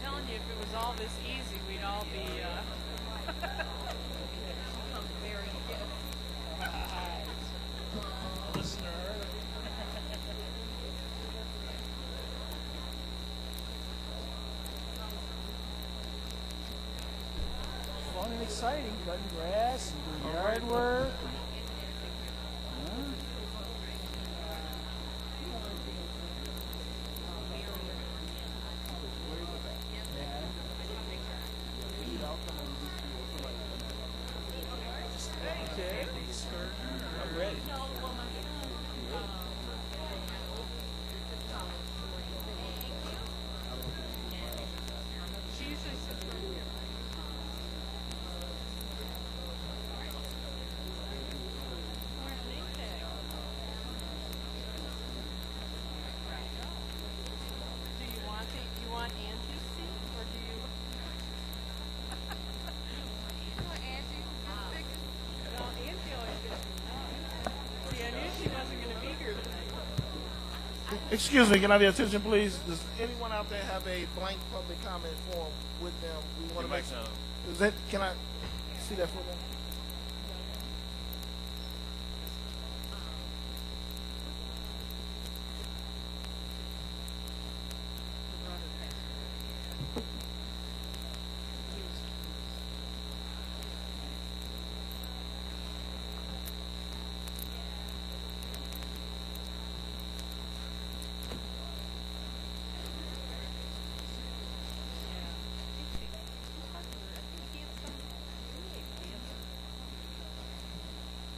telling you, if it was all this easy, we'd all be very good. Listener. Fun and exciting, cutting grass and doing yard work. Okay, I'm ready. She usually sits right here. Do you want Angie's seat, or do you? Well, Angie always gets see, I knew she wasn't going to be here tonight. Excuse me, can I have your attention, please? Does anyone out there have a blank public comment form with them? We want to make sure. Is that? Can I see that for them?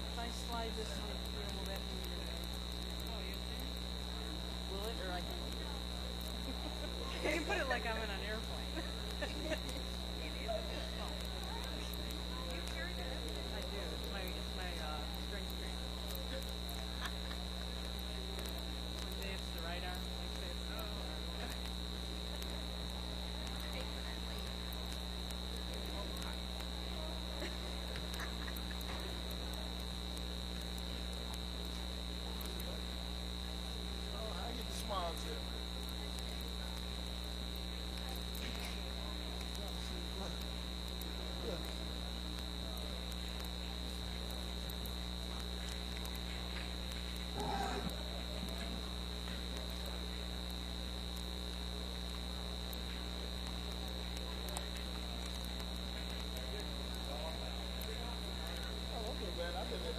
If I slide this one through, will that be your name? Will it, or I can? You can put it like I'm in an airplane. I do. It's my string string. One day it's the right arm, next day it's the left arm. I get the smiles here. Oh, okay, man. I live it.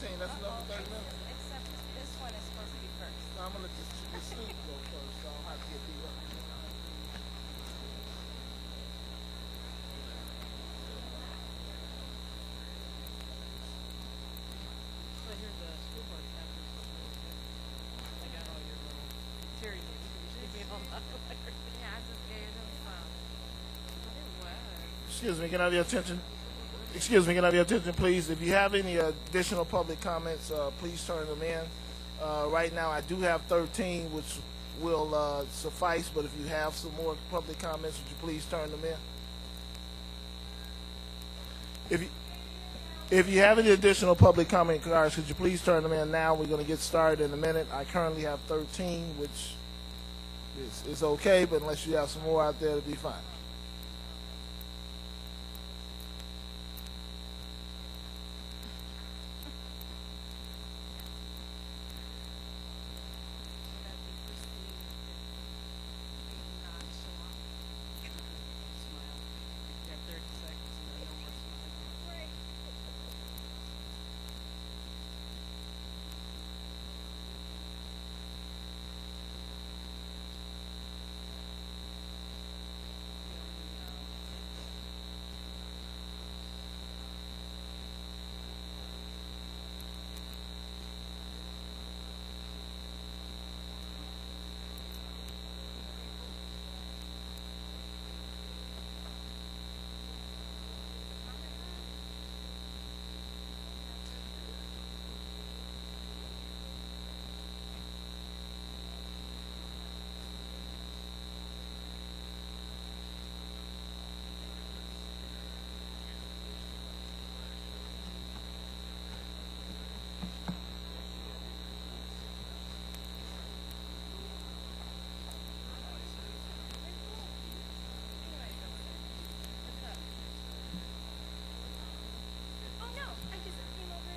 That's enough for 30 minutes. Except this one is supposed to be first. So I'm gonna let the sleep go first, so I don't have to get beat up. So here the school board chapters. I got all your little Terry did. You gave me all my letters. Yeah, I just gave them some. What it was. Excuse me, can I have your attention? Excuse me, can I have your attention, please? If you have any additional public comments, please turn them in. Right now, I do have 13, which will suffice, but if you have some more public comments, would you please turn them in? If you, If you have any additional public comment cards, could you please turn them in now? We're going to get started in a minute. I currently have 13, which is okay, but unless you have some more out there, it'll be fine. You have 30 seconds and then no more smiling. Oh no, I just came over.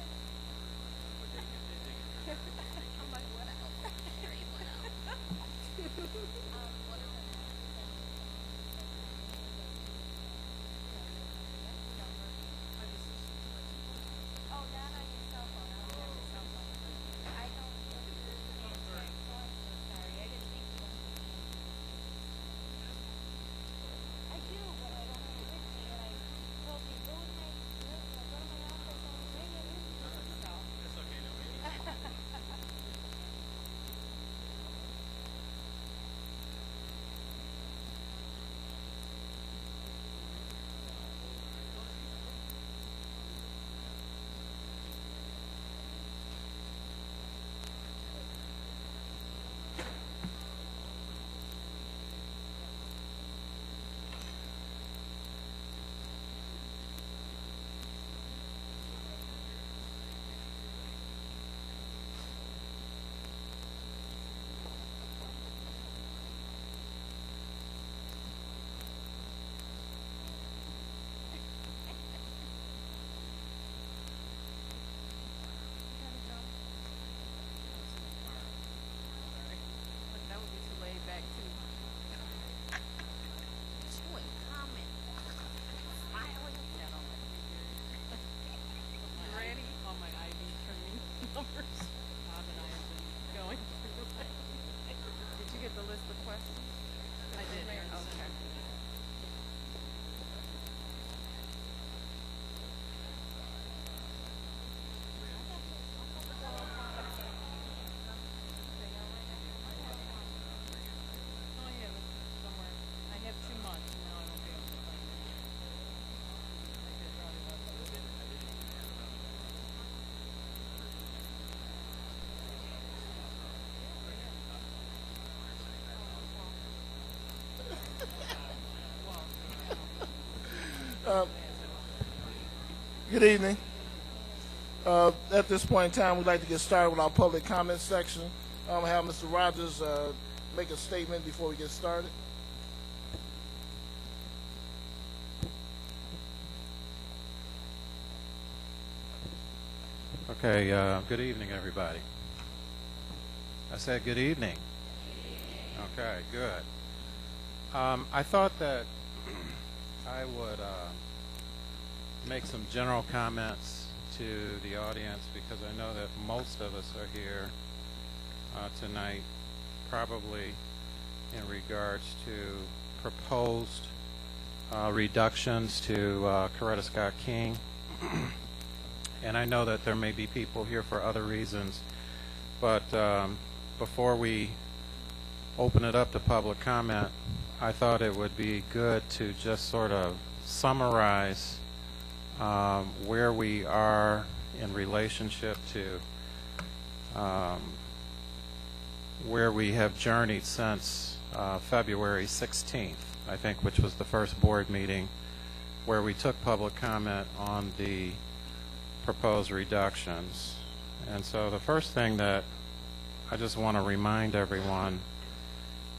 I'm like, what else? Harry, what else? What are Oh, not on your cell phone. I don't have your cell phone. I don't. Okay, so I'm so sorry. I didn't think you wanted to. I do, but I don't have it with me, and I told you go to my go to my office and bring it with me. So. That's okay, no worries. But that would be too laid back too. Chewing, comment, smiling. Yeah, I don't like to be You ready? All my IV trimming numbers. Bob and I have been going through. Did you get the list of questions? I did. Aaron sent Okay. it to me. Oh yeah, somewhere. I have 2 months and now I won't be able to find it. I could probably left it. Good evening. At this point in time, we'd like to get started with our public comment section. I'm going to have Mr. Rogers make a statement before we get started. Okay, good evening, everybody. I said good evening. Okay, good. I thought that I would make some general comments to the audience because I know that most of us are here tonight probably in regards to proposed reductions to Coretta Scott King. And I know that there may be people here for other reasons, but before we open it up to public comment, I thought it would be good to just sort of summarize where we are in relationship to where we have journeyed since February 16th, I think, which was the first board meeting where we took public comment on the proposed reductions. And so the first thing that I just want to remind everyone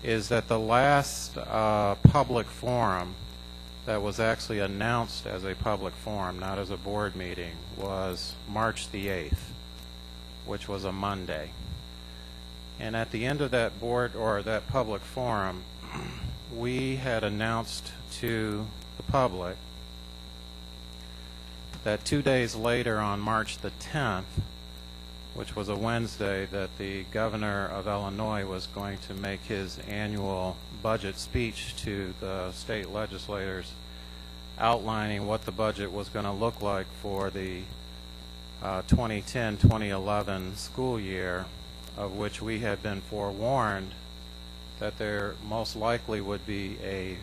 is that the last public forum that was actually announced as a public forum, not as a board meeting, was March the 8th, which was a Monday. And at the end of that board or that public forum, we had announced to the public that 2 days later, on March the 10th, which was a Wednesday, that the governor of Illinois was going to make his annual budget speech to the state legislators, outlining what the budget was going to look like for the 2010-2011 school year, of which we had been forewarned that there most likely would be a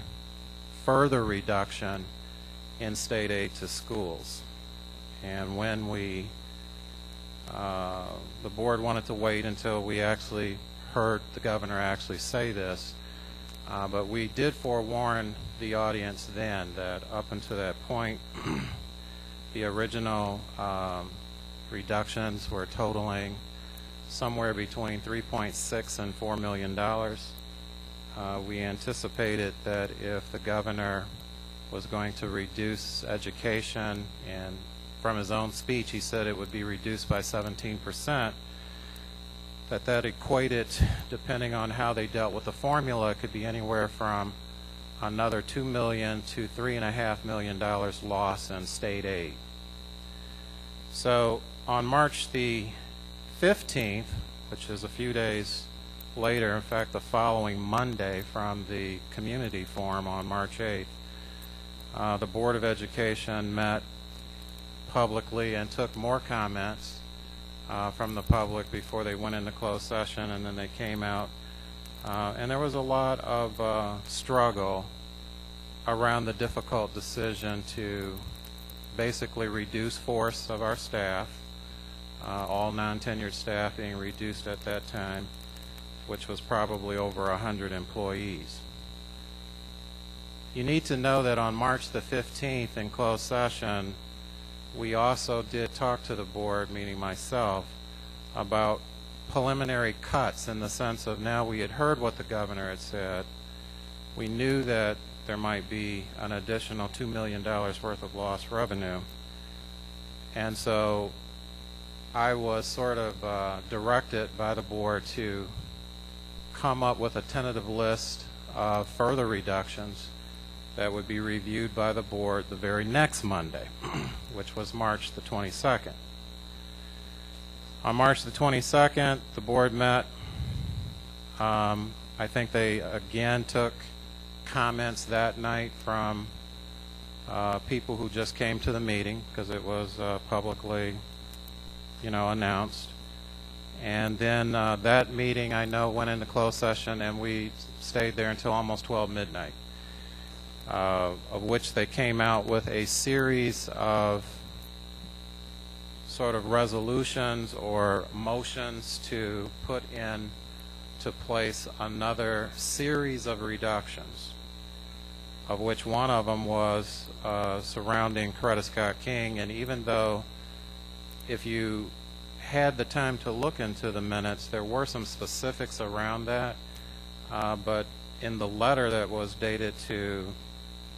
further reduction in state aid to schools. And when the board wanted to wait until we actually heard the governor actually say this, but we did forewarn the audience then that up until that point, the original reductions were totaling somewhere between $3.6 and $4 million. We anticipated that if the governor was going to reduce education, and from his own speech he said it would be reduced by 17%, that equated, depending on how they dealt with the formula, it could be anywhere from another $2 million to $3.5 million loss in state aid. So on March the 15th, which is a few days later, in fact the following Monday from the community forum on March 8th, the Board of Education met publicly and took more comments from the public before they went into closed session, and then they came out. And there was a lot of struggle around the difficult decision to basically reduce force of our staff, all non-tenured staff being reduced at that time, which was probably over 100 employees. You need to know that on March the 15th in closed session, we also did talk to the board, meaning myself, about preliminary cuts, in the sense of now we had heard what the governor had said. We knew that there might be an additional $2 million worth of lost revenue. And so I was sort of directed by the board to come up with a tentative list of further reductions that would be reviewed by the board the very next Monday, which was March the 22nd. On March the 22nd, the board met. I think they again took comments that night from people who just came to the meeting, because it was publicly, announced. And then that meeting, I know, went into closed session, and we stayed there until almost 12 midnight. Of which they came out with a series of sort of resolutions or motions to put into place another series of reductions, of which one of them was surrounding Coretta Scott King. And even though, if you had the time to look into the minutes, there were some specifics around that, but in the letter that was dated to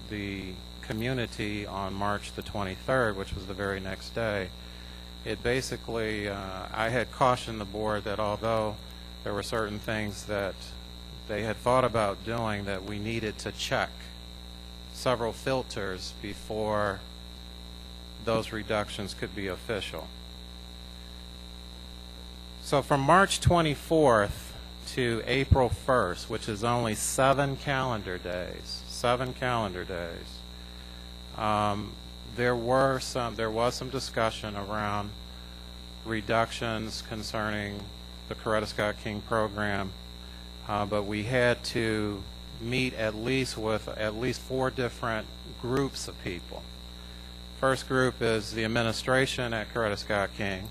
the community on March the 23rd, which was the very next day, it basically, I had cautioned the board that although there were certain things that they had thought about doing, that we needed to check several filters before those reductions could be official. So from March 24th to April 1st, which is only 7 calendar days, there was some discussion around reductions concerning the Coretta Scott King program, but we had to meet at least with at least 4 different groups of people. First group is the administration at Coretta Scott King,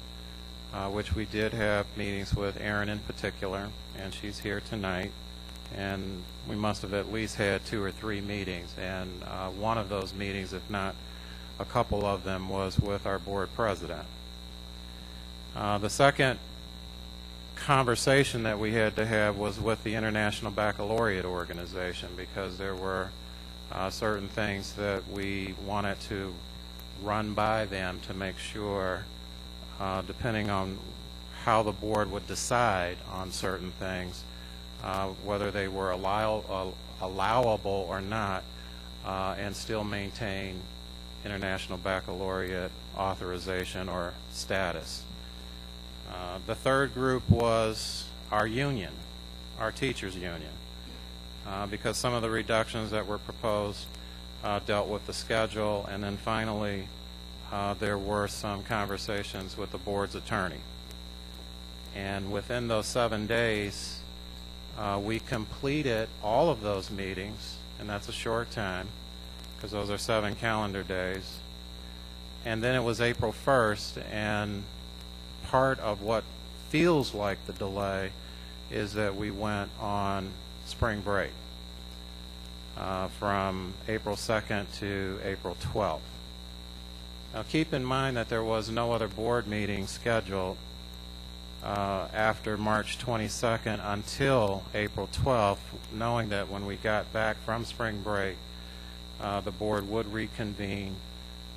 which we did have meetings with Erin in particular, and she's here tonight. And we must have at least had 2 or 3 meetings, and one of those meetings, if not a couple of them was with our board president. The second conversation that we had to have was with the International Baccalaureate Organization, because there were certain things that we wanted to run by them to make sure, depending on how the board would decide on certain things, whether they were allowable or not, and still maintain International Baccalaureate authorization or status. The third group was our union, our teachers' union, because some of the reductions that were proposed dealt with the schedule, and then finally there were some conversations with the board's attorney. And within those 7 days, we completed all of those meetings, and that's a short time because those are 7 calendar days. And then it was April 1st, and part of what feels like the delay is that we went on spring break from April 2nd to April 12th. Now keep in mind that there was no other board meeting scheduled after March 22nd until April 12th, knowing that when we got back from spring break, the board would reconvene,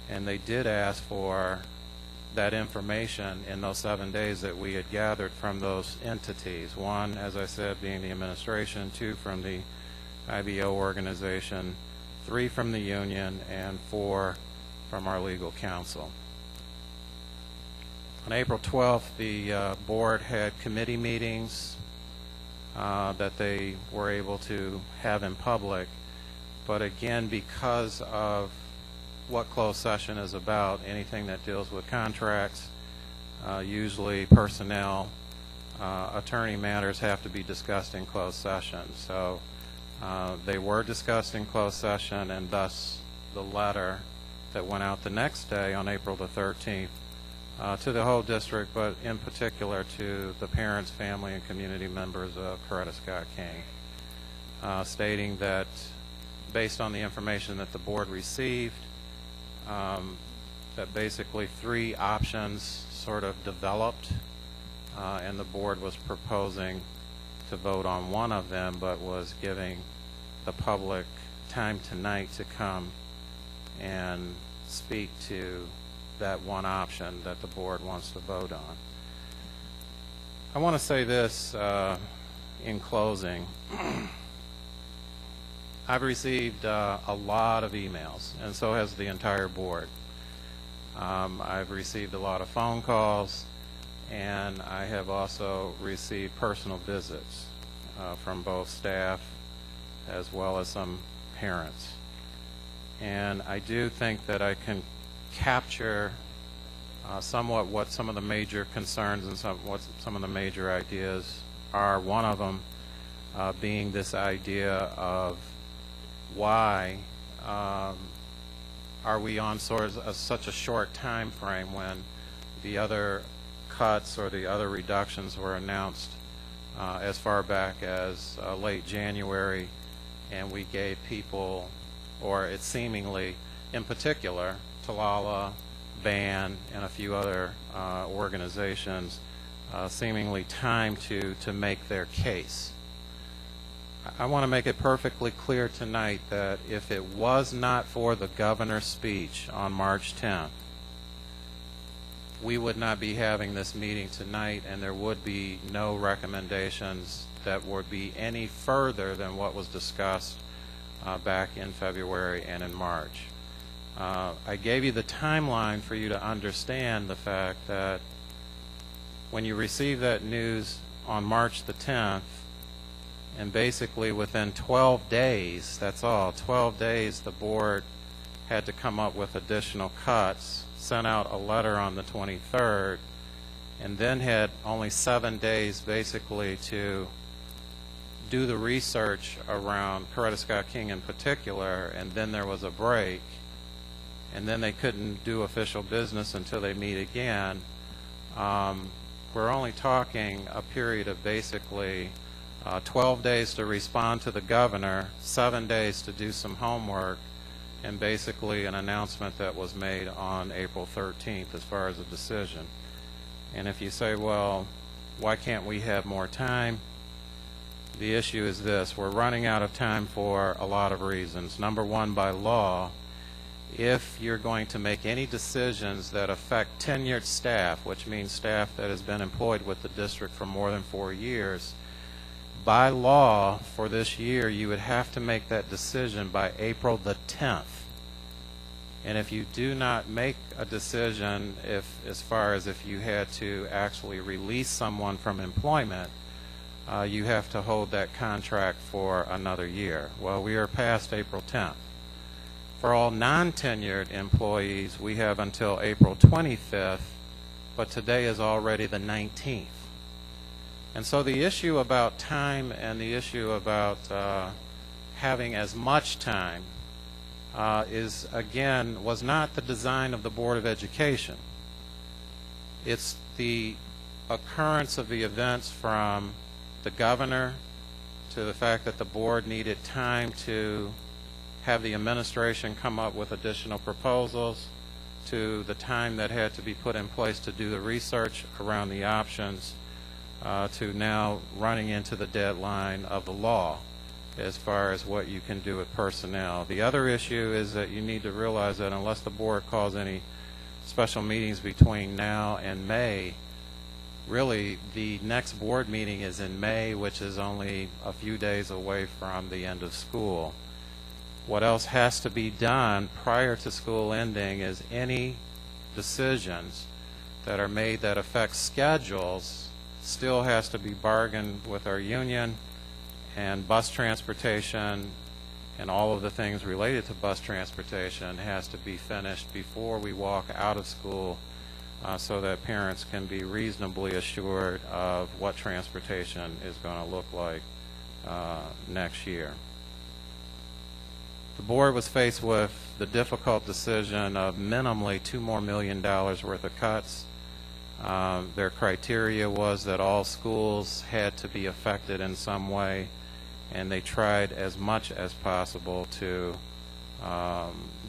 and they did ask for that information in those 7 days that we had gathered from those entities. One, as I said, being the administration, 2 from the IBO organization, 3 from the union, and 4 from our legal counsel. On April 12th, the board had committee meetings that they were able to have in public, but again, because of what closed session is about, anything that deals with contracts, usually personnel, attorney matters have to be discussed in closed session. So they were discussed in closed session, and thus the letter that went out the next day on April the 13th to the whole district, but in particular to the parents, family, and community members of Coretta Scott King, stating that based on the information that the board received, that basically 3 options sort of developed, and the board was proposing to vote on one of them, but was giving the public time tonight to come and speak to that one option that the board wants to vote on. I want to say this in closing. I've received a lot of emails, and so has the entire board. I've received a lot of phone calls, and I have also received personal visits from both staff as well as some parents. And I do think that I can capture somewhat what some of the major concerns and what some of the major ideas are. One of them being this idea of why are we on sort of such a short time frame when the other cuts or the other reductions were announced as far back as late January, and we gave people, or it seemingly in particular, Talala, BAN, and a few other organizations seemingly time to make their case. I want to make it perfectly clear tonight that if it was not for the governor's speech on March 10th, we would not be having this meeting tonight, and there would be no recommendations that would be any further than what was discussed back in February and in March. I gave you the timeline for you to understand the fact that when you receive that news on March the 10th, and basically within 12 days, that's all, 12 days, the board had to come up with additional cuts, sent out a letter on the 23rd, and then had only 7 days basically to do the research around Coretta Scott King in particular, and then there was a break, and then they couldn't do official business until they meet again. We're only talking a period of basically 12 days to respond to the governor, 7 days to do some homework, and basically an announcement that was made on April 13th as far as a decision. And if you say, well, why can't we have more time? The issue is this: we're running out of time for a lot of reasons. Number one, by law, if you're going to make any decisions that affect tenured staff, which means staff that has been employed with the district for more than 4 years, by law for this year you would have to make that decision by April the 10th. And if you do not make a decision, as far as if you had to actually release someone from employment, you have to hold that contract for another year. Well, we are past April 10th. For all non-tenured employees, we have until April 25th, but today is already the 19th. And so the issue about time and the issue about having as much time was not the design of the Board of Education. It's the occurrence of the events from the governor to the fact that the board needed time to have the administration come up with additional proposals, to the time that had to be put in place to do the research around the options, to now running into the deadline of the law as far as what you can do with personnel. The other issue is that you need to realize that unless the board calls any special meetings between now and May, really the next board meeting is in May, which is only a few days away from the end of school. What else has to be done prior to school ending is any decisions that are made that affect schedules still has to be bargained with our union, and bus transportation and all of the things related to bus transportation has to be finished before we walk out of school, so that parents can be reasonably assured of what transportation is going to look like next year. The board was faced with the difficult decision of minimally $2 million worth of cuts. Their criteria was that all schools had to be affected in some way, and they tried as much as possible to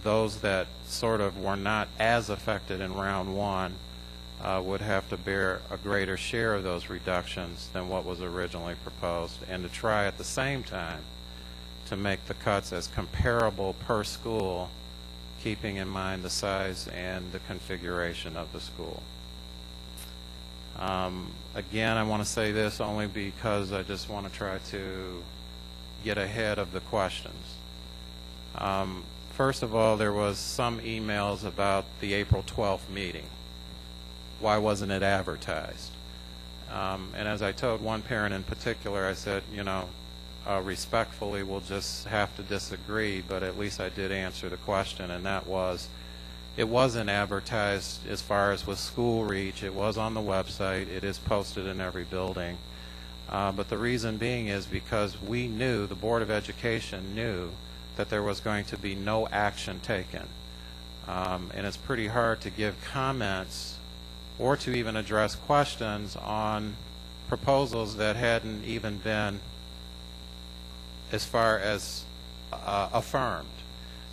those that sort of were not as affected in round one would have to bear a greater share of those reductions than what was originally proposed, and to try at the same time to make the cuts as comparable per school, keeping in mind the size and the configuration of the school. Again, I want to say this only because I just want to try to get ahead of the questions. First of all, there was some emails about the April 12th meeting. Why wasn't it advertised? And as I told one parent in particular, I said, you know, respectfully, we'll just have to disagree, but at least I did answer the question, and that was, it wasn't advertised as far as with school reach. It was on the website. It is posted in every building. But the reason being is because we knew, the Board of Education knew, that there was going to be no action taken. And it's pretty hard to give comments or to even address questions on proposals that hadn't even been as far as affirmed.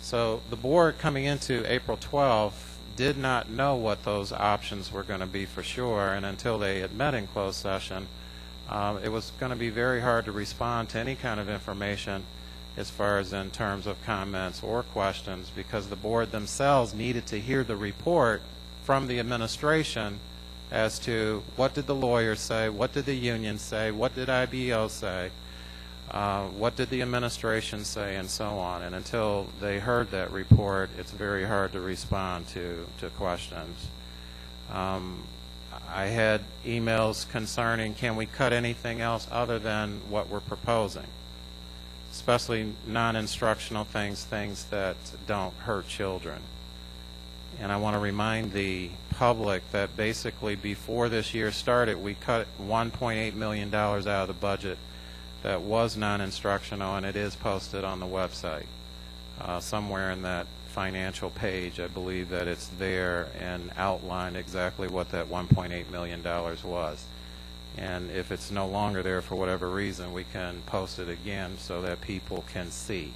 So the board coming into April 12th did not know what those options were going to be for sure, and until they had met in closed session, it was going to be very hard to respond to any kind of information as far as in terms of comments or questions, because the board themselves needed to hear the report from the administration as to what did the lawyers say, what did the union say, what did IBO say, what did the administration say, and so on. And until they heard that report, it's very hard to respond to questions. I had emails concerning, can we cut anything else other than what we're proposing, especially non-instructional things that don't hurt children. And I want to remind the public that basically before this year started, we cut $1.8 million out of the budget that was non-instructional, and it is posted on the website. Somewhere in that financial page, I believe that it's there and outlined exactly what that $1.8 million was. And if it's no longer there for whatever reason, we can post it again so that people can see.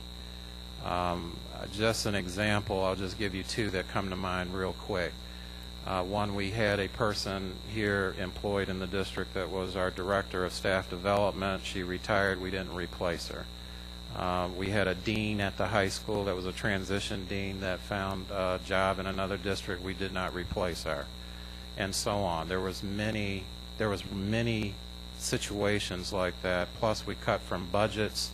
Just an example, I'll just give you two that come to mind real quick. One, we had a person here employed in the district that was our director of staff development. She retired. We didn't replace her. We had a dean at the high school that was a transition dean that found a job in another district. We did not replace her, and so on. There was many situations like that. Plus, we cut from budgets.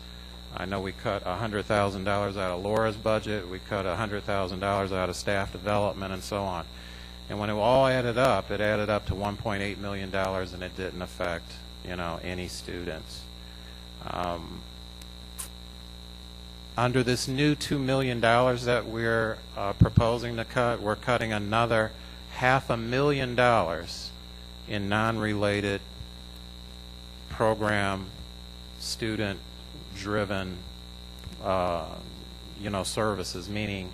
I know we cut $100,000 out of Laura's budget. We cut $100,000 out of staff development, and so on. And when it all added up, it added up to $1.8 million, and it didn't affect, any students. Under this new $2 million that we're proposing to cut, we're cutting another $500,000 in non-related program, student-driven, services, meaning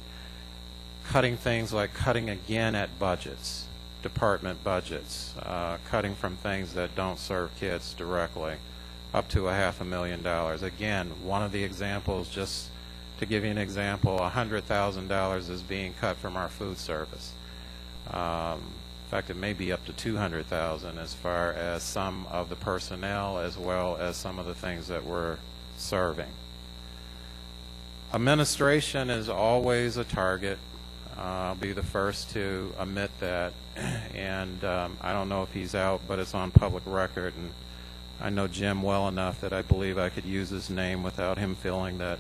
cutting things like cutting again at budgets, department budgets, cutting from things that don't serve kids directly, up to $500,000. Again, one of the examples, just to give you an example, $100,000 is being cut from our food service. In fact, it may be up to $200,000 as far as some of the personnel as well as some of the things that we're serving. Administration is always a target. I'll be the first to admit that, and I don't know if he's out, but it's on public record, and I know Jim well enough that I believe I could use his name without him feeling that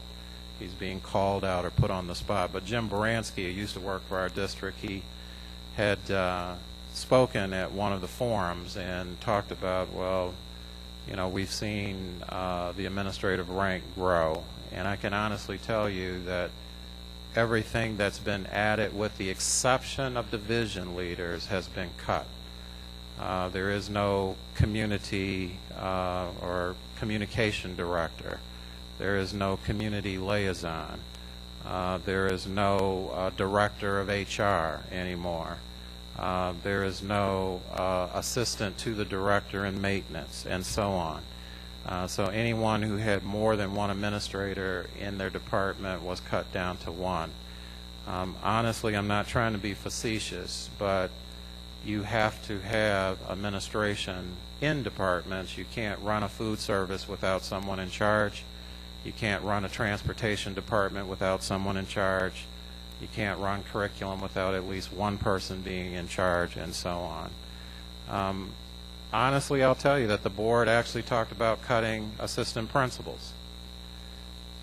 he's being called out or put on the spot. But Jim Baranski, who used to work for our district, he had spoken at one of the forums and talked about, well, we've seen the administrative rank grow, and I can honestly tell you that everything that's been added, with the exception of division leaders, has been cut. There is no community or communication director. There is no community liaison. There is no director of HR anymore. There is no assistant to the director in maintenance, and so on. So anyone who had more than one administrator in their department was cut down to one. Honestly, I'm not trying to be facetious, but you have to have administration in departments. You can't run a food service without someone in charge. You can't run a transportation department without someone in charge. You can't run curriculum without at least one person being in charge, and so on. Honestly, I'll tell you that the board actually talked about cutting assistant principals.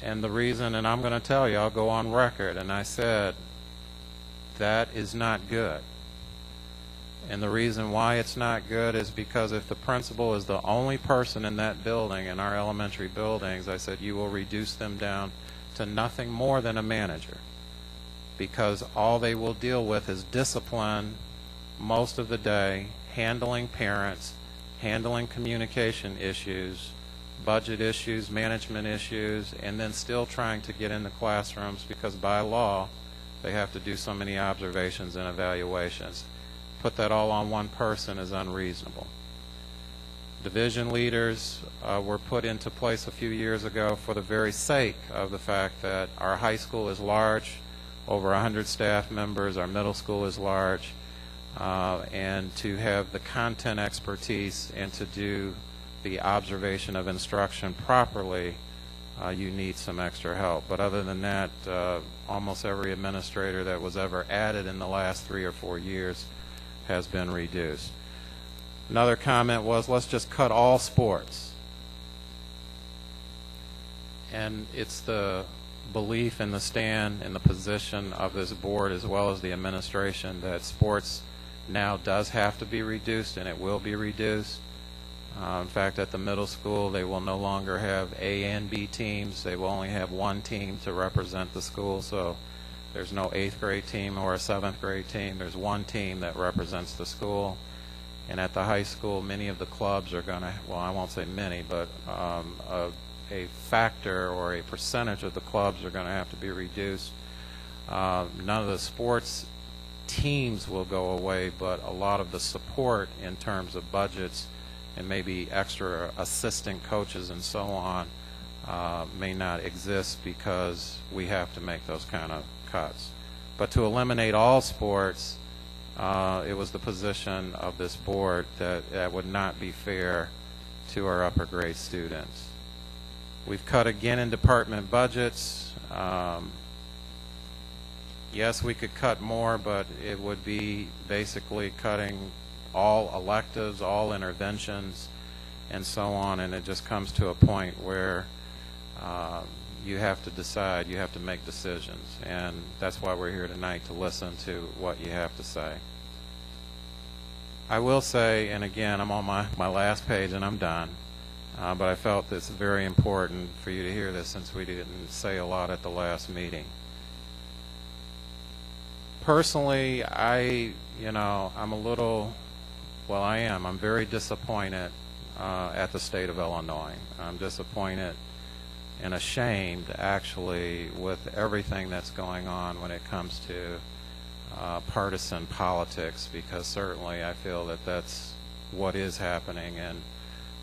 And the reason, and I'm going to tell you, I'll go on record, and I said that is not good. And the reason why it's not good is because if the principal is the only person in that building, in our elementary buildings, I said you will reduce them down to nothing more than a manager, because all they will deal with is discipline most of the day, handling parents, handling communication issues, budget issues, management issues, and then still trying to get into classrooms because by law they have to do so many observations and evaluations. Put that all on one person is unreasonable. Division leaders were put into place a few years ago for the very sake of the fact that our high school is large, over 100 staff members, our middle school is large, and to have the content expertise and to do the observation of instruction properly, you need some extra help. But other than that, almost every administrator that was ever added in the last 3 or 4 years has been reduced. Another comment was, let's just cut all sports. And it's the belief and the stand and the position of this board as well as the administration that sports now does have to be reduced, and it will be reduced. In fact, at the middle school, they will no longer have A and B teams. They will only have one team to represent the school. So there's no 8th grade team or a 7th grade team. There's one team that represents the school. And at the high school, many of the clubs are going to, well, I won't say many, but a factor or a percentage of the clubs are going to have to be reduced. None of the sports teams will go away, but a lot of the support in terms of budgets and maybe extra assistant coaches and so on may not exist because we have to make those kind of cuts. But to eliminate all sports, it was the position of this board that that would not be fair to our upper grade students. We've cut again in department budgets. Yes, we could cut more, but it would be basically cutting all electives, all interventions, and so on, and it just comes to a point where you have to decide, you have to make decisions, and that's why we're here tonight, to listen to what you have to say. I will say, and again, I'm on my last page and I'm done, but I felt it's very important for you to hear this since we didn't say a lot at the last meeting. Personally, I'm a little, well, I'm very disappointed at the state of Illinois. I'm disappointed and ashamed, actually, with everything that's going on when it comes to partisan politics, because certainly I feel that that's what is happening, and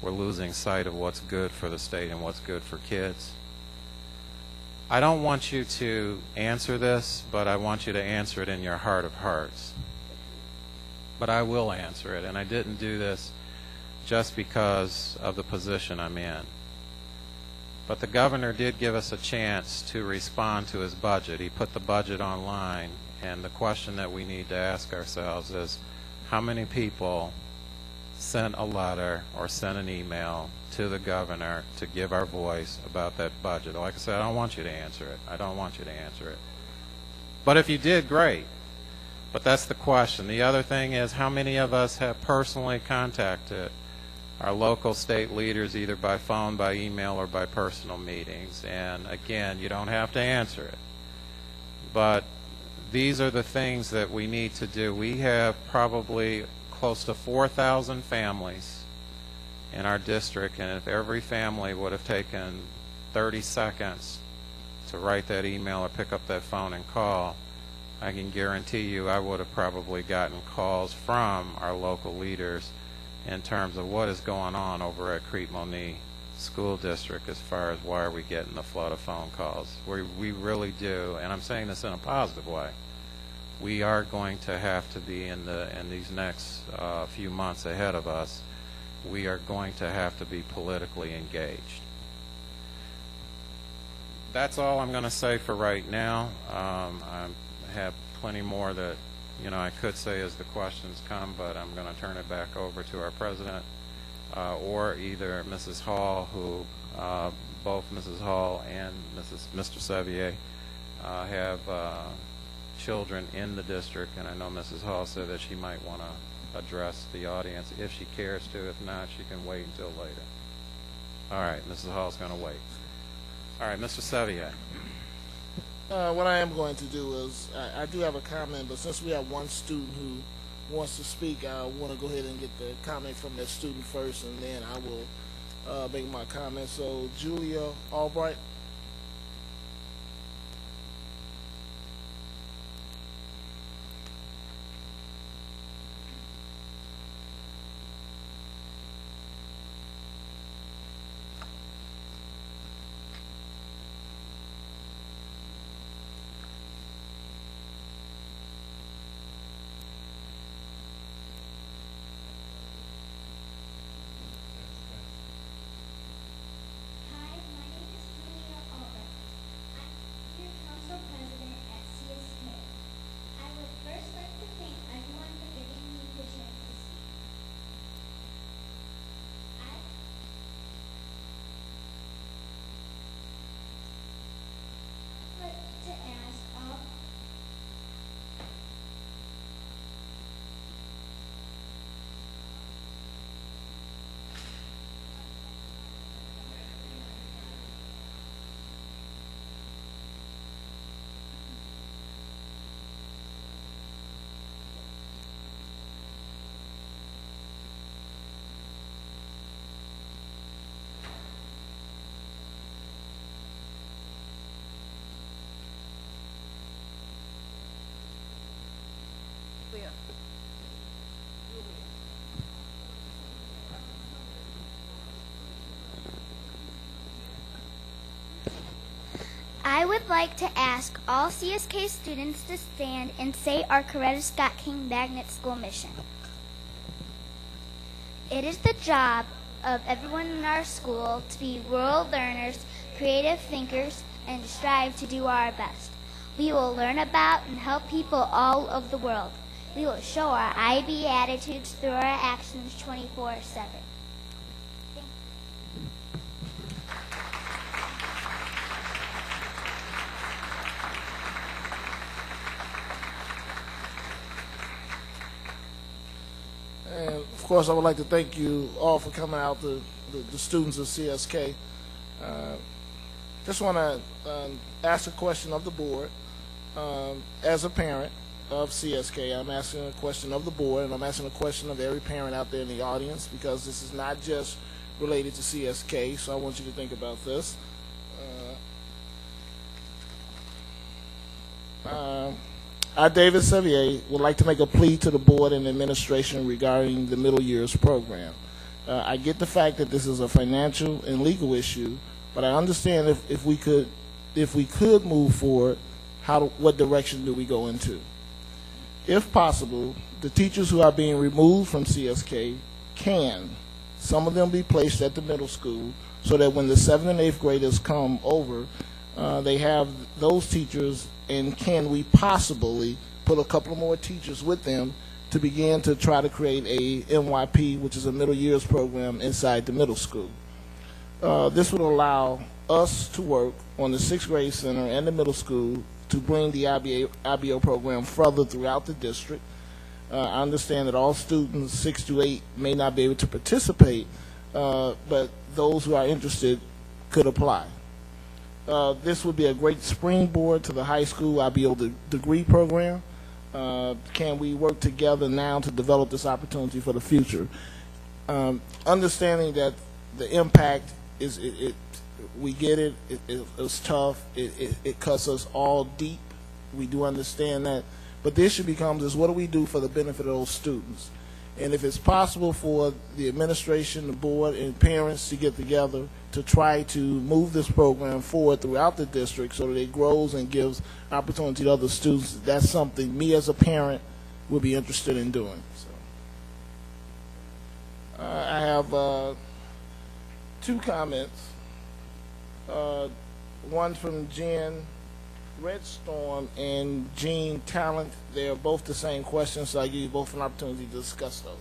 we're losing sight of what's good for the state and what's good for kids. I don't want you to answer this, but I want you to answer it in your heart of hearts. But I will answer it, and I didn't do this just because of the position I'm in. But the governor did give us a chance to respond to his budget. He put the budget online, and the question that we need to ask ourselves is, how many people sent a letter or sent an email to the governor to give our voice about that budget? Like I said, I don't want you to answer it. I don't want you to answer it. But if you did, great. But that's the question. The other thing is, how many of us have personally contacted our local state leaders, either by phone, by email, or by personal meetings? And again, you don't have to answer it. But these are the things that we need to do. We have probably close to 4,000 families in our district, and if every family would have taken 30 seconds to write that email or pick up that phone and call, I can guarantee you I would have probably gotten calls from our local leaders in terms of what is going on over at Crete Monee School District as far as why are we getting the flood of phone calls. We really do, and I'm saying this in a positive way. We are going to have to be in these next few months ahead of us, we are going to have to be politically engaged. That's all I'm going to say for right now. I have plenty more that I could say as the questions come, but I'm going to turn it back over to our president or either Mrs. Hall, who both Mrs. Hall and Mr. Sevier have children in the district, and I know Mrs. Hall said that she might want to address the audience if she cares to. If not, she can wait until later. All right, Mrs. Hall's going to wait. All right, Mr. Sevier. What I am going to do is, I do have a comment, but since we have one student who wants to speak, I want to go ahead and get the comment from that student first, and then I will make my comment. So, Julia Albright. Leah. would like to ask all CSK students to stand and say our Coretta Scott King Magnet School mission. It is the job of everyone in our school to be world learners, creative thinkers, and strive to do our best. We will learn about and help people all over the world. We will show our IB attitudes through our actions 24/7. And of course, I would like to thank you all for coming out, the students of CSK. Just want to ask a question of the board. As a parent of CSK, I'm asking a question of the board, and I'm asking a question of every parent out there in the audience, because this is not just related to CSK, so I want you to think about this. I, David Sevier, would like to make a plea to the board and administration regarding the middle years program. I get the fact that this is a financial and legal issue, but I understand if we could move forward, what direction do we go into? If possible, the teachers who are being removed from CSK some of them be placed at the middle school, so that when the 7th and 8th graders come over, they have those teachers, and can we possibly put a couple more teachers with them to begin to try to create a MYP, which is a middle years program inside the middle school. This would allow us to work on the 6th grade center and the middle school to bring the IBO program further throughout the district. I understand that all students 6 to 8 may not be able to participate, but those who are interested could apply. This would be a great springboard to the high school IBO degree program. Can we work together now to develop this opportunity for the future? Understanding that the impact is, we get it, it's tough, it cuts us all deep. We do understand that. But the issue becomes is, what do we do for the benefit of those students? And if it's possible for the administration, the board, and parents to get together to try to move this program forward throughout the district so that it grows and gives opportunity to other students, that's something me as a parent would be interested in doing. So, I have 2 comments. One from Jen Redstorm and Jean Talent. They are both the same question, so I give you both an opportunity to discuss those.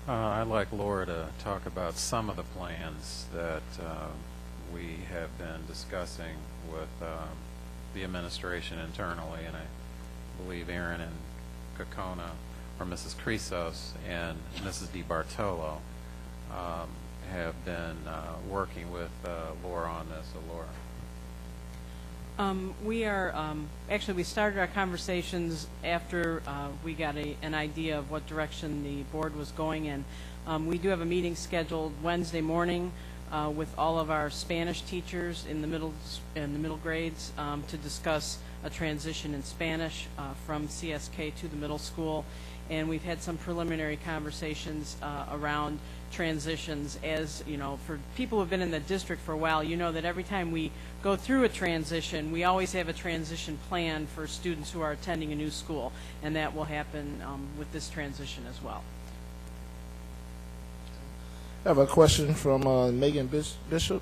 I'd like Laura to talk about some of the plans that we have been discussing with the administration internally, and I believe Aaron and Kokona, or Mrs. Crisos and Mrs. DiBartolo, have been working with Laura on this. So, Laura. We are, actually we started our conversations after we got an idea of what direction the board was going in. We do have a meeting scheduled Wednesday morning with all of our Spanish teachers in the middle grades to discuss a transition in Spanish from CSK to the middle school. And we've had some preliminary conversations around transitions. As you know, for people who have been in the district for a while, you know that every time we go through a transition, we always have a transition plan for students who are attending a new school, and that will happen with this transition as well. I have a question from Megan Bishop.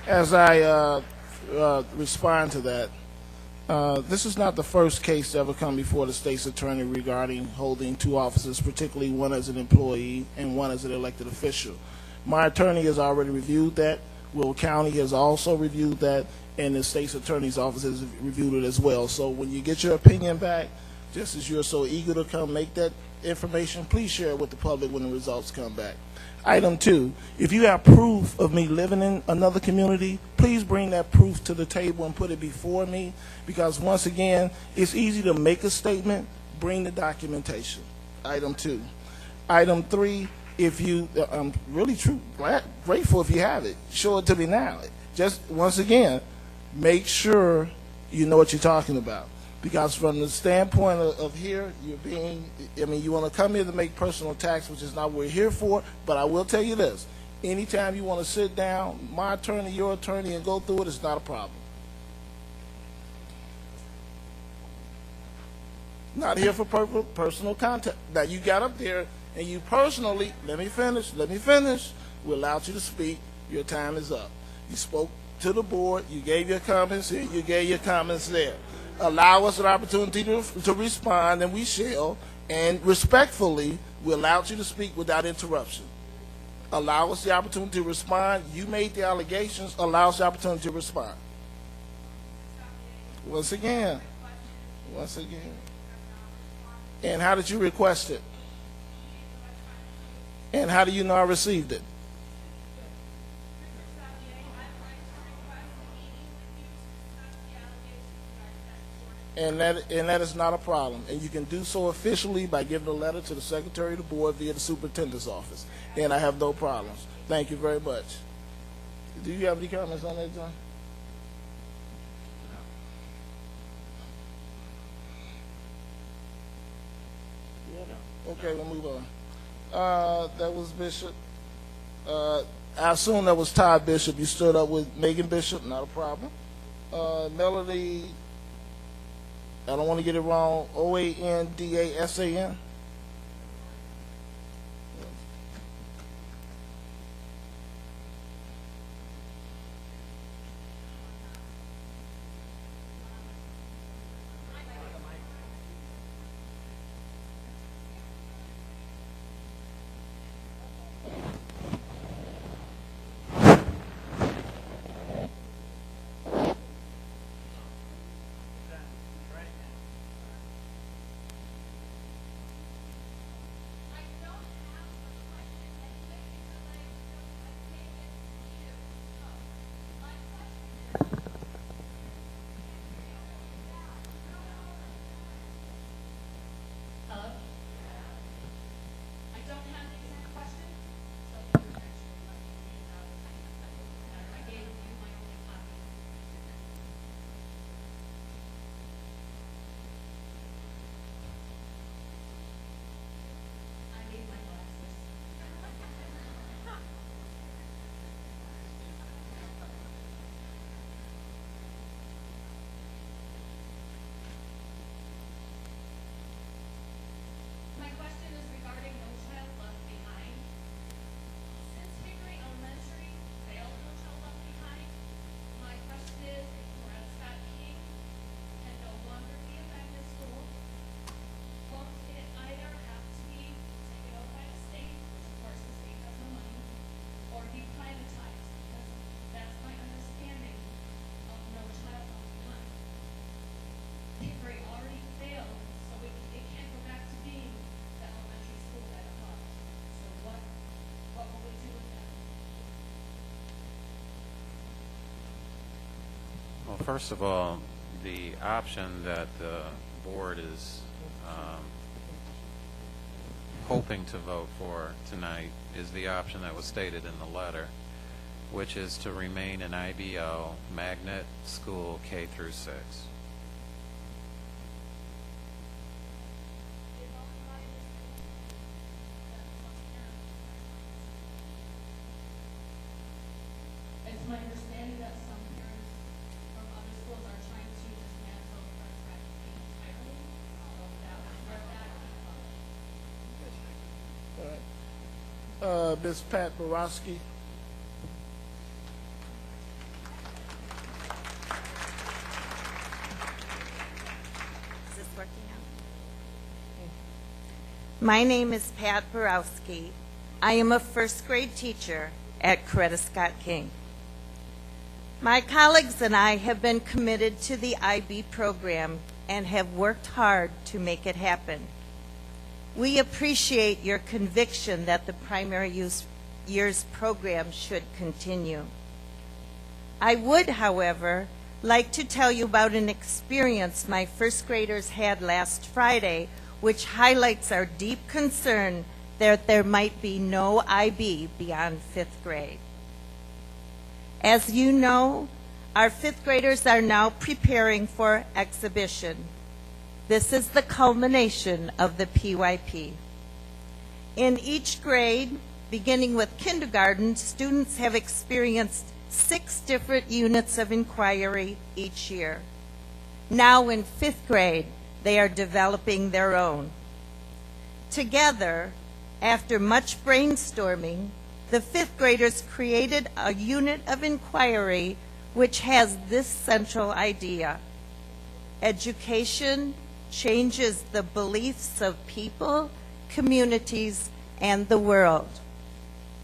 As I respond to that, this is not the first case to ever come before the state's attorney regarding holding two offices, particularly one as an employee and one as an elected official. My attorney has already reviewed that. Will County has also reviewed that, and the state's attorney's office has reviewed it as well. So when you get your opinion back, just as you're so eager to come make that information, please share it with the public when the results come back. Item 2, if you have proof of me living in another community, please bring that proof to the table and put it before me, because once again, it's easy to make a statement, bring the documentation. Item 2. Item 3, if you, I'm really grateful if you have it, show it to me now. Just once again, make sure you know what you're talking about. Because from the standpoint of here, you're being, you want to come here to make personal attacks, which is not what we're here for, but I will tell you this. Anytime you want to sit down, my attorney, your attorney, and go through it, it's not a problem. Not here for personal contact. Now, you got up there, and you personally, let me finish. We allowed you to speak. Your time is up. You spoke to the board. You gave your comments here. You gave your comments there. Allow us an opportunity to respond, and we shall. And respectfully, we allowed you to speak without interruption. Allow us the opportunity to respond. You made the allegations. Allow us the opportunity to respond. Once again. And how did you request it? And how do you know I received it? And that is not a problem. And you can do so officially by giving a letter to the Secretary of the Board via the Superintendent's office. And I have no problems. Thank you very much. Do you have any comments on that, John? Okay, we'll move on. That was Bishop. I assume that was Todd Bishop. You stood up with Megan Bishop. Not a problem. Melody, I don't want to get it wrong, Oandasan. Well, first of all, the option that the board is hoping to vote for tonight is the option that was stated in the letter, which is to remain an IBO magnet school K through 6. It's my understanding that some parents from other schools are trying to dismantle our practicing entirely. Ms. Pat Borowski. My name is Pat Borowski. I am a first grade teacher at Crete Scott King. My colleagues and I have been committed to the IB program and have worked hard to make it happen. We appreciate your conviction that the primary years program should continue. I would, however, like to tell you about an experience my first graders had last Friday, which highlights our deep concern that there might be no IB beyond 5th grade. As you know, our 5th graders are now preparing for exhibition. This is the culmination of the PYP. In each grade, beginning with kindergarten, students have experienced 6 different units of inquiry each year. Now in 5th grade, they are developing their own. Together, after much brainstorming, the 5th graders created a unit of inquiry which has this central idea: education changes the beliefs of people, communities, and the world.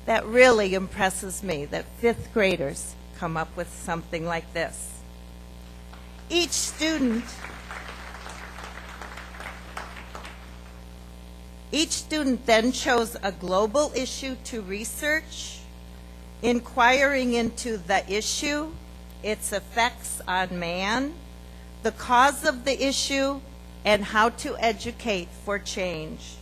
That really impresses me, that 5th graders come up with something like this. Each student then chose a global issue to research, inquiring into the issue, its effects on man, the cause of the issue, and how to educate for change.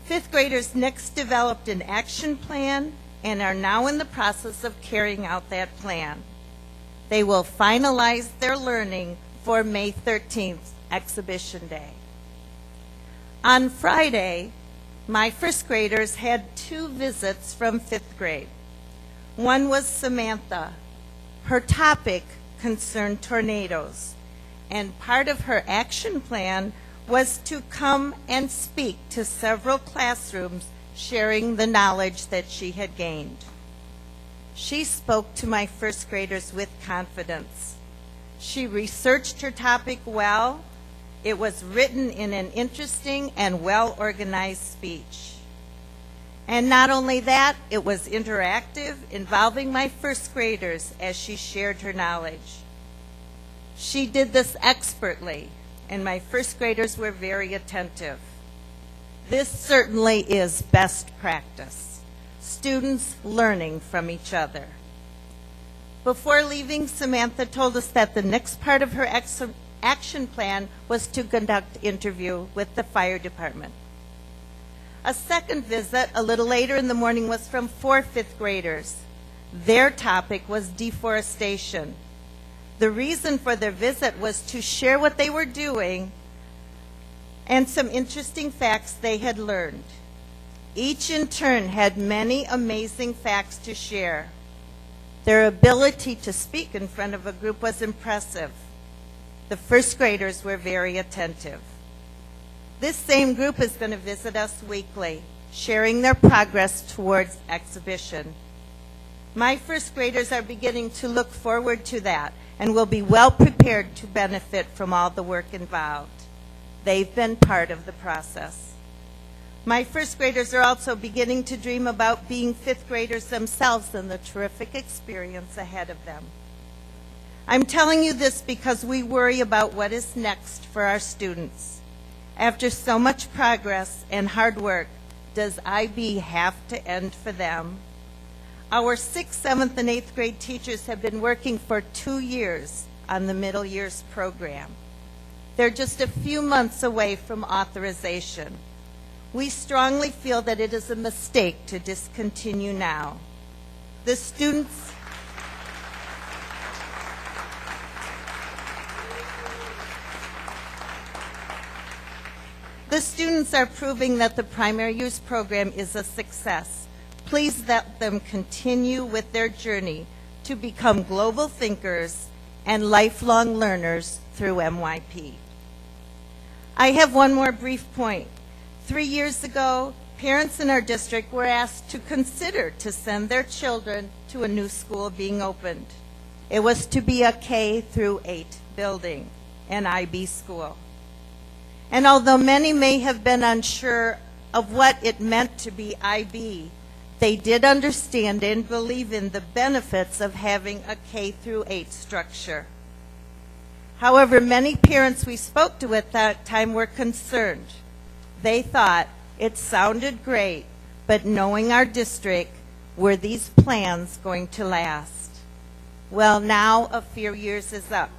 5th graders next developed an action plan and are now in the process of carrying out that plan. They will finalize their learning for May 13th, Exhibition Day. On Friday, my first graders had 2 visits from 5th grade. One was Samantha. Her topic concerned tornadoes, and part of her action plan was to come and speak to several classrooms sharing the knowledge that she had gained. She spoke to my first graders with confidence. She researched her topic well. It was written in an interesting and well-organized speech. And not only that, it was interactive, involving my first graders as she shared her knowledge. She did this expertly, and my first graders were very attentive. This certainly is best practice, students learning from each other. Before leaving, Samantha told us that the next part of her action plan was to conduct an interview with the fire department. A second visit, a little later in the morning, was from 4 5th graders. Their topic was deforestation. The reason for their visit was to share what they were doing and some interesting facts they had learned. Each in turn had many amazing facts to share. Their ability to speak in front of a group was impressive. The first graders were very attentive. This same group is going to visit us weekly, sharing their progress towards exhibition. My first graders are beginning to look forward to that and will be well prepared to benefit from all the work involved. They've been part of the process. My first graders are also beginning to dream about being 5th graders themselves and the terrific experience ahead of them. I'm telling you this because we worry about what is next for our students. After so much progress and hard work, does IB have to end for them? Our 6th, 7th, and 8th grade teachers have been working for 2 years on the middle years program. They're just a few months away from authorization. We strongly feel that it is a mistake to discontinue now. The students are proving that the primary years program is a success. Please let them continue with their journey to become global thinkers and lifelong learners through MYP. I have one more brief point. 3 years ago, parents in our district were asked to consider to send their children to a new school being opened. It was to be a K through 8 building, an IB school. And although many may have been unsure of what it meant to be IB, they did understand and believe in the benefits of having a K through 8 structure. However, many parents we spoke to at that time were concerned. They thought it sounded great, but knowing our district, were these plans going to last? Well, now a few years is up.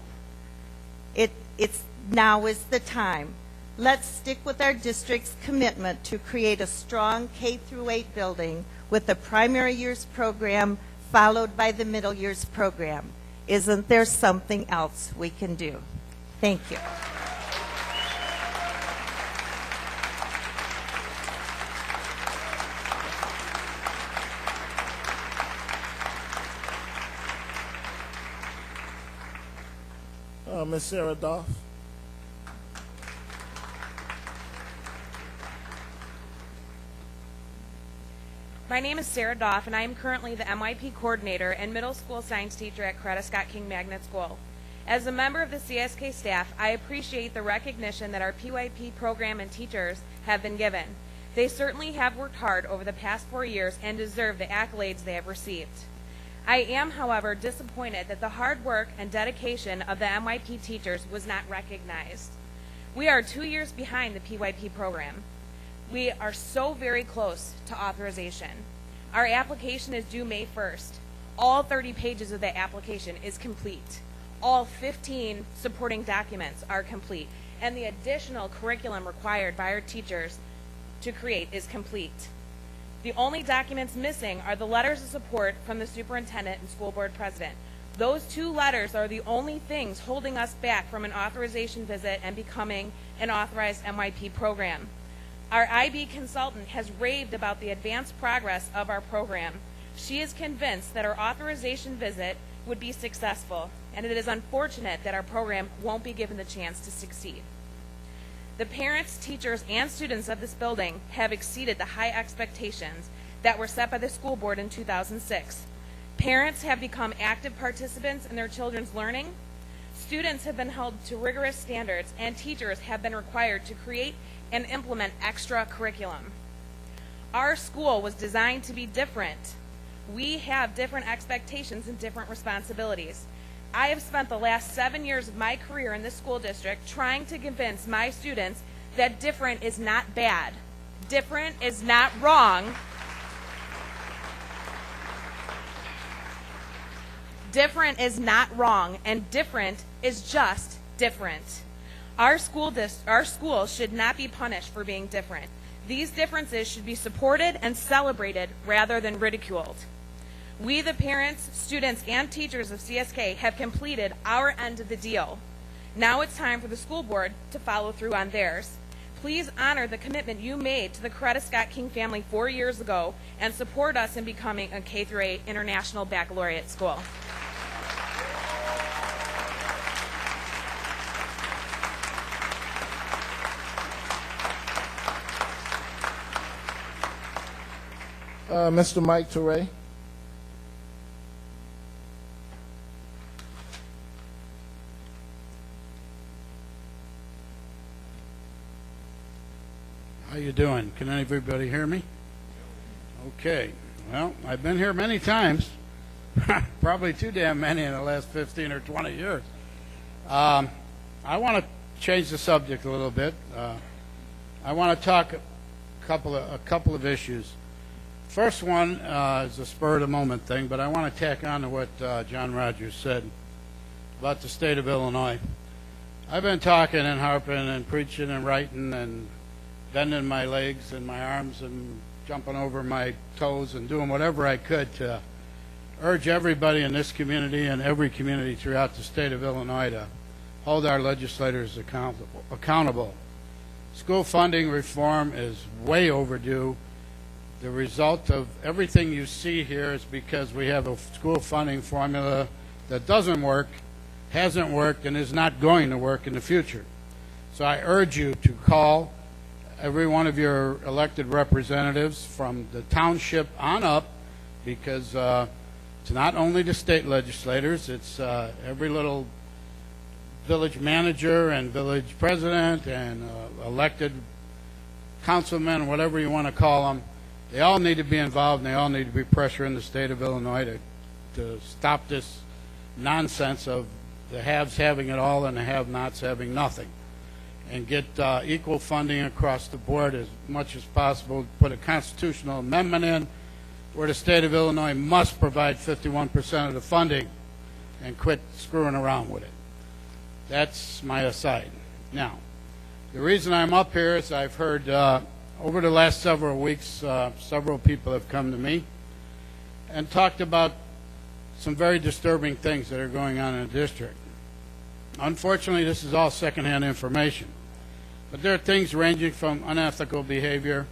Now is the time. Let's stick with our district's commitment to create a strong K through 8 building with the primary years program followed by the middle years program. Isn't there something else we can do? Thank you. Ms. Sarah Doff. My name is Sarah Doff, and I am currently the MYP coordinator and middle school science teacher at Crete King Magnet School. As a member of the CSK staff, I appreciate the recognition that our PYP program and teachers have been given. They certainly have worked hard over the past 4 years and deserve the accolades they have received. I am, however, disappointed that the hard work and dedication of the MYP teachers was not recognized. We are 2 years behind the PYP program. We are so very close to authorization. Our application is due May 1st. All 30 pages of the application is complete. All 15 supporting documents are complete, and the additional curriculum required by our teachers to create is complete. The only documents missing are the letters of support from the superintendent and school board president. Those 2 letters are the only things holding us back from an authorization visit and becoming an authorized MYP program. Our IB consultant has raved about the advanced progress of our program. She is convinced that our authorization visit would be successful, and it is unfortunate that our program won't be given the chance to succeed. The parents, teachers, and students of this building have exceeded the high expectations that were set by the school board in 2006. Parents have become active participants in their children's learning. Students have been held to rigorous standards, and teachers have been required to create and implement extra curriculum. Our school was designed to be different. We have different expectations and different responsibilities. I have spent the last 7 years of my career in this school district trying to convince my students that different is not bad. Different is not wrong. Different is not wrong, and different is just different. Our school should not be punished for being different. These differences should be supported and celebrated rather than ridiculed. We, the parents, students, and teachers of CSK, have completed our end of the deal. Now it's time for the school board to follow through on theirs. Please honor the commitment you made to the Crete King family 4 years ago and support us in becoming a K-8 international baccalaureate school. Mr. Mike Teray. How you doing? Can everybody hear me? Okay. Well, I've been here many times, probably too damn many in the last 15 or 20 years. I want to change the subject a little bit. I want to talk a couple of issues. First one is a spur of the moment thing, but I want to tack on to what John Rogers said about the state of Illinois. I've been talking and harping and preaching and writing and bending my legs and my arms and jumping over my toes and doing whatever I could to urge everybody in this community and every community throughout the state of Illinois to hold our legislators accountable. School funding reform is way overdue. The result of everything you see here is because we have a school funding formula that doesn't work, hasn't worked, and is not going to work in the future. So I urge you to call every one of your elected representatives from the township on up, because it's not only the state legislators, it's every little village manager and village president and elected councilmen, whatever you want to call them, they all need to be involved, and they all need to be pressuring the state of Illinois to stop this nonsense of the haves having it all and the have-nots having nothing, and get equal funding across the board as much as possible. Put a constitutional amendment in where the state of Illinois must provide 51% of the funding and quit screwing around with it. That's my aside. Now, the reason I'm up here is I've heard over the last several weeks, several people have come to me and talked about some very disturbing things that are going on in the district. Unfortunately, this is all secondhand information, but there are things ranging from unethical behavior,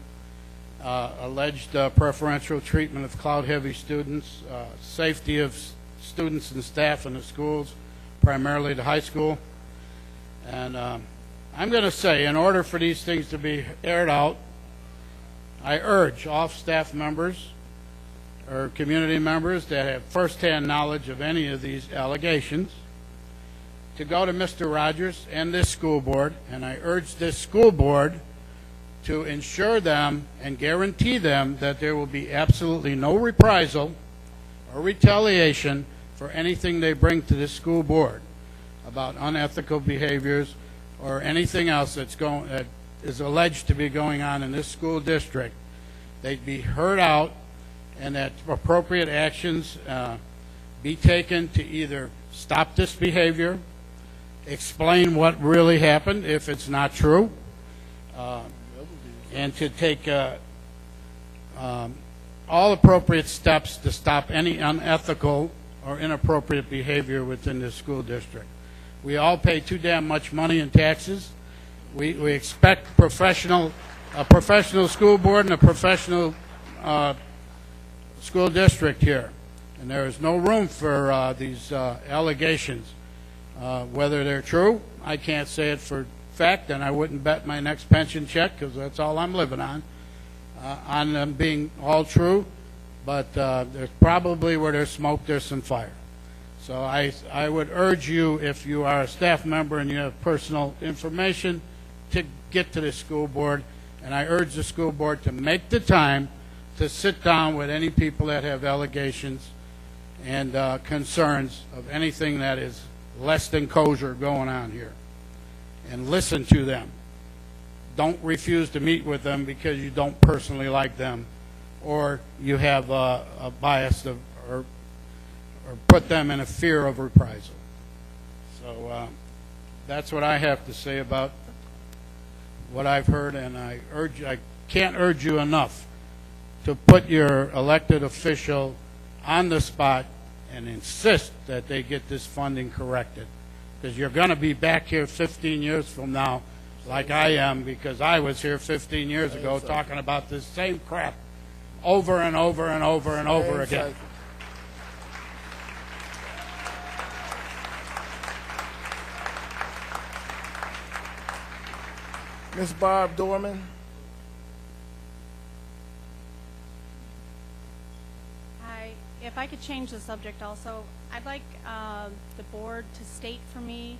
alleged preferential treatment of cloud-heavy students, safety of students and staff in the schools, primarily the high school. And I'm going to say, in order for these things to be aired out, I urge all staff members or community members that have firsthand knowledge of any of these allegations to go to Mr. Rogers and this school board, and I urge this school board to ensure them and guarantee them that there will be absolutely no reprisal or retaliation for anything they bring to this school board about unethical behaviors or anything else that is alleged to be going on in this school district. They'd be heard out, and that appropriate actions be taken to either stop this behavior, explain what really happened if it's not true, and to take all appropriate steps to stop any unethical or inappropriate behavior within the school district. We all pay too damn much money in taxes. We expect a professional school board and a professional school district here, and there is no room for these allegations. Whether they're true, I can't say it for fact, and I wouldn't bet my next pension check, because that's all I'm living on them being all true. But there's probably, where there's smoke, there's some fire. So I would urge you, if you are a staff member and you have personal information, to get to the school board, and I urge the school board to make the time to sit down with any people that have allegations and concerns of anything that is less than kosher going on here, and listen to them. Don't refuse to meet with them because you don't personally like them, or you have a bias or put them in a fear of reprisal. So that's what I have to say about what I've heard, and I can't urge you enough to put your elected official on the spot and insist that they get this funding corrected, because you're going to be back here 15 years from now like I am, because I was here 15 years ago talking about this same crap over and over and over and over again. Ms. Barb Dorman. Hi. If I could change the subject also, I'd like the board to state for me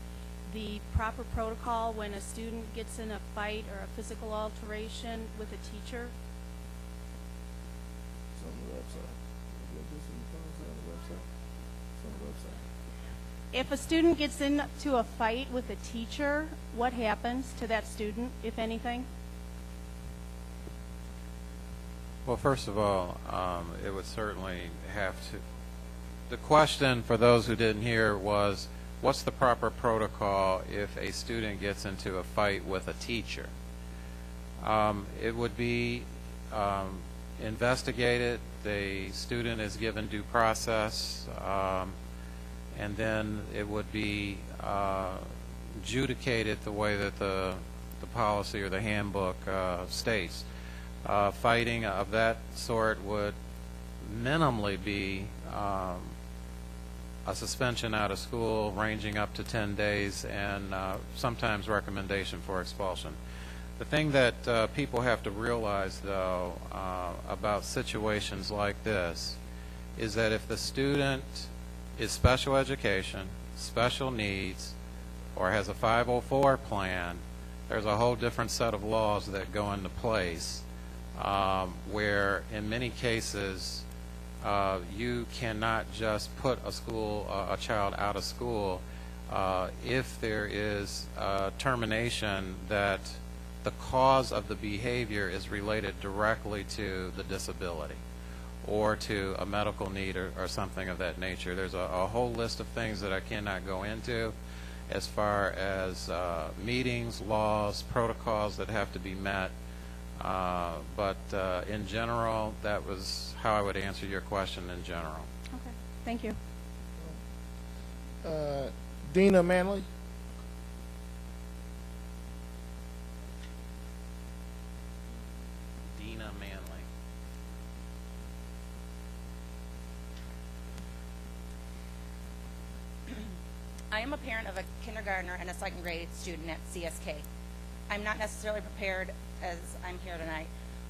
the proper protocol when a student gets in a fight or a physical alteration with a teacher. It's on the website. It's on the website. If a student gets into a fight with a teacher, what happens to that student, if anything? Well, first of all, it would certainly have to. The question for those who didn't hear was, what's the proper protocol if a student gets into a fight with a teacher? It would be investigated. The student is given due process, and then it would be adjudicated the way that the policy or the handbook states. Fighting of that sort would minimally be a suspension out of school ranging up to 10 days and sometimes recommendation for expulsion. The thing that people have to realize, though, about situations like this is that if the student is special education, special needs, or has a 504 plan, there's a whole different set of laws that go into place where in many cases you cannot just put a child out of school if there is termination that the cause of the behavior is related directly to the disability or to a medical need or something of that nature. There's a whole list of things that I cannot go into as far as meetings, laws, protocols that have to be met. But in general, that was how I would answer your question in general. Okay, thank you. Dina Manley. Dina Manley. I am a parent of a kindergartner and a second grade student at CSK. I'm not necessarily prepared as I'm here tonight.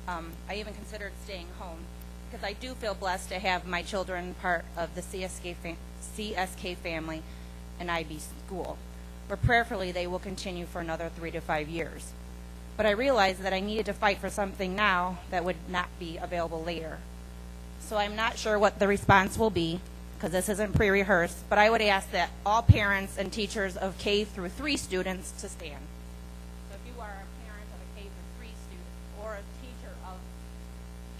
I even considered staying home because I do feel blessed to have my children part of the CSK family and IB school, where prayerfully they will continue for another 3 to 5 years. But I realized that I needed to fight for something now that would not be available later. So I'm not sure what the response will be, because this isn't pre-rehearsed, but I would ask that all parents and teachers of K through 3 students to stand. So if you are a parent of a K through 3 student or a teacher of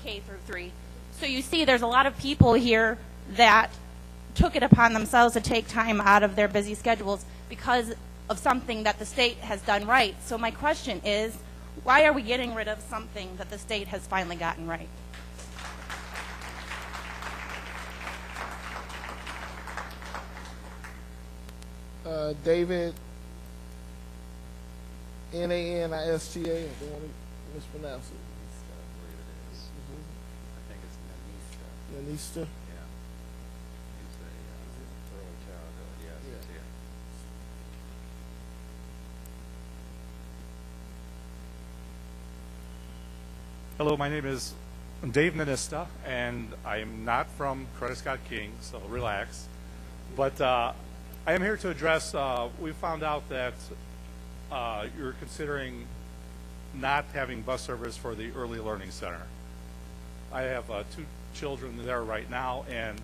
K through 3, so you see there's a lot of people here that took it upon themselves to take time out of their busy schedules because of something that the state has done right. So my question is, why are we getting rid of something that the state has finally gotten right? David, Nanista. I don't want to mispronounce it. I think it's Nanista. Nanista. Yeah. He's a early childhood. Yes, he's here. Hello, my name is Dave Nanista, and I'm not from Crete King, so relax. But I am here to address, we found out that you're considering not having bus service for the Early Learning Center. I have 2 children there right now, and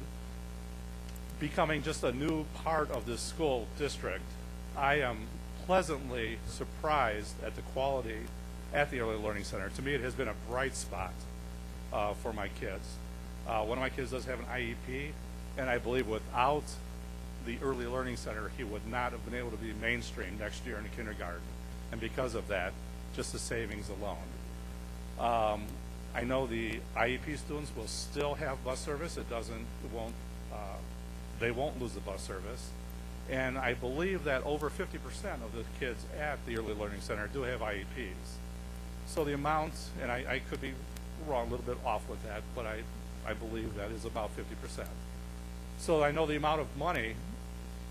becoming just a new part of this school district, I am pleasantly surprised at the quality at the Early Learning Center. To me, it has been a bright spot for my kids. One of my kids does have an IEP, and I believe without the Early Learning Center, he would not have been able to be mainstream next year in the kindergarten. And because of that, just the savings alone. I know the IEP students will still have bus service. They won't lose the bus service. And I believe that over 50% of the kids at the Early Learning Center do have IEPs. So the amount, and I could be wrong, a little bit off with that, but I believe that is about 50%. So I know the amount of money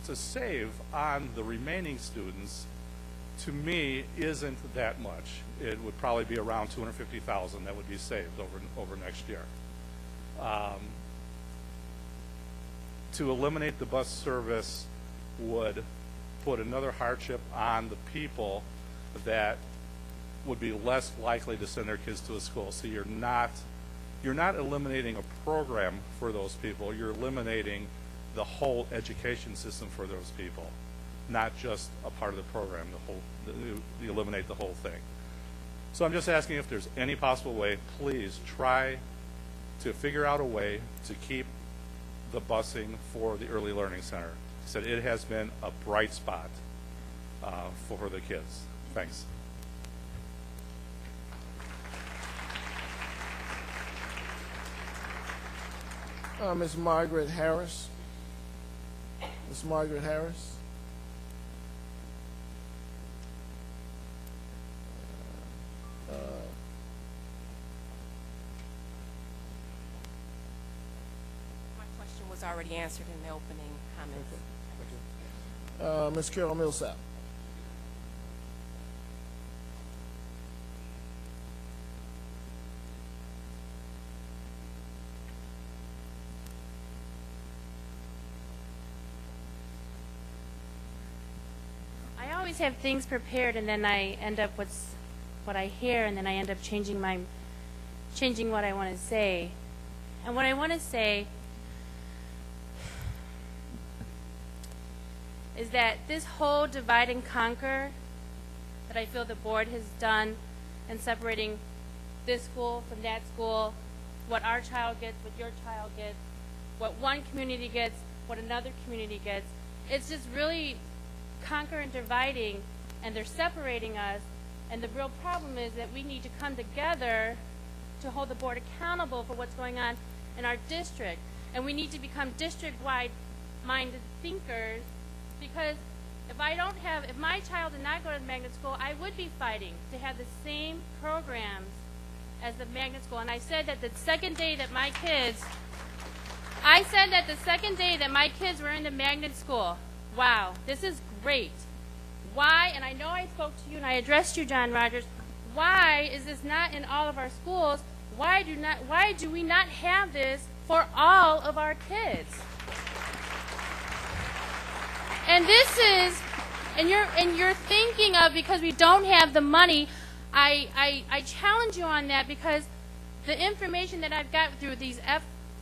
to save on the remaining students, to me, isn't that much. It would probably be around $250,000 that would be saved over next year. To eliminate the bus service would put another hardship on the people that would be less likely to send their kids to a school. So you're not eliminating a program for those people. You're eliminating the whole education system for those people, not just a part of the program. You eliminate the whole thing. So I'm just asking if there's any possible way. Please try to figure out a way to keep the busing for the Early Learning Center. I said it has been a bright spot for the kids. Thanks. Ms. Margaret Harris. Ms. Margaret Harris. My question was already answered in the opening comments. Ms. Carol Millsap. I always have things prepared, and then I end up with what I hear, and then I end up changing what I want to say. And what I want to say is that this whole divide and conquer that I feel the board has done in separating this school from that school, what our child gets, what your child gets, what one community gets, what another community gets, it's just really conquer and dividing, and they're separating us. And the real problem is that we need to come together to hold the board accountable for what's going on in our district. And we need to become district-wide minded thinkers, because if my child did not go to the magnet school, I would be fighting to have the same programs as the magnet school. And I said that the second day that my kids were in the magnet school, wow, this is great. Why, and I know I spoke to you and I addressed you, John Rogers, why is this not in all of our schools? Why do we not have this for all of our kids? And this is, and you're thinking of, because we don't have the money, I challenge you on that, because the information that I've got through these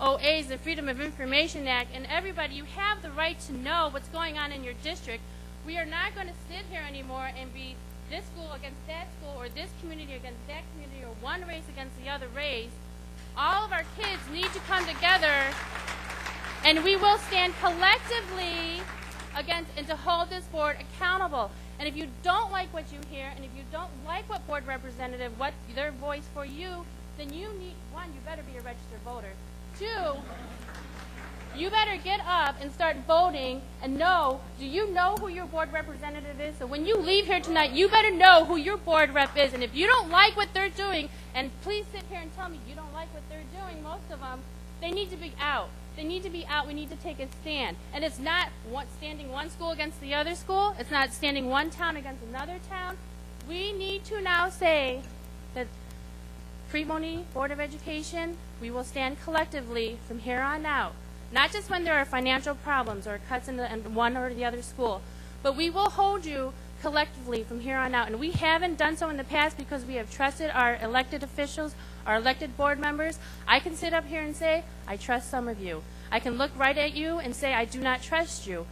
FOAs, the Freedom of Information Act, and everybody, you have the right to know what's going on in your district. We are not going to sit here anymore and be this school against that school, or this community against that community, or one race against the other race. All of our kids need to come together, and we will stand collectively against and to hold this board accountable. And if you don't like what you hear, and if you don't like what board representative, what their voice for you, then you need, one, you better be a registered voter. Two, you better get up and start voting and know, do you know who your board representative is? So when you leave here tonight, you better know who your board rep is. And if you don't like what they're doing, and please sit here and tell me you don't like what they're doing, most of them, they need to be out. They need to be out. We need to take a stand. And it's not standing one school against the other school. It's not standing one town against another town. We need to now say that Crete Monee Board of Education, we will stand collectively from here on out. Not just when there are financial problems or cuts in one or the other school, but we will hold you collectively from here on out. And we haven't done so in the past because we have trusted our elected officials, our elected board members. I can sit up here and say, I trust some of you. I can look right at you and say, I do not trust you.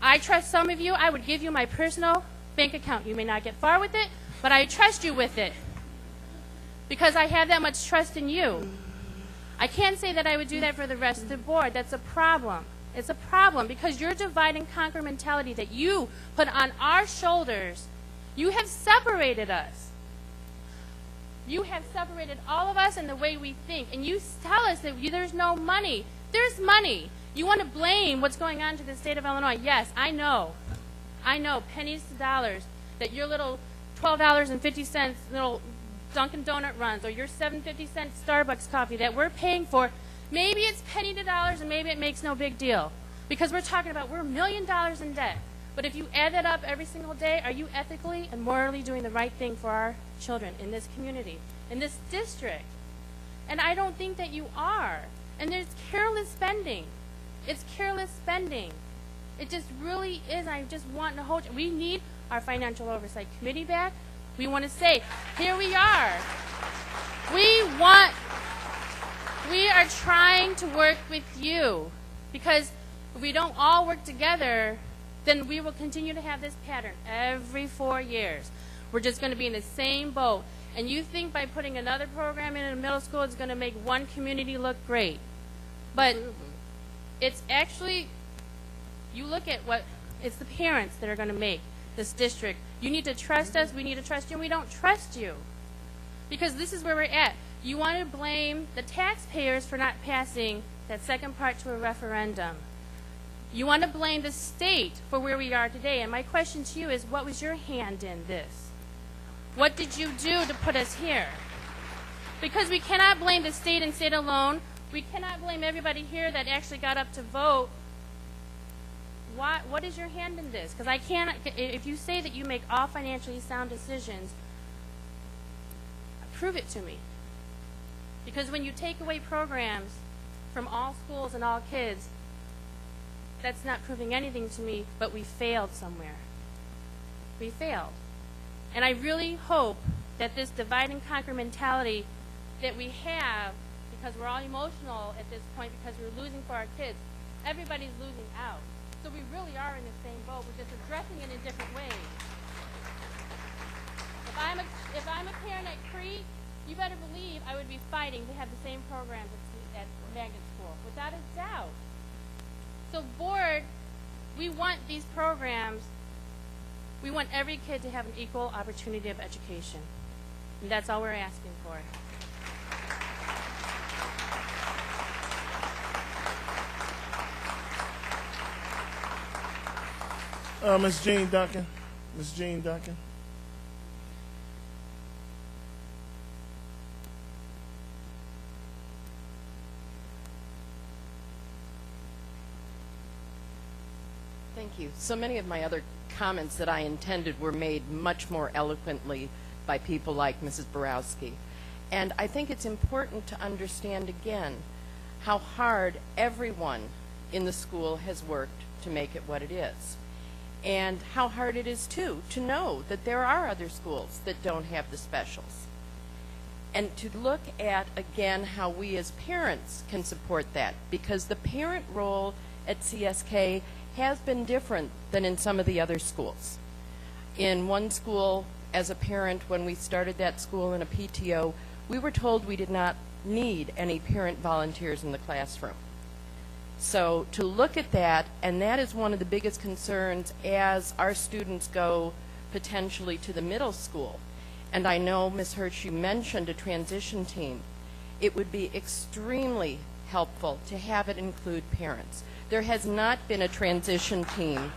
I trust some of you. I would give you my personal bank account. You may not get far with it, but I trust you with it because I have that much trust in you. I can't say that I would do that for the rest of the board. That's a problem. It's a problem because your divide and conquer mentality that you put on our shoulders, you have separated us. You have separated all of us in the way we think. And you tell us that there's no money. There's money. You want to blame what's going on to the state of Illinois. Yes, I know. I know, pennies to dollars, that your little $12.50 little Dunkin' Donut runs, or your $7.50 Starbucks coffee that we're paying for, maybe it's penny to dollars and maybe it makes no big deal. Because we're talking about we're $1 million in debt. But if you add that up every single day, are you ethically and morally doing the right thing for our children in this community, in this district? And I don't think that you are. And there's careless spending. It's careless spending. It just really is. I just want to hold you. We need our Financial Oversight Committee back. We want to say, here we are. We are trying to work with you, because if we don't all work together, then we will continue to have this pattern every 4 years. We're just going to be in the same boat. And you think by putting another program in a middle school it's going to make one community look great. But it's actually, you look at what, it's the parents that are going to make this district. You need to trust us, we need to trust you, and we don't trust you. Because this is where we're at. You want to blame the taxpayers for not passing that second part to a referendum. You want to blame the state for where we are today. And my question to you is, what was your hand in this? What did you do to put us here? Because we cannot blame the state and state alone. We cannot blame everybody here that actually got up to vote. What is your hand in this? Because I can't, if you say that you make all financially sound decisions, prove it to me. Because when you take away programs from all schools and all kids, that's not proving anything to me, but we failed somewhere. we failed. And I really hope that this divide and conquer mentality that we have, because we're all emotional at this point because we're losing for our kids, everybody's losing out. So we really are in the same boat. We're just addressing it in different ways. If I'm a parent at Crete, you better believe I would be fighting to have the same programs at magnet school, without a doubt. So board, we want these programs, we want every kid to have an equal opportunity of education. And that's all we're asking for. Ms. Jean Duncan. Ms. Jean Duncan. Thank you. So many of my other comments that I intended were made much more eloquently by people like Mrs. Borowski. And I think it's important to understand again how hard everyone in the school has worked to make it what it is. And how hard it is, too, to know that there are other schools that don't have the specials. And to look at, again, how we as parents can support that, because the parent role at CSK has been different than in some of the other schools. In one school, as a parent, when we started that school in a PTO, we were told we did not need any parent volunteers in the classroom. So to look at that, and that is one of the biggest concerns as our students go potentially to the middle school. And I know, Ms. Hirsch, you mentioned a transition team. It would be extremely helpful to have it include parents. There has not been a transition team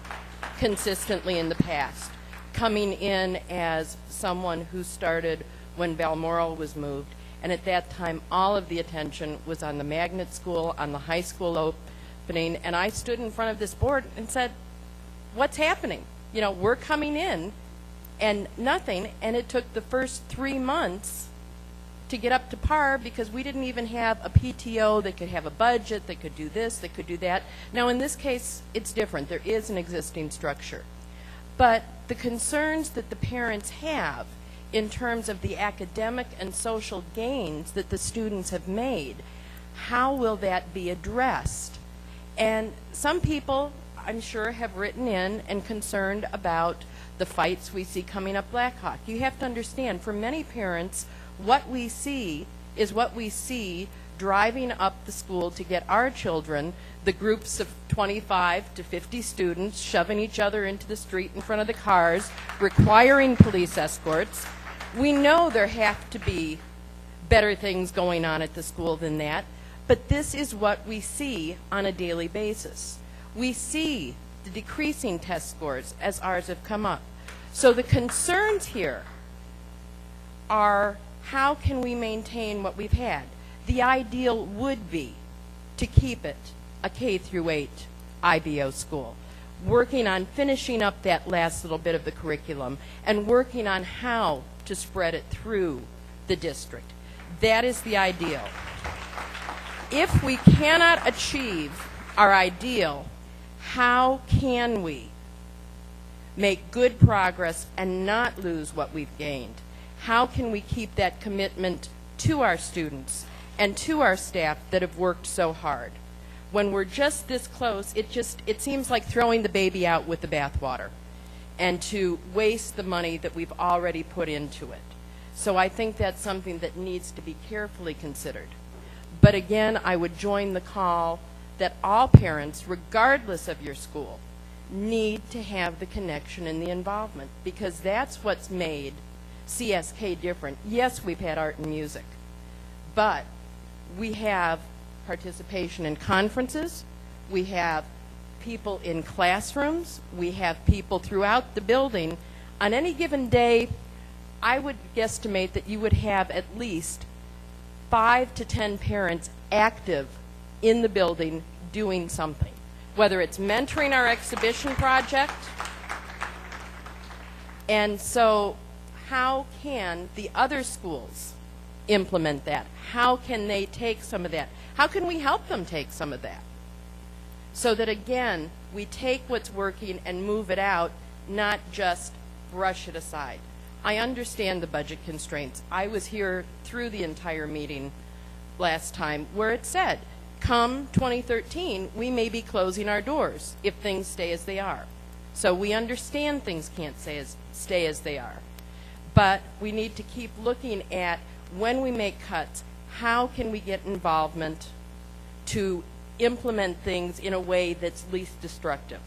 consistently in the past, coming in as someone who started when Balmoral was moved. And at that time, all of the attention was on the magnet school, on the high school opening. And I stood in front of this board and said, what's happening? You know, we're coming in and nothing. And it took the first 3 months to get up to par because we didn't even have a PTO that could have a budget, that could do this, that could do that. Now, in this case, it's different. There is an existing structure. But the concerns that the parents have in terms of the academic and social gains that the students have made, how will that be addressed? And some people, I'm sure, have written in and concerned about the fights we see coming up Blackhawk. You have to understand, for many parents, what we see is what we see driving up the school to get our children, the groups of 25 to 50 students shoving each other into the street in front of the cars, requiring police escorts. We know there have to be better things going on at the school than that, but this is what we see on a daily basis. We see the decreasing test scores as ours have come up. So the concerns here are, how can we maintain what we've had? The ideal would be to keep it a K through 8 IBO school, working on finishing up that last little bit of the curriculum and working on how to spread it through the district. That is the ideal. If we cannot achieve our ideal, how can we make good progress and not lose what we've gained? How can we keep that commitment to our students and to our staff that have worked so hard? When we're just this close, it seems like throwing the baby out with the bathwater and to waste the money that we've already put into it. So I think that's something that needs to be carefully considered. But again, I would join the call that all parents, regardless of your school, need to have the connection and the involvement, because that's what's made CSK different. Yes, we've had art and music, but we have participation in conferences, we have people in classrooms, we have people throughout the building. On any given day, I would guesstimate that you would have at least 5 to 10 parents active in the building doing something, whether it's mentoring our exhibition project. And so how can the other schools implement that? How can they take some of that? How can we help them take some of that? So that, again, we take what's working and move it out, not just brush it aside. I understand the budget constraints. I was here through the entire meeting last time where it said, come 2013, we may be closing our doors if things stay as they are. So we understand things can't stay as they are. But we need to keep looking at when we make cuts, how can we get involvement to implement things in a way that's least destructive?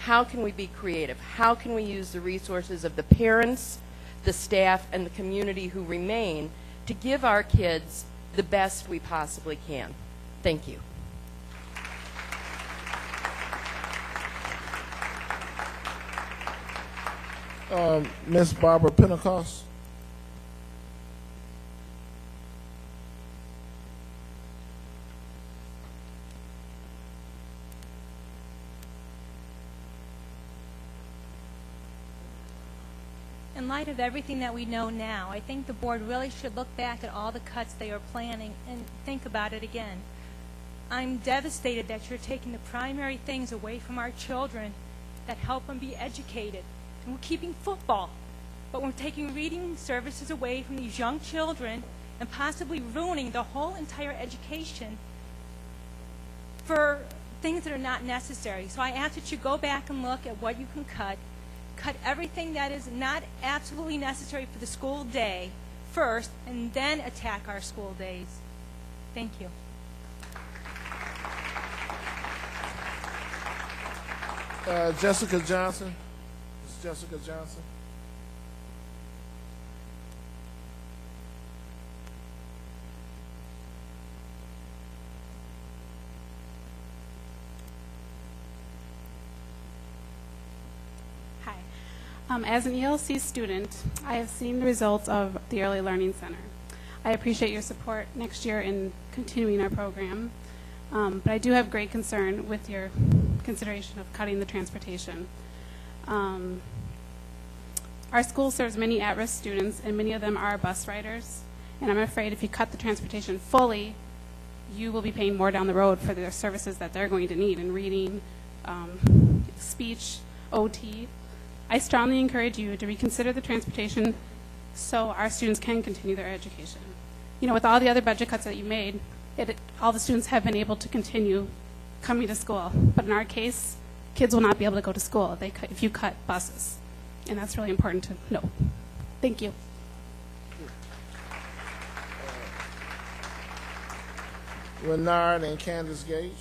How can we be creative? How can we use the resources of the parents, the staff, and the community who remain to give our kids the best we possibly can? Thank you. Miss Barbara Pentecost. In light of everything that we know now, I think the board really should look back at all the cuts they are planning and think about it again. I'm devastated that you're taking the primary things away from our children that help them be educated. And we're keeping football, but we're taking reading services away from these young children and possibly ruining the whole entire education for things that are not necessary. So I ask that you go back and look at what you can cut everything that is not absolutely necessary for the school day first, and then attack our school days. Thank you. Jessica Johnson. Ms. Jessica Johnson. As an ELC student, I have seen the results of the Early Learning Center. I appreciate your support next year in continuing our program, but I do have great concern with your consideration of cutting the transportation. Our school serves many at-risk students, and many of them are bus riders, and I'm afraid if you cut the transportation fully, you will be paying more down the road for the services that they're going to need in reading, speech, OT. I strongly encourage you to reconsider the transportation so our students can continue their education. You know, with all the other budget cuts that you made, all the students have been able to continue coming to school. But in our case, kids will not be able to go to school if you cut buses. And that's really important to know. Thank you. Renard and Candace Gage.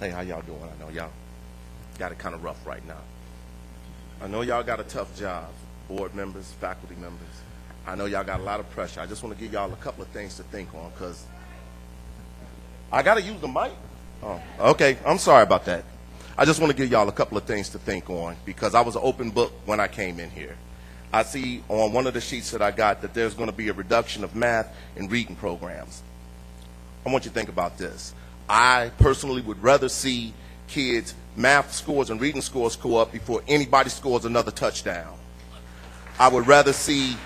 Hey, how y'all doing? I know y'all got it kind of rough right now. I know y'all got a tough job, board members, faculty members. I know y'all got a lot of pressure. I just want to give y'all a couple of things to think on, because I got to use the mic? Oh, okay. I'm sorry about that. I just want to give y'all a couple of things to think on, because I was an open book when I came in here. I see on one of the sheets that I got that there's going to be a reduction of math and reading programs. I want you to think about this. I personally would rather see kids' math scores and reading scores go up before anybody scores another touchdown. I would rather see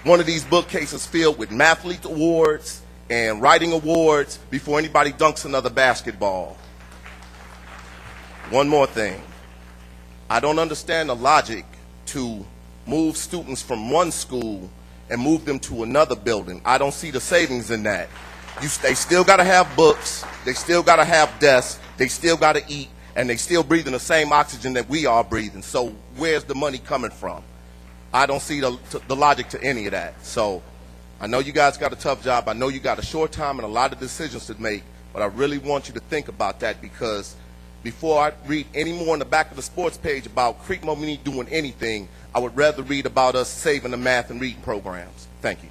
one of these bookcases filled with Mathlete awards and writing awards before anybody dunks another basketball. One more thing. I don't understand the logic to move students from one school and move them to another building. I don't see the savings in that. They still got to have books, they still got to have desks, they still got to eat, and they still breathing the same oxygen that we are breathing. So where's the money coming from? I don't see the logic to any of that. So I know you guys got a tough job. I know you got a short time and a lot of decisions to make, but I really want you to think about that, because before I read any more on the back of the sports page about Crete, Monee doing anything, I would rather read about us saving the math and reading programs. Thank you.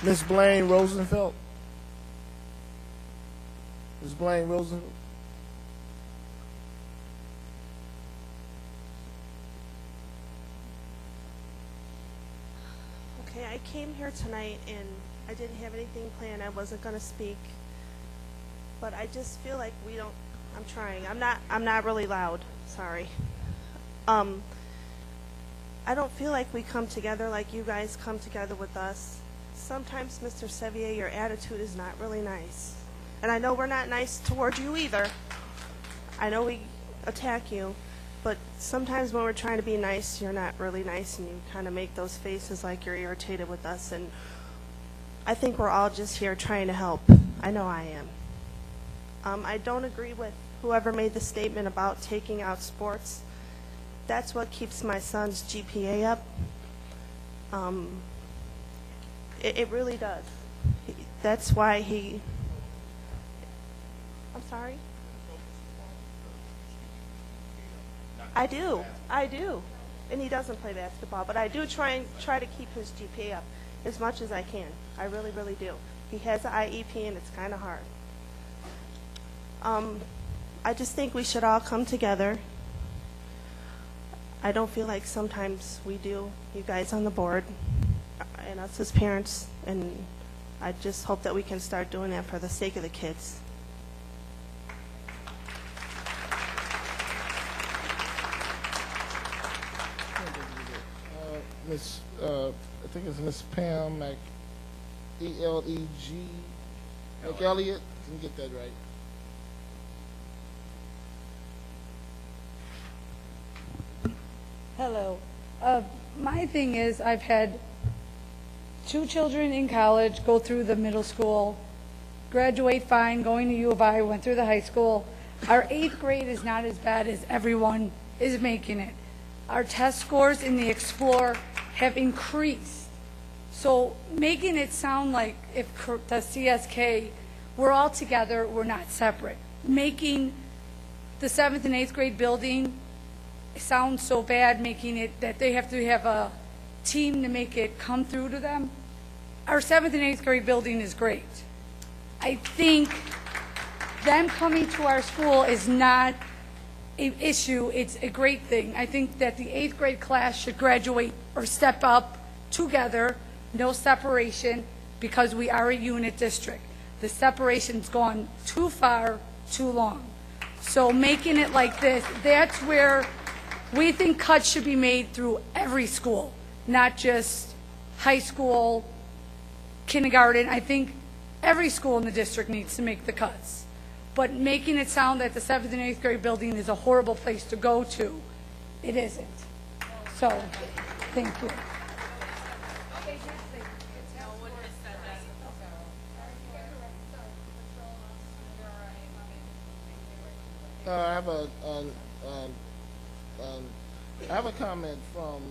Ms. Blaine Rosenfeld. Ms. Blaine Rosenfeld. Okay, I came here tonight and I didn't have anything planned. I wasn't going to speak, but I just feel like we don't. I'm trying. I'm not really loud. Sorry. I don't feel like we come together like you guys come together with us. Sometimes, Mr. Sevier, your attitude is not really nice. And I know we're not nice toward you either. I know we attack you, but sometimes when we're trying to be nice, you're not really nice, and you kind of make those faces like you're irritated with us. And I think we're all just here trying to help. I know I am. I don't agree with whoever made the statement about taking out sports. That's what keeps my son's GPA up. It really does. That's why he... I'm sorry? I do. And he doesn't play basketball, but I do try to keep his GPA up as much as I can. I really, really do. He has an IEP, and it's kind of hard. I just think we should all come together. I don't feel like sometimes we do, you guys on the board, and us as parents, and I just hope that we can start doing that for the sake of the kids. I think it's Miss Pam E-L-E-G McElliott. Can you get that right? Hello. My thing is, I've had 2 children in college go through the middle school, graduate fine, going to U of I, went through the high school. Our 8th grade is not as bad as everyone is making it. Our test scores in the Explore have increased. So making it sound like if the CSK, we're all together, we're not separate. Making the 7th and 8th grade building sound so bad, making it that they have to have a team to make it come through to them. Our 7th and 8th grade building is great. I think them coming to our school is not an issue, it's a great thing. I think that the 8th grade class should graduate or step up together, no separation, because we are a unit district. The separation's gone too far, too long. So making it like this, that's where we think cuts should be made through every school, not just high school, kindergarten. I think every school in the district needs to make the cuts. But making it sound that the 7th and 8th grade building is a horrible place to go to, it isn't. So, thank you. I have a comment from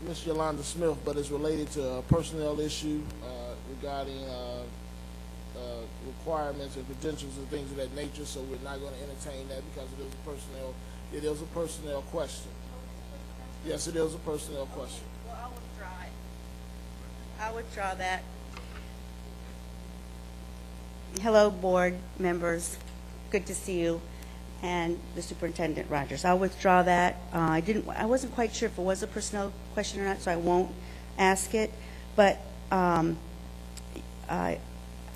Ms. Yolanda Smith, but it's related to a personnel issue regarding requirements and credentials and things of that nature. So we're not going to entertain that because it is a personnel question. Yes, it is a personnel question. Well, I'll withdraw it. I'll withdraw that. Hello, board members. Good to see you. And the Superintendent Rogers. I'll withdraw that. I wasn't quite sure if it was a personnel question or not, so I won't ask it. But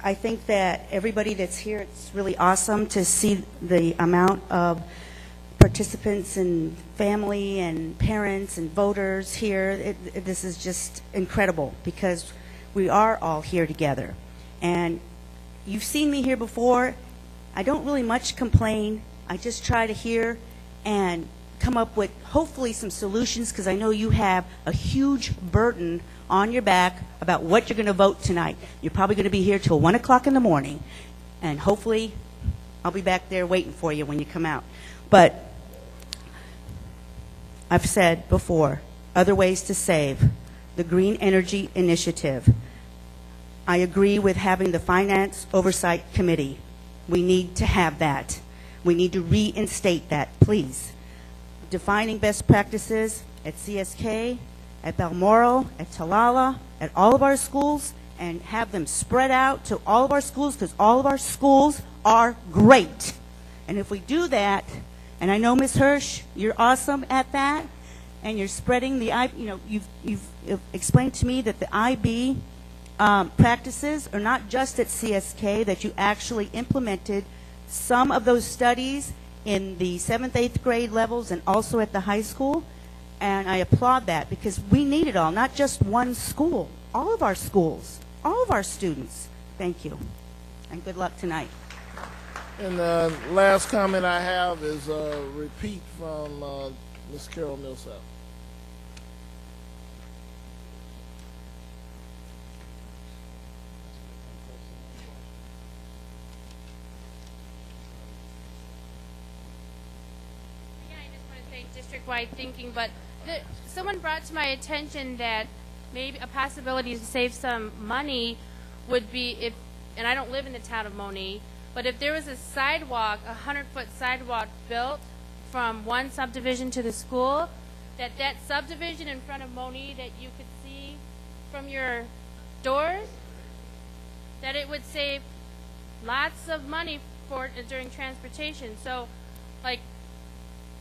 I think that everybody that's here, it's really awesome to see the amount of participants and family and parents and voters here. This is just incredible because we are all here together. And you've seen me here before. I don't really much complain. I just try to hear and come up with hopefully some solutions because I know you have a huge burden on your back about what you're going to vote tonight. You're probably going to be here till 1 o'clock in the morning, and hopefully I'll be back there waiting for you when you come out. But I've said before, other ways to save, the Green Energy Initiative. I agree with having the Finance Oversight Committee. We need to have that. We need to reinstate that, please. Defining best practices at CSK, at Balmoral, at Talala, at all of our schools, and have them spread out to all of our schools because all of our schools are great. And if we do that, and I know, Ms. Hirsch, you're awesome at that, and you're spreading the, you've explained to me that the IB practices are not just at CSK, that you actually implemented some of those studies in the 7th, 8th grade levels and also at the high school. And I applaud that because we need it all, not just one school, all of our schools, all of our students. Thank you, and good luck tonight. And the last comment I have is a repeat from Ms. Carol Millsap. District-wide thinking, but someone brought to my attention that maybe a possibility to save some money would be if, and I don't live in the town of Monee, but if there was a sidewalk, a 100-foot sidewalk built from one subdivision to the school, that subdivision in front of Monee that you could see from your doors, that it would save lots of money for during transportation. So, like,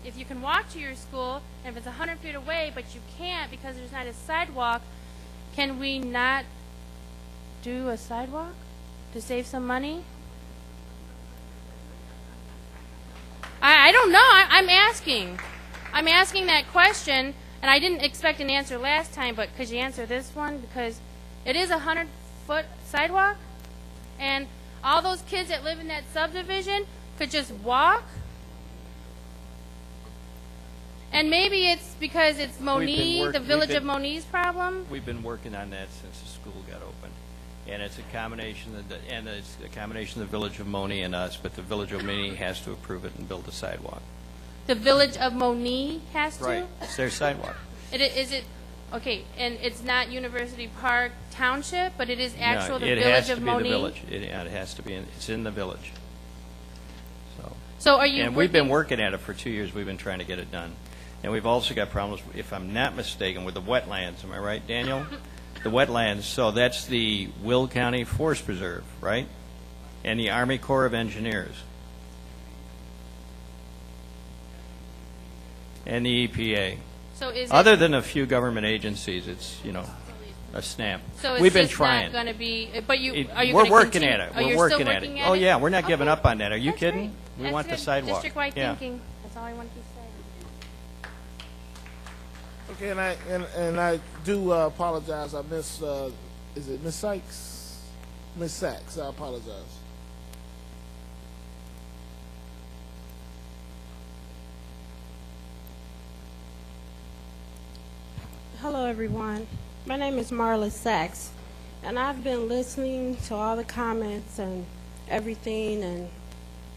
if you can walk to your school, and if it's 100 feet away, but you can't because there's not a sidewalk, can we not do a sidewalk to save some money? I don't know. I'm asking. I'm asking that question, and I didn't expect an answer last time, but could you answer this one? Because it is a 100-foot sidewalk, and all those kids that live in that subdivision could just walk. And maybe it's because it's Monee, the village of Monee's problem. We've been working on that since the school got open, and it's a combination of the village of Monee and us. But the village of Monee has to approve it and build a sidewalk. The village of Monee has to. Right, it's their sidewalk. Is it okay? And it's not University Park Township, but it is actual the it village has of to Monee. be the village. It has to be. It's in the village. So are you? And we've been working at it for 2 years. We've been trying to get it done. And we've also got problems, if I'm not mistaken, with the wetlands. Am I right, Daniel? The wetlands. So that's the Will County Forest Preserve, right? And the Army Corps of Engineers. And the EPA. So is Other than a few government agencies, it's, a snap. So it's We've been just trying. not going to be. But are you? We're gonna working continue? at it. Oh, We're you're working still at working it. at Oh it? yeah, we're not Okay. giving up on that. Are you That's kidding? great. We That's want the good. sidewalk. District-wide Yeah. thinking. That's all I wanted to say. Okay, and I do apologize. I missed. Is it Miss Sykes? Miss Sachs. I apologize. Hello, everyone. My name is Marla Sachs, and I've been listening to all the comments and everything, and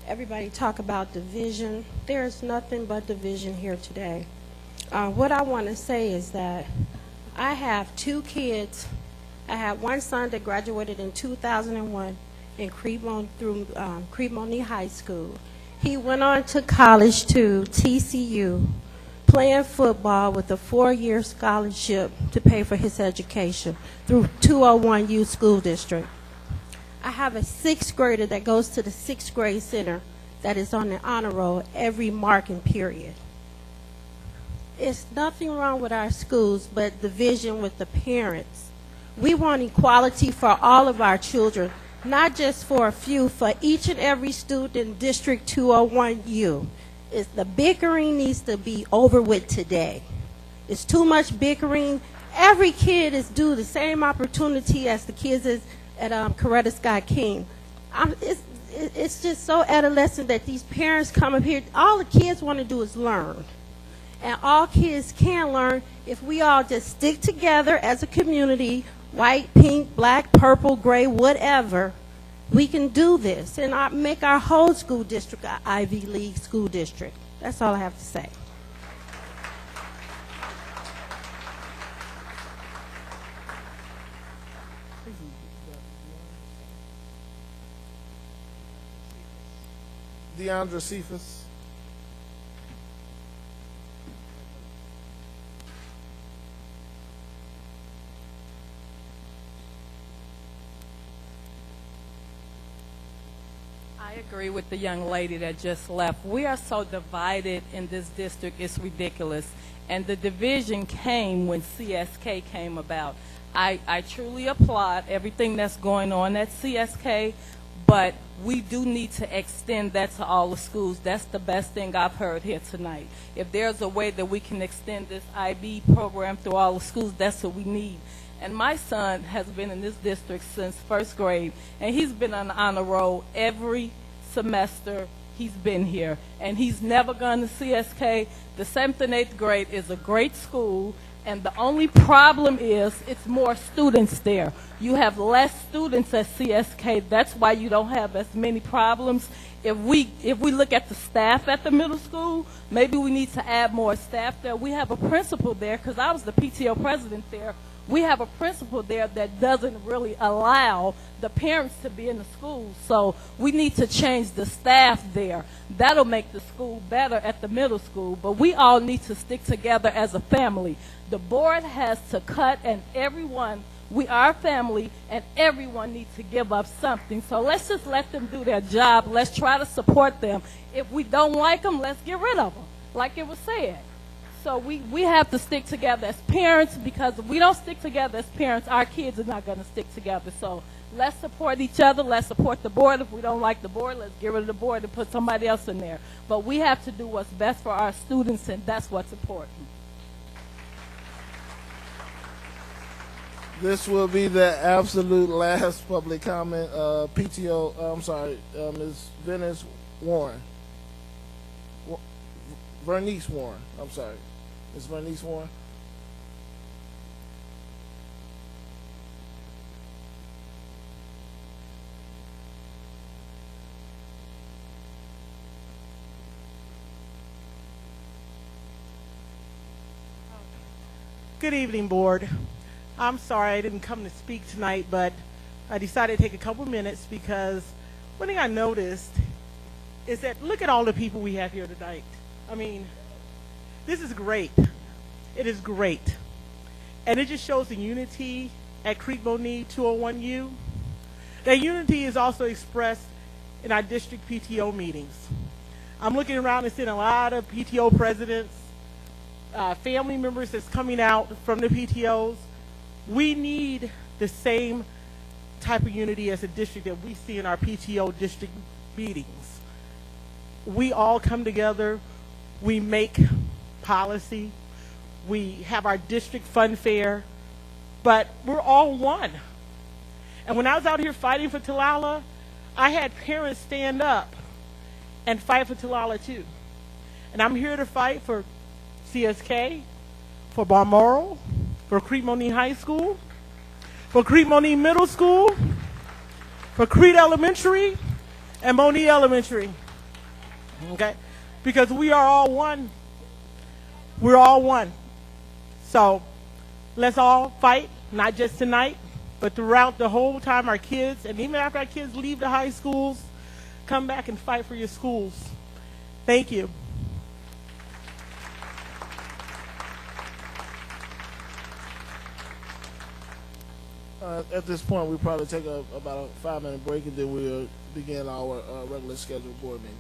everybody talk about division. There's nothing but division here today. What I want to say is that I have 2 kids. I have one son that graduated in 2001 in Crete Monee High School. He went on to college to TCU, playing football with a 4-year scholarship to pay for his education through 201 Youth School District. I have a 6th grader that goes to the 6th grade center that is on the honor roll every marking period. It's nothing wrong with our schools but division with the parents. We want equality for all of our children, not just for a few, for each and every student in District 201U. The bickering needs to be over with today. It's too much bickering. Every kid is due the same opportunity as the kids at Crete Scott King. It's just so adolescent that these parents come up here. All the kids want to do is learn. And all kids can learn if we all just stick together as a community, white, pink, black, purple, gray, whatever. We can do this and make our whole school district an Ivy League school district. That's all I have to say. Deandra Cephas. I agree with the young lady that just left. We are so divided in this district, it's ridiculous. And the division came when CSK came about. I truly applaud everything that's going on at CSK, but we do need to extend that to all the schools. That's the best thing I've heard here tonight. If there's a way that we can extend this IB program through all the schools, that's what we need. And my son has been in this district since first grade, and he's been on the honor roll every semester he's been here. And he's never gone to CSK. The 7th and 8th grade is a great school, and the only problem is it's more students there. You have less students at CSK. That's why you don't have as many problems. If we look at the staff at the middle school, maybe we need to add more staff there. We have a principal there, because I was the PTO president there. We have a principal there that doesn't really allow the parents to be in the school. So we need to change the staff there. That'll make the school better at the middle school. But we all need to stick together as a family. The board has to cut, and everyone, we are a family, and everyone needs to give up something. So let's just let them do their job. Let's try to support them. If we don't like them, let's get rid of them, like it was said. So we have to stick together as parents, because if we don't stick together as parents, our kids are not going to stick together. So let's support each other. Let's support the board. If we don't like the board, let's get rid of the board and put somebody else in there. But we have to do what's best for our students, and that's what's important. This will be the absolute last public comment. Ms. Venice Warren. Vernice Warren. I'm sorry. Ms. Vernice Warren. Good evening, board. I'm sorry I didn't come to speak tonight, but I decided to take a couple minutes because one thing I noticed is that look at all the people we have here tonight. I mean, this is great. It is great. And it just shows the unity at Crete Monee 201U. That unity is also expressed in our district PTO meetings. I'm looking around and seeing a lot of PTO presidents, family members that's coming out from the PTOs. We need the same type of unity as a district that we see in our PTO district meetings. We all come together, we make policy, we have our district fun fair, but we're all one. And when I was out here fighting for Talala, I had parents stand up and fight for Talala too. And I'm here to fight for CSK, for Balmoral, for Crete Monee High School, for Crete Monee Middle School, for Crete Elementary, and Monee Elementary. Okay? Because we are all one. We're all one. So let's all fight, not just tonight, but throughout the whole time our kids, and even after our kids leave the high schools, come back and fight for your schools. Thank you. At this point, we'll probably take about a 5-minute break, and then we'll begin our regular scheduled board meeting.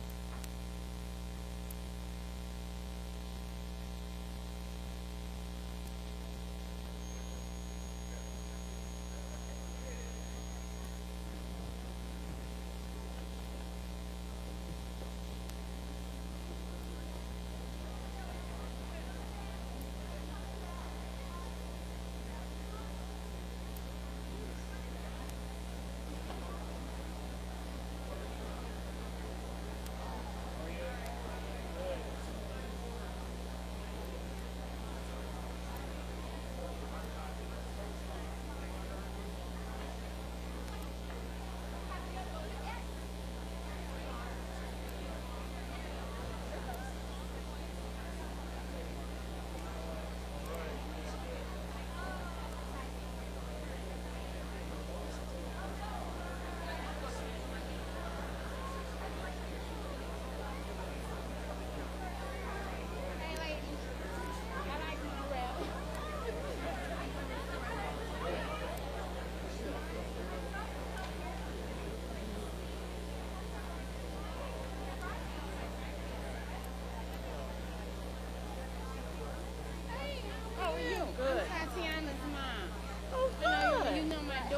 Good. I'm Tatiana's mom. Oh, good. You know my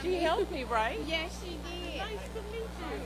She helped me, right? Yes, she did. Nice to meet you.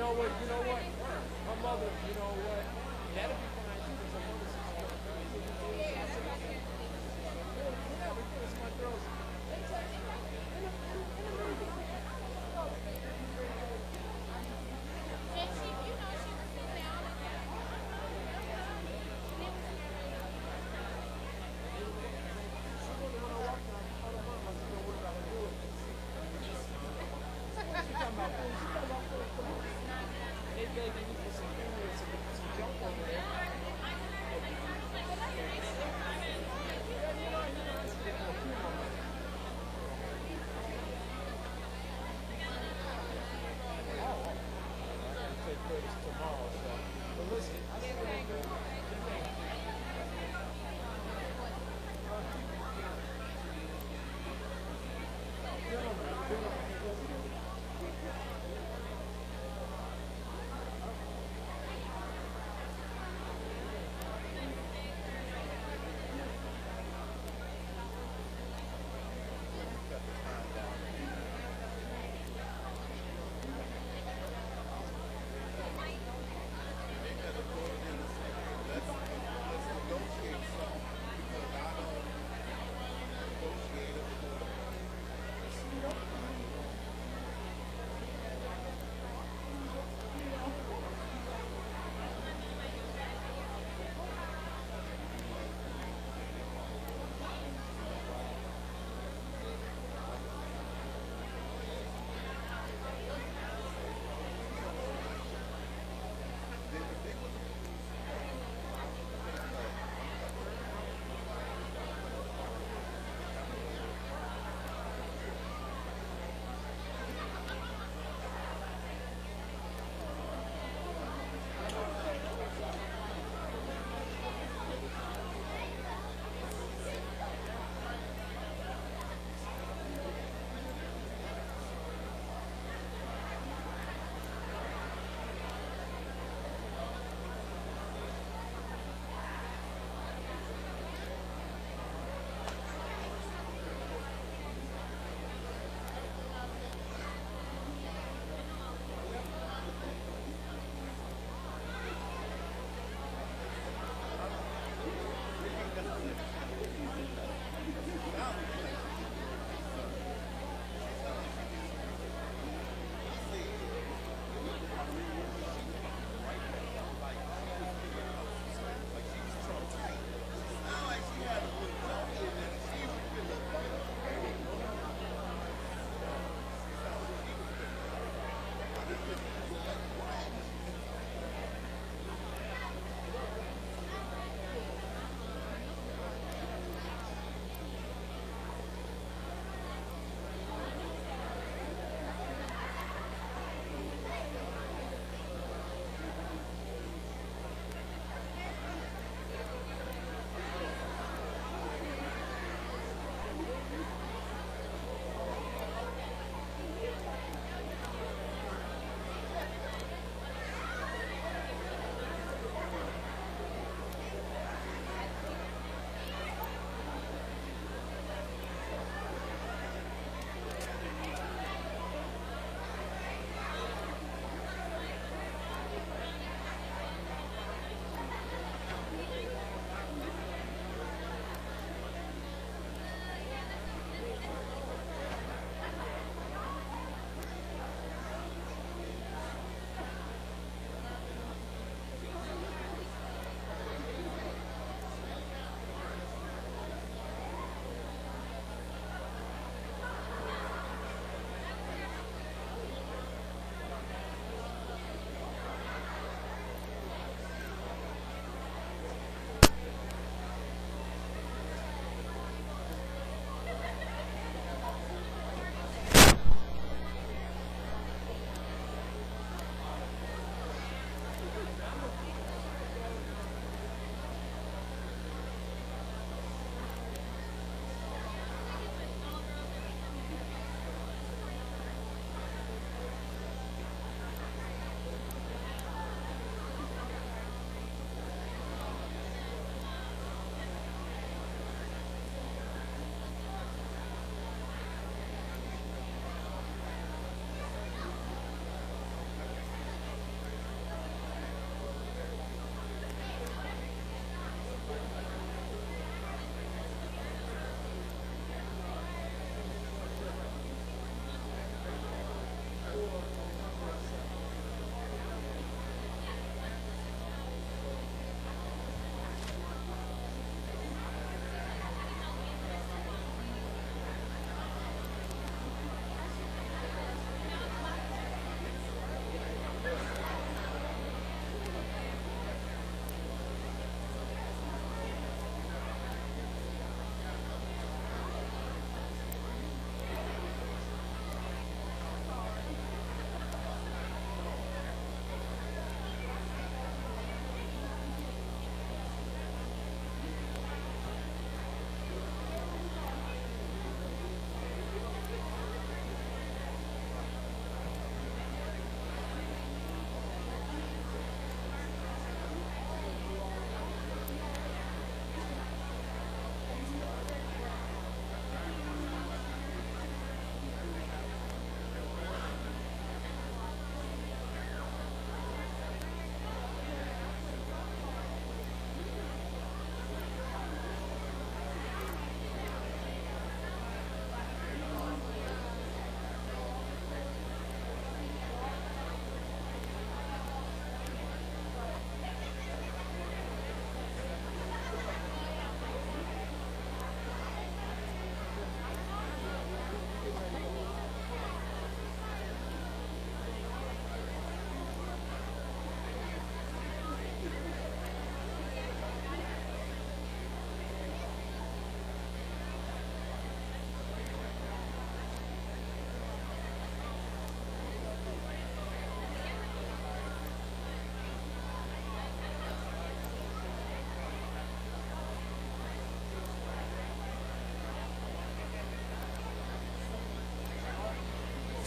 know what? My mother, you know what? That'll be fine because her mother's my girls.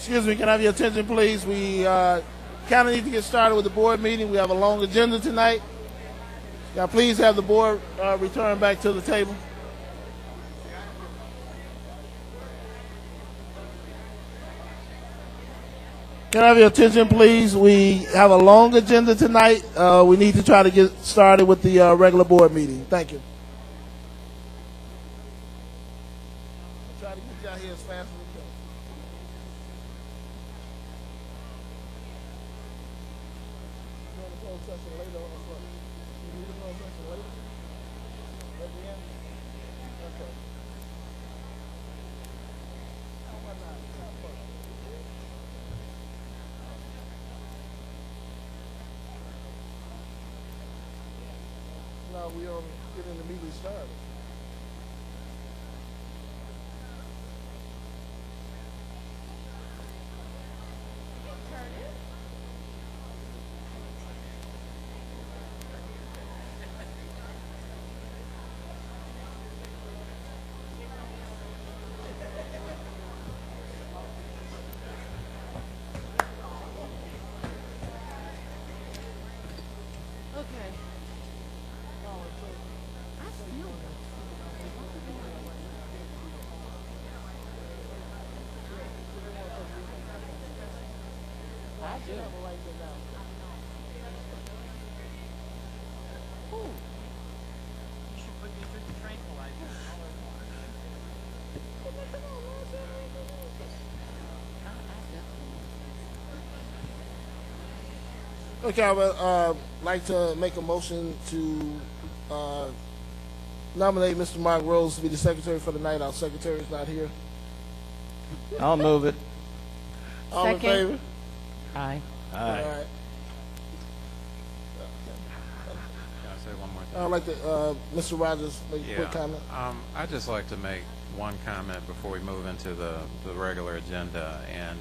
Excuse me, can I have your attention, please? We kind of need to get started with the board meeting. We have a long agenda tonight. Now, please have the board return back to the table. Can I have your attention, please? We have a long agenda tonight. We need to try to get started with the regular board meeting. Thank you. I'll try to get you out here as fast as we can. You want the closed session later or what? You need the closed session later? At the end? Okay. No, we don't get in the meeting started. Okay, I would like to make a motion to nominate Mr. Mark Rose to be the secretary for the night. Our secretary is not here. I'll move it. All in favor? Aye. Aye. All right. Can I say one more thing? I'd like to, Mr. Rogers, make a quick comment. I'd just like to make one comment before we move into the regular agenda. And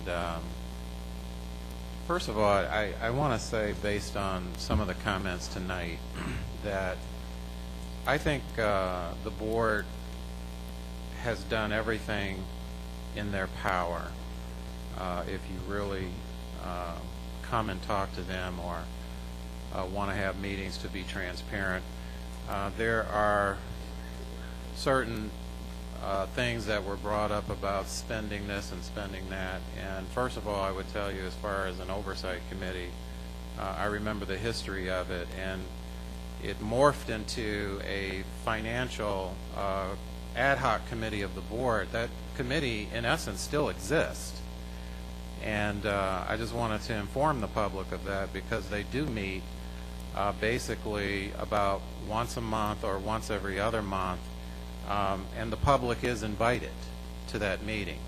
first of all, I want to say, based on some of the comments tonight, that I think the board has done everything in their power. If you really come and talk to them or want to have meetings to be transparent, there are certain things that were brought up about spending this and spending that. And first of all, I would tell you, as far as an oversight committee, I remember the history of it, and it morphed into a financial ad hoc committee of the board. That committee, in essence, still exists. And I just wanted to inform the public of that, because they do meet basically about once a month or once every other month, and the public is invited to that meeting.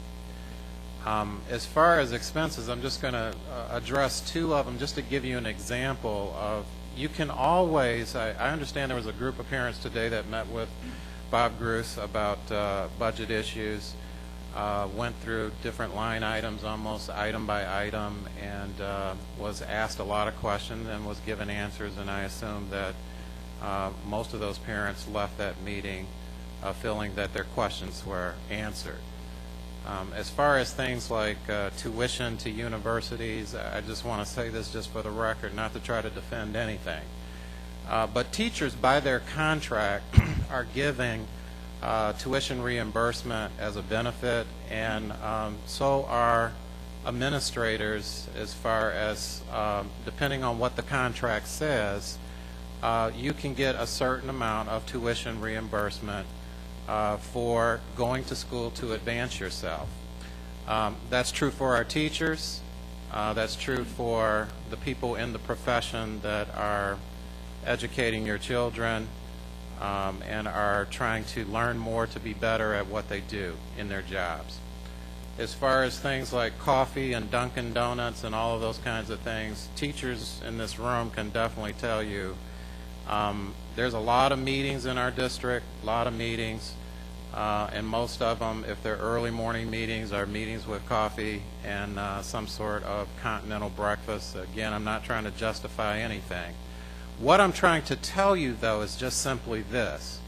As far as expenses, I'm just going to address two of them just to give you an example of, you can always, I understand there was a group of parents today that met with Bob Gruss about budget issues, went through different line items, almost item by item, and was asked a lot of questions and was given answers, and I assume that most of those parents left that meeting feeling that their questions were answered. As far as things like tuition to universities, I just want to say this just for the record, not to try to defend anything. But teachers, by their contract, are giving tuition reimbursement as a benefit, and so are administrators, as far as depending on what the contract says, you can get a certain amount of tuition reimbursement for going to school to advance yourself. That's true for our teachers. That's true for the people in the profession that are educating your children and are trying to learn more to be better at what they do in their jobs. As far as things like coffee and Dunkin' Donuts and all of those kinds of things, teachers in this room can definitely tell you there's a lot of meetings in our district, a lot of meetings, and most of them, if they're early morning meetings, are meetings with coffee and some sort of continental breakfast. Again, I'm not trying to justify anything. What I'm trying to tell you, though, is just simply this.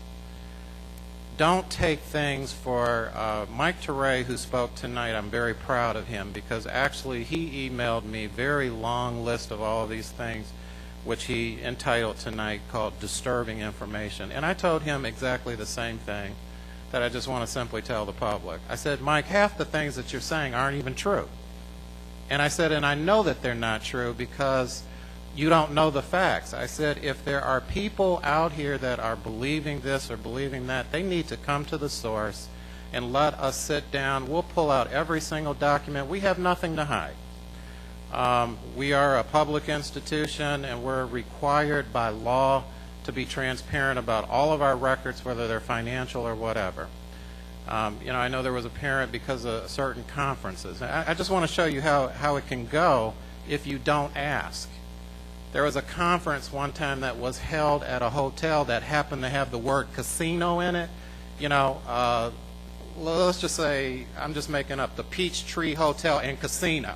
don't take things for Mike Teray, who spoke tonight. I'm very proud of him because actually he emailed me a very long list of all of these things which he entitled tonight called disturbing information. And I told him exactly the same thing that I just want to simply tell the public. I said, Mike, half the things that you're saying aren't even true. And I said, and I know that they're not true because you don't know the facts. I said, if there are people out here that are believing this or believing that, they need to come to the source and let us sit down. We'll pull out every single document. We have nothing to hide. We are a public institution, and we're required by law to be transparent about all of our records, whether they're financial or whatever. I know there was a parent because of certain conferences. I just want to show you how it can go if you don't ask. There was a conference one time that was held at a hotel that happened to have the word casino in it. Let's just say, I'm just making up, the Peachtree Hotel and Casino.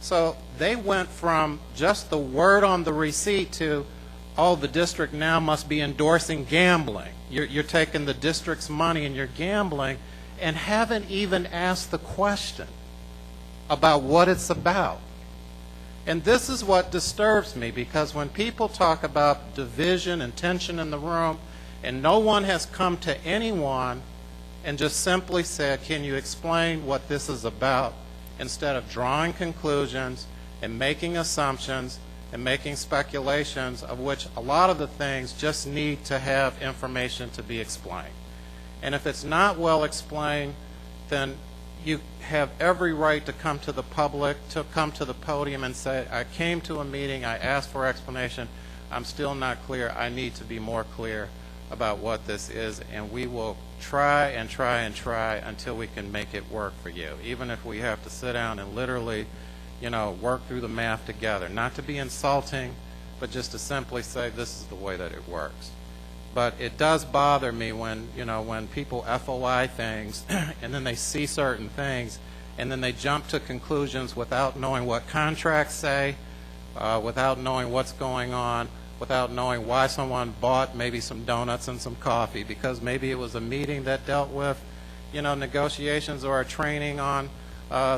So they went from just the word on the receipt to, oh, the district now must be endorsing gambling. You're taking the district's money and you're gambling, and haven't even asked the question about what it's about. And this is what disturbs me, because when people talk about division and tension in the room, and no one has come to anyone and just simply said, can you explain what this is about, instead of drawing conclusions and making assumptions and making speculations, of which a lot of the things just need to have information to be explained. And if it's not well explained, then you have every right to come to the public, to come to the podium and say, I came to a meeting, I asked for explanation, I'm still not clear, I need to be more clear about what this is, and we will try and try and try until we can make it work for you, even if we have to sit down and literally, work through the math together. Not to be insulting, but just to simply say this is the way that it works. But it does bother me when, when people FOI things and then they see certain things and then they jump to conclusions without knowing what contracts say, without knowing what's going on, without knowing why someone bought maybe some donuts and some coffee, because maybe it was a meeting that dealt with, negotiations or a training on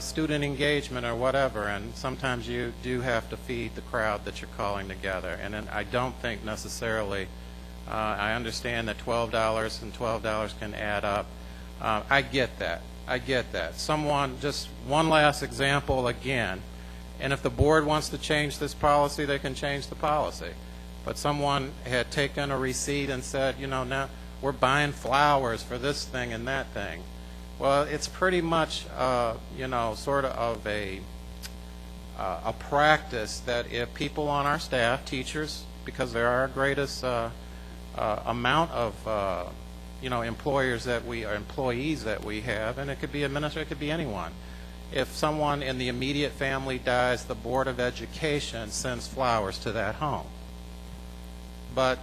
student engagement or whatever. And sometimes you do have to feed the crowd that you're calling together. And then I don't think necessarily, I understand that $12 and $12 can add up. I get that. I get that. Someone, just one last example again, and if the board wants to change this policy, they can change the policy. But someone had taken a receipt and said, now we're buying flowers for this thing and that thing. Well, it's pretty much, sort of a practice that if people on our staff, teachers, because they're our greatest amount of, employees that we have, and it could be administrators, it could be anyone. If someone in the immediate family dies, the Board of Education sends flowers to that home. But,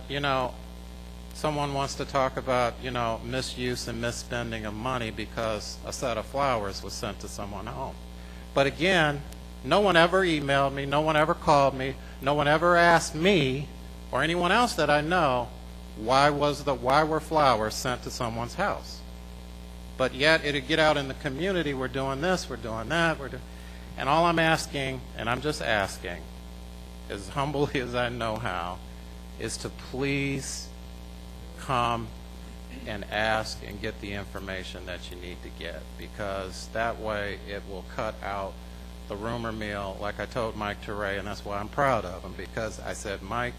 someone wants to talk about, misuse and misspending of money because a set of flowers was sent to someone's home. But again, no one ever emailed me, no one ever called me, no one ever asked me or anyone else that I know why were flowers sent to someone's house. But yet it'd get out in the community, we're doing this, we're doing that, and all I'm asking, and I'm just asking, as humbly as I know how, is to please come and ask and get the information that you need to get, because that way it will cut out the rumor mill, like I told Mike Teray, and that's why I'm proud of him, because I said, Mike,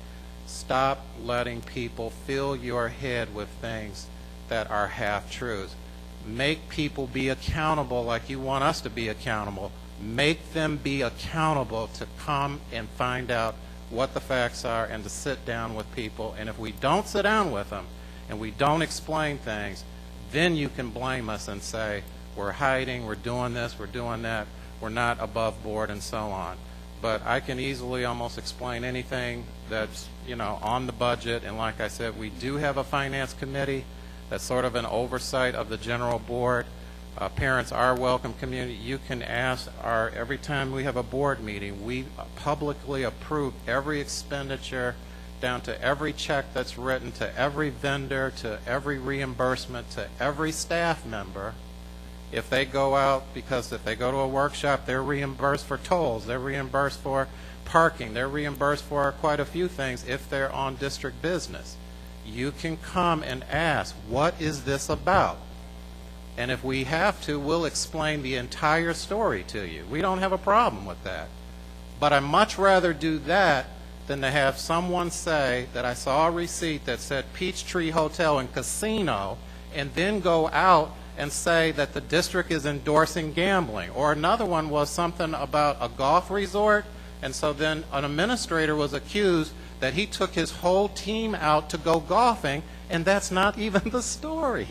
stop letting people fill your head with things that are half-truths. Make people be accountable like you want us to be accountable. Make them be accountable to come and find out what the facts are and to sit down with people. And if we don't sit down with them and we don't explain things, then you can blame us and say we're hiding, we're doing this, we're doing that, we're not above board, and so on. But I can easily almost explain anything that's on the budget. And like I said, we do have a finance committee that's sort of an oversight of the general board. Parents are welcome. Community, you can ask. Every time we have a board meeting, we publicly approve every expenditure down to every check that's written, to every vendor, to every reimbursement, to every staff member. If they go out, because if they go to a workshop, they're reimbursed for tolls, they're reimbursed for parking, they're reimbursed for quite a few things if they're on district business. You can come and ask, what is this about? And if we have to, we'll explain the entire story to you. We don't have a problem with that. But I'd much rather do that than to have someone say that I saw a receipt that said Peachtree Hotel and Casino, and then go out and say that the district is endorsing gambling. Or another one was something about a golf resort, and so then an administrator was accused that he took his whole team out to go golfing, and that's not even the story.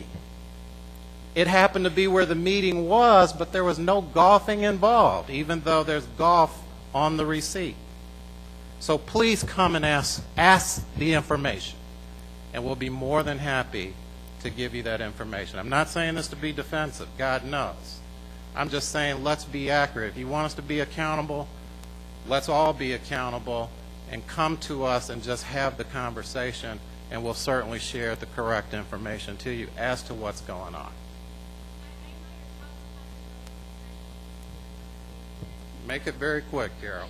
It happened to be where the meeting was, but there was no golfing involved, even though there's golf on the receipt. So please come and ask the information, and we'll be more than happy to give you that information. I'm not saying this to be defensive. God knows. I'm just saying let's be accurate. If you want us to be accountable, let's all be accountable and come to us and just have the conversation, and we'll certainly share the correct information to you as to what's going on. Make it very quick, Carol.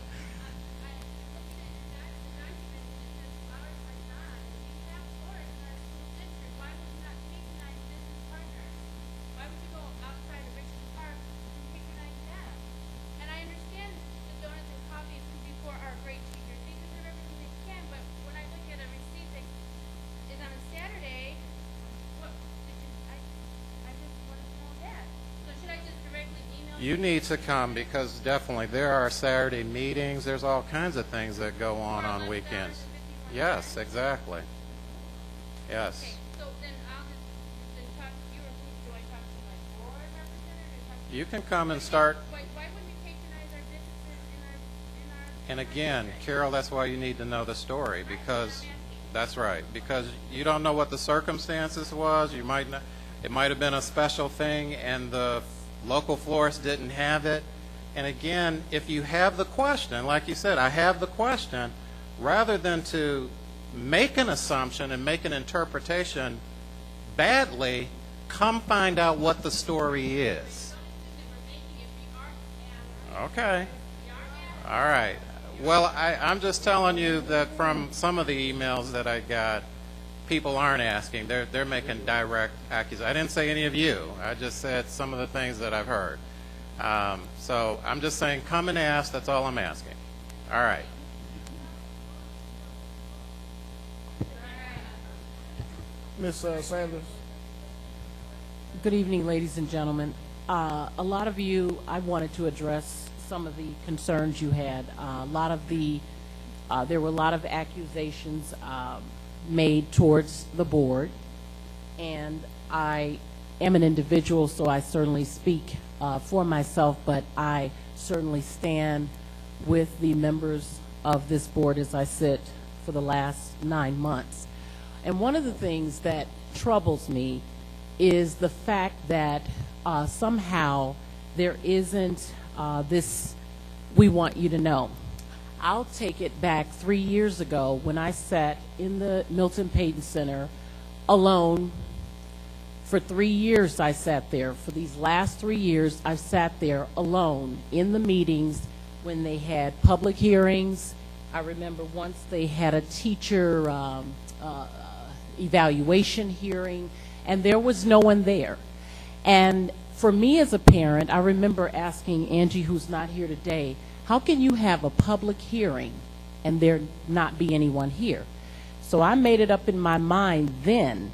You need to come, because definitely there are Saturday meetings. There's all kinds of things that go on weekends. Yes, exactly. Yes. Okay, so then I'll just talk to you, or do I talk to my board representative, or talk to You can come and start. Why wouldn't we patronize our businesses in our And again, Carol, that's why you need to know the story, because that's right. Because you don't know what the circumstances was. You might not. It might have been a special thing, and the local florist didn't have it. And again, if you have the question, like you said, I have the question, rather than to make an assumption and make an interpretation badly, come find out what the story is. Okay. All right. Well, I'm just telling you that from some of the emails that I got, people aren't asking. They're making direct accusations. I didn't say any of you. I just said some of the things that I've heard. So I'm just saying, come and ask. That's all I'm asking. All right. Ms. Sanders. Good evening, ladies and gentlemen. A lot of you, I wanted to address some of the concerns you had. There were a lot of accusations made towards the board, and I am an individual, so I certainly speak for myself, but I certainly stand with the members of this board as I sit for the last 9 months. And one of the things that troubles me is the fact that somehow there isn't this "we want you to know." I'll take it back 3 years ago when I sat in the Milton Payton Center alone. For 3 years I sat there. For these last 3 years I've sat there alone in the meetings when they had public hearings. I remember once they had a teacher evaluation hearing, and there was no one there. And for me as a parent, I remember asking Angie, who's not here today, how can you have a public hearing and there not be anyone here? So I made it up in my mind then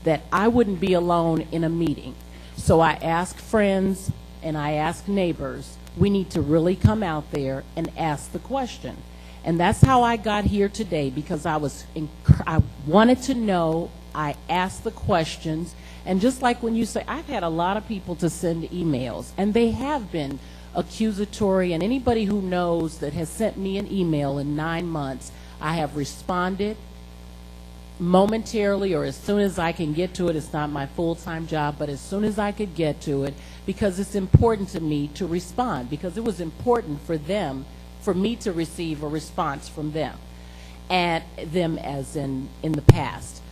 that I wouldn't be alone in a meeting. So I asked friends and I asked neighbors, we need to really come out there and ask the question. And that's how I got here today, because I wanted to know. I asked the questions. And just like when you say, I've had a lot of people to send emails, and they have been accusatory, and anybody who knows that has sent me an email in 9 months, I have responded momentarily or as soon as I can get to it. It's not my full-time job, but as soon as I could get to it, because it's important to me to respond, because it was important for them, for me to receive a response from them. at them as in the past.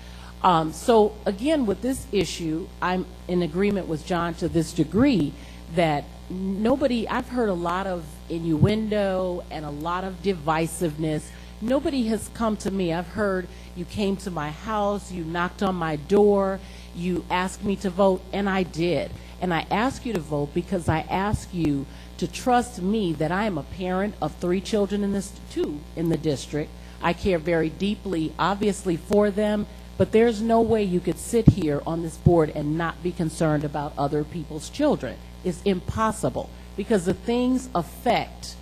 So again, with this issue, I'm in agreement with John to this degree that I've heard a lot of innuendo and a lot of divisiveness. Nobody has come to me. I've heard you came to my house, you knocked on my door, you asked me to vote, and I did. And I asked you to vote because I asked you to trust me that I am a parent of 3 children two in the district. I care very deeply, obviously, for them, but there's no way you could sit here on this board and not be concerned about other people's children. It's impossible because the things affect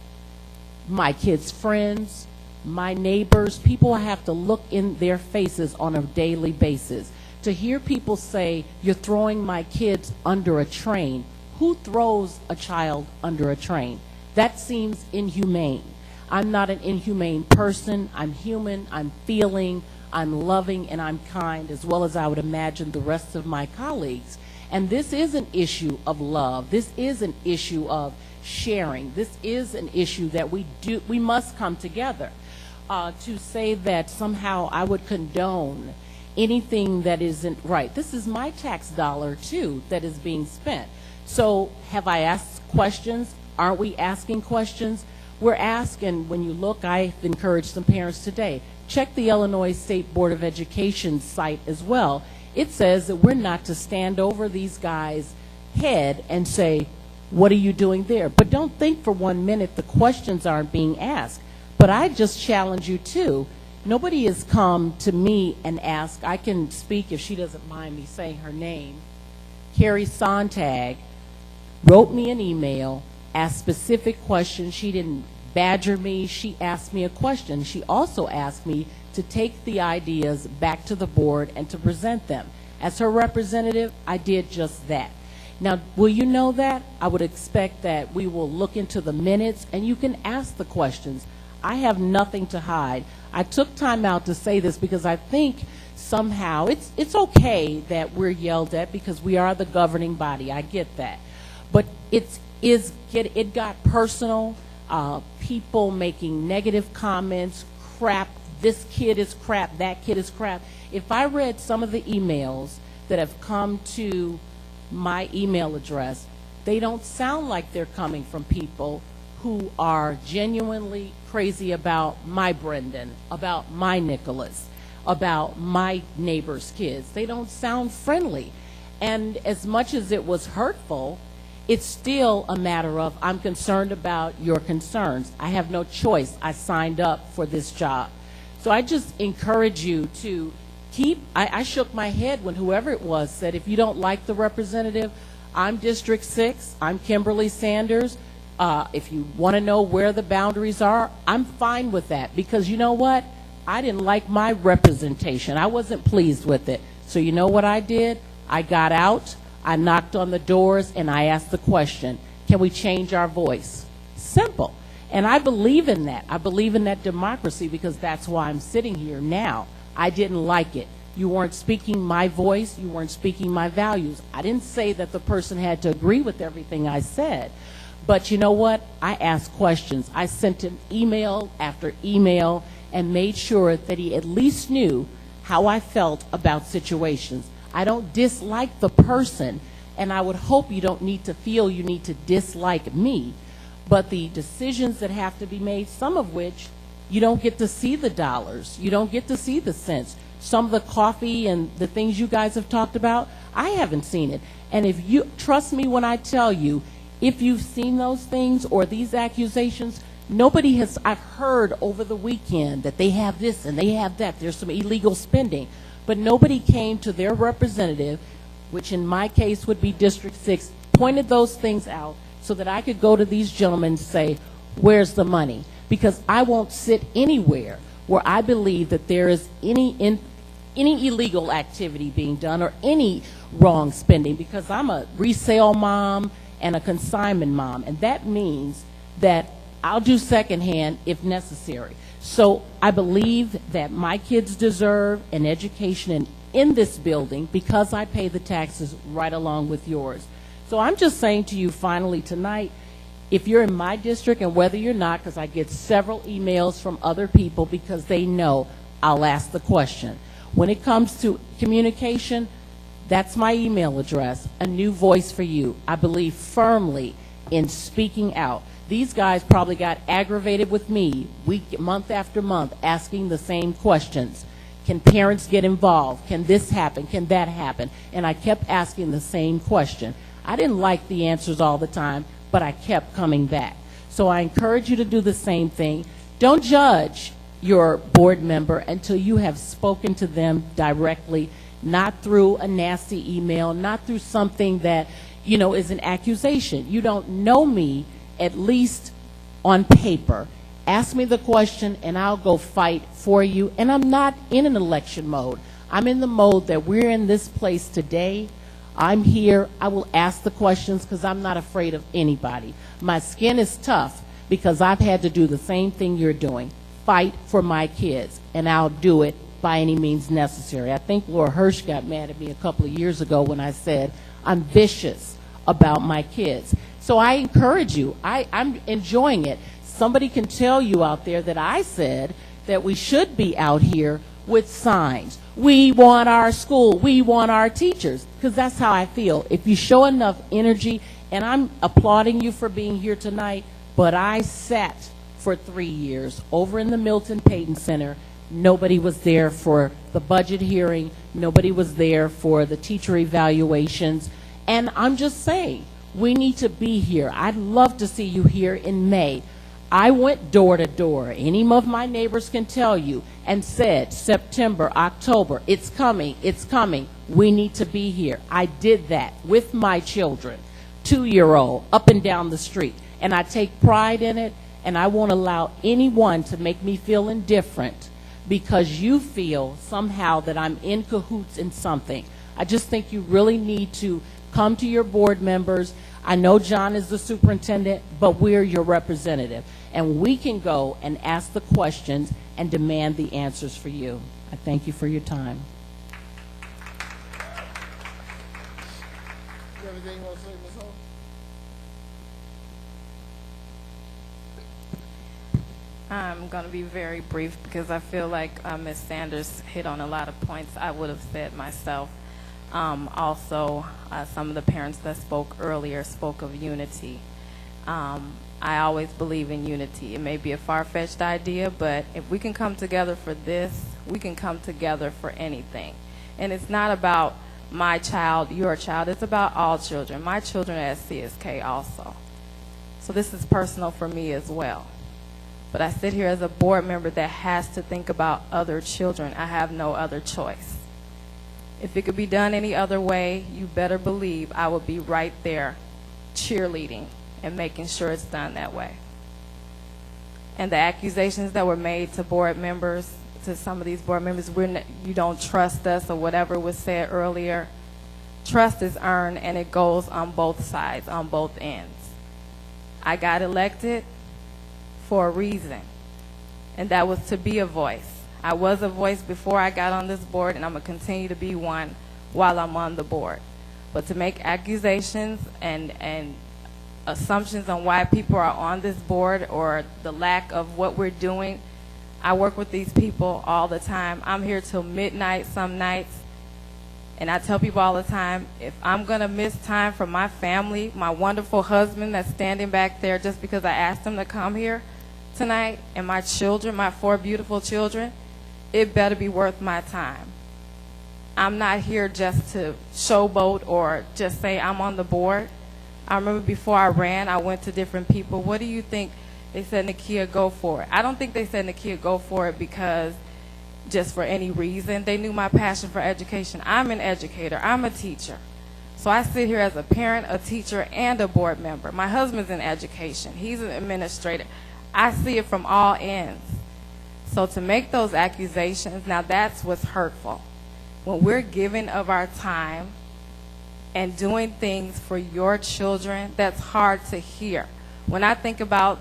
my kids' friends, my neighbors, people I have to look in their faces on a daily basis. To hear people say, you're throwing my kids under a train. Who throws a child under a train? That seems inhumane. I'm not an inhumane person. I'm human, I'm feeling, I'm loving, and I'm kind, as well as I would imagine the rest of my colleagues. And this is an issue of love. This is an issue of sharing. This is an issue that we must come together. To say that somehow I would condone anything that isn't right. This is my tax dollar, too, that is being spent. So have I asked questions? Aren't we asking questions? We're asking, when you look, I've encouraged some parents today, check the Illinois State Board of Education site as well. It says that we're not to stand over these guys' head and say, what are you doing there? But don't think for 1 minute the questions aren't being asked. But I just challenge you, too. Nobody has come to me and asked, I can speak if she doesn't mind me saying her name. Carrie Sontag wrote me an email, asked specific questions. She didn't badger me. She asked me a question. She also asked me to take the ideas back to the board and to present them. As her representative, I did just that. Now, will you know that? I would expect that we will look into the minutes and you can ask the questions. I have nothing to hide. I took time out to say this because I think somehow it's okay that we're yelled at because we are the governing body. I get that. But it got personal, people making negative comments, crap, this kid is crap, that kid is crap. If I read some of the emails that have come to my email address, they don't sound like they're coming from people who are genuinely crazy about my Brendan, about my Nicholas, about my neighbor's kids. They don't sound friendly. And as much as it was hurtful, it's still a matter of I'm concerned about your concerns. I have no choice. I signed up for this job. So I just encourage you to keep, I shook my head when whoever it was said, if you don't like the representative, I'm District 6, I'm Kimberly Sanders. If you want to know where the boundaries are, I'm fine with that because you know what? I didn't like my representation. I wasn't pleased with it. So you know what I did? I got out, I knocked on the doors, and I asked the question, can we change our voice? Simple. And I believe in that. I believe in that democracy because that's why I'm sitting here now. I didn't like it. You weren't speaking my voice. You weren't speaking my values. I didn't say that the person had to agree with everything I said. But you know what? I asked questions. I sent him email after email and made sure that he at least knew how I felt about situations. I don't dislike the person, and I would hope you don't need to feel you need to dislike me. But the decisions that have to be made, some of which you don't get to see the dollars. You don't get to see the cents. Some of the coffee and the things you guys have talked about, I haven't seen it. And if you trust me when I tell you, if you've seen those things or these accusations, nobody has, I've heard over the weekend that they have this and they have that. There's some illegal spending. But nobody came to their representative, which in my case would be District 6, pointed those things out so that I could go to these gentlemen and say, where's the money? Because I won't sit anywhere where I believe that there is any illegal activity being done or any wrong spending, because I'm a resale mom and a consignment mom, and that means that I'll do secondhand if necessary. So I believe that my kids deserve an education in this building because I pay the taxes right along with yours. So I'm just saying to you finally tonight, If you're in my district, and whether you're not, because I get several emails from other people because they know I'll ask the question. When it comes to communication, that's my email address, A New Voice for You. I believe firmly in speaking out. These guys probably got aggravated with me month after month, asking the same questions. Can parents get involved? Can this happen? Can that happen? And I kept asking the same question. I didn't like the answers all the time, but I kept coming back. So I encourage you to do the same thing. Don't judge your board member until you have spoken to them directly, not through a nasty email, not through something that, is an accusation. You don't know me, at least on paper. Ask me the question and I'll go fight for you. And I'm not in an election mode. I'm in the mode that we're in this place today. I'm here. I will ask the questions because I'm not afraid of anybody. My skin is tough because I've had to do the same thing you're doing. Fight for my kids, and I'll do it by any means necessary. I think Laura Hirsch got mad at me a couple of years ago when I said I'm vicious about my kids. So I encourage you. I'm enjoying it. Somebody can tell you out there that I said that we should be out here with signs. We want our school. We want our teachers. Because that's how I feel. If you show enough energy, and I'm applauding you for being here tonight, but I sat for 3 years over in the Milton Payton Center. Nobody was there for the budget hearing. Nobody was there for the teacher evaluations. And I'm just saying, we need to be here. I'd love to see you here in May. I went door to door. Any of my neighbors can tell you, and said September, October, it's coming, it's coming. We need to be here. I did that with my children, 2-year-old, up and down the street. And I take pride in it, and I won't allow anyone to make me feel indifferent because you feel somehow that I'm in cahoots in something. I just think you really need to come to your board members. I know John is the superintendent, but we're your representative. And we can go and ask the questions and demand the answers for you. I thank you for your time. You have anything you want to say, Ms. Hall? I'm going to be very brief because I feel like Ms. Sanders hit on a lot of points I would have said myself. Also, some of the parents that spoke earlier spoke of unity. I always believe in unity. It may be a far-fetched idea, but if we can come together for this, we can come together for anything. And it's not about my child, your child. It's about all children. My children are at CSK also. So this is personal for me as well. But I sit here as a board member that has to think about other children. I have no other choice. If it could be done any other way, you better believe I would be right there cheerleading and making sure it's done that way. And the accusations that were made to board members, to some of these board members, you don't trust us or whatever was said earlier. Trust is earned and it goes on both sides, on both ends. I got elected for a reason, and that was to be a voice. I was a voice before I got on this board, and I'm going to continue to be one while I'm on the board. But to make accusations and assumptions on why people are on this board or the lack of what we're doing, I work with these people all the time. I'm here till midnight some nights, and I tell people all the time, if I'm going to miss time from my family, my wonderful husband that's standing back there just because I asked him to come here tonight, and my children, my 4 beautiful children, it better be worth my time. I'm not here just to showboat or just say I'm on the board. I remember before I ran, I went to different people. What do you think? They said, Nakia, go for it. I don't think they said, Nakia, go for it because just for any reason. They knew my passion for education. I'm an educator. I'm a teacher. So I sit here as a parent, a teacher, and a board member. My husband's in education. He's an administrator. I see it from all ends. So to make those accusations, now that's what's hurtful. When we're giving of our time and doing things for your children, that's hard to hear. When I think about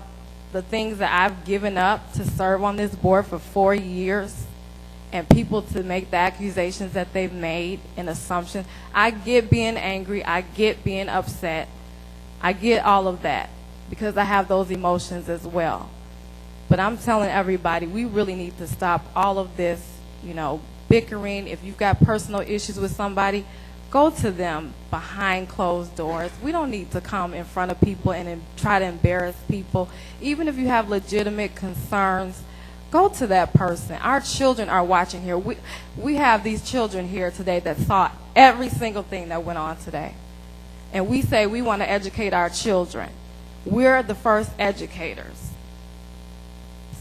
the things that I've given up to serve on this board for 4 years, and people to make the accusations that they've made and assumptions, I get being angry, I get being upset, I get all of that. because I have those emotions as well. But I'm telling everybody, we really need to stop all of this, you know, bickering. If you've got personal issues with somebody, go to them behind closed doors. We don't need to come in front of people and try to embarrass people. Even if you have legitimate concerns, go to that person. Our children are watching here. We have these children here today that saw every single thing that went on today. And we say we want to educate our children. We're the first educators.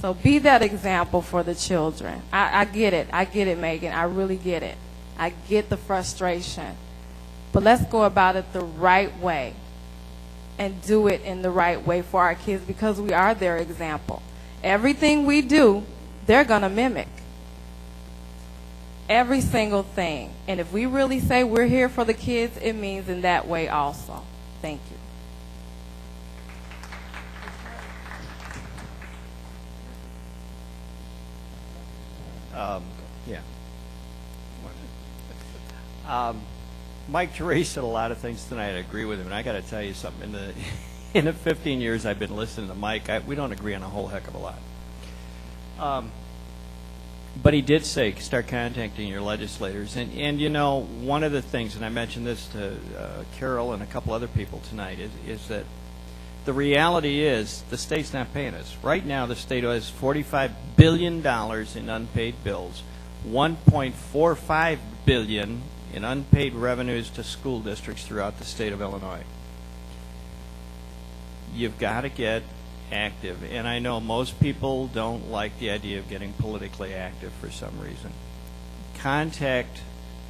So be that example for the children. I get it. I get it, Megan. I really get it. I get the frustration. But let's go about it the right way and do it in the right way for our kids, because we are their example. Everything we do, they're going to mimic. Every single thing. And if we really say we're here for the kids, it means in that way also. Thank you. Yeah. Mike Terese said a lot of things tonight. I agree with him, and I got to tell you something. In the 15 years I've been listening to Mike, we don't agree on a whole heck of a lot. But he did say start contacting your legislators, and you know, one of the things, and I mentioned this to Carol and a couple other people tonight, is that the reality is the state's not paying us. Right now, the state has $45 billion in unpaid bills, $1.45 billion in unpaid revenues to school districts throughout the state of Illinois. You've got to get active, and I know most people don't like the idea of getting politically active for some reason. Contact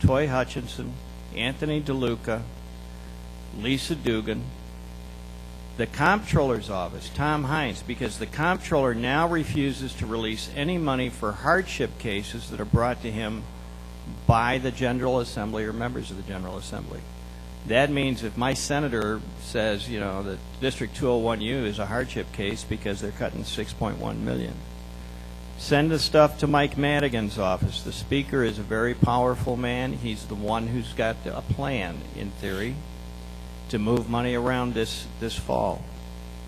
Toy Hutchinson, Anthony DeLuca, Lisa Dugan, the comptroller's office, Tom Hines, because the comptroller now refuses to release any money for hardship cases that are brought to him by the General Assembly or members of the General Assembly. That means if my senator says, you know, that District 201U is a hardship case because they're cutting $6.1 million, send the stuff to Mike Madigan's office. The speaker is a very powerful man. He's the one who's got a plan, in theory, to move money around this fall.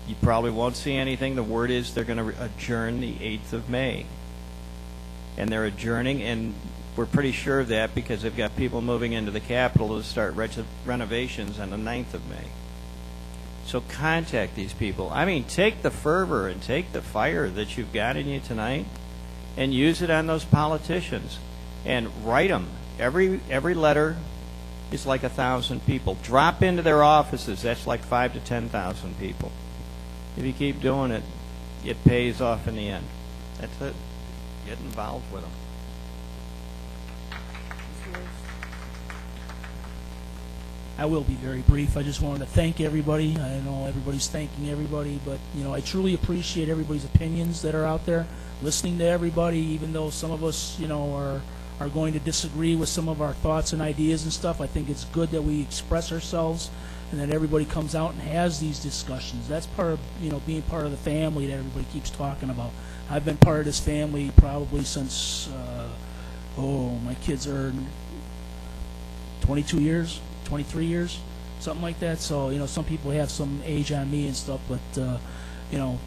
You probably won't see anything. The word is they're going to adjourn the 8th of May. And they're adjourning, and we're pretty sure of that because they've got people moving into the Capitol to start renovations on the 9th of May. So contact these people. I mean, take the fervor and take the fire that you've got in you tonight and use it on those politicians. And write them. Every letter is like 1,000 people. Drop into their offices. That's like 5,000 to 10,000 people. If you keep doing it, it pays off in the end. That's it. Get involved with them. I will be very brief. I just wanted to thank everybody. I know everybody's thanking everybody, but you know, I truly appreciate everybody's opinions that are out there. Listening to everybody, even though some of us, you know, are going to disagree with some of our thoughts and ideas and stuff. I think it's good that we express ourselves and that everybody comes out and has these discussions. That's part of, you know, being part of the family that everybody keeps talking about. I've been part of this family probably since, my kids are 22 years, 23 years, something like that. So, you know, some people have some age on me and stuff, but, you know,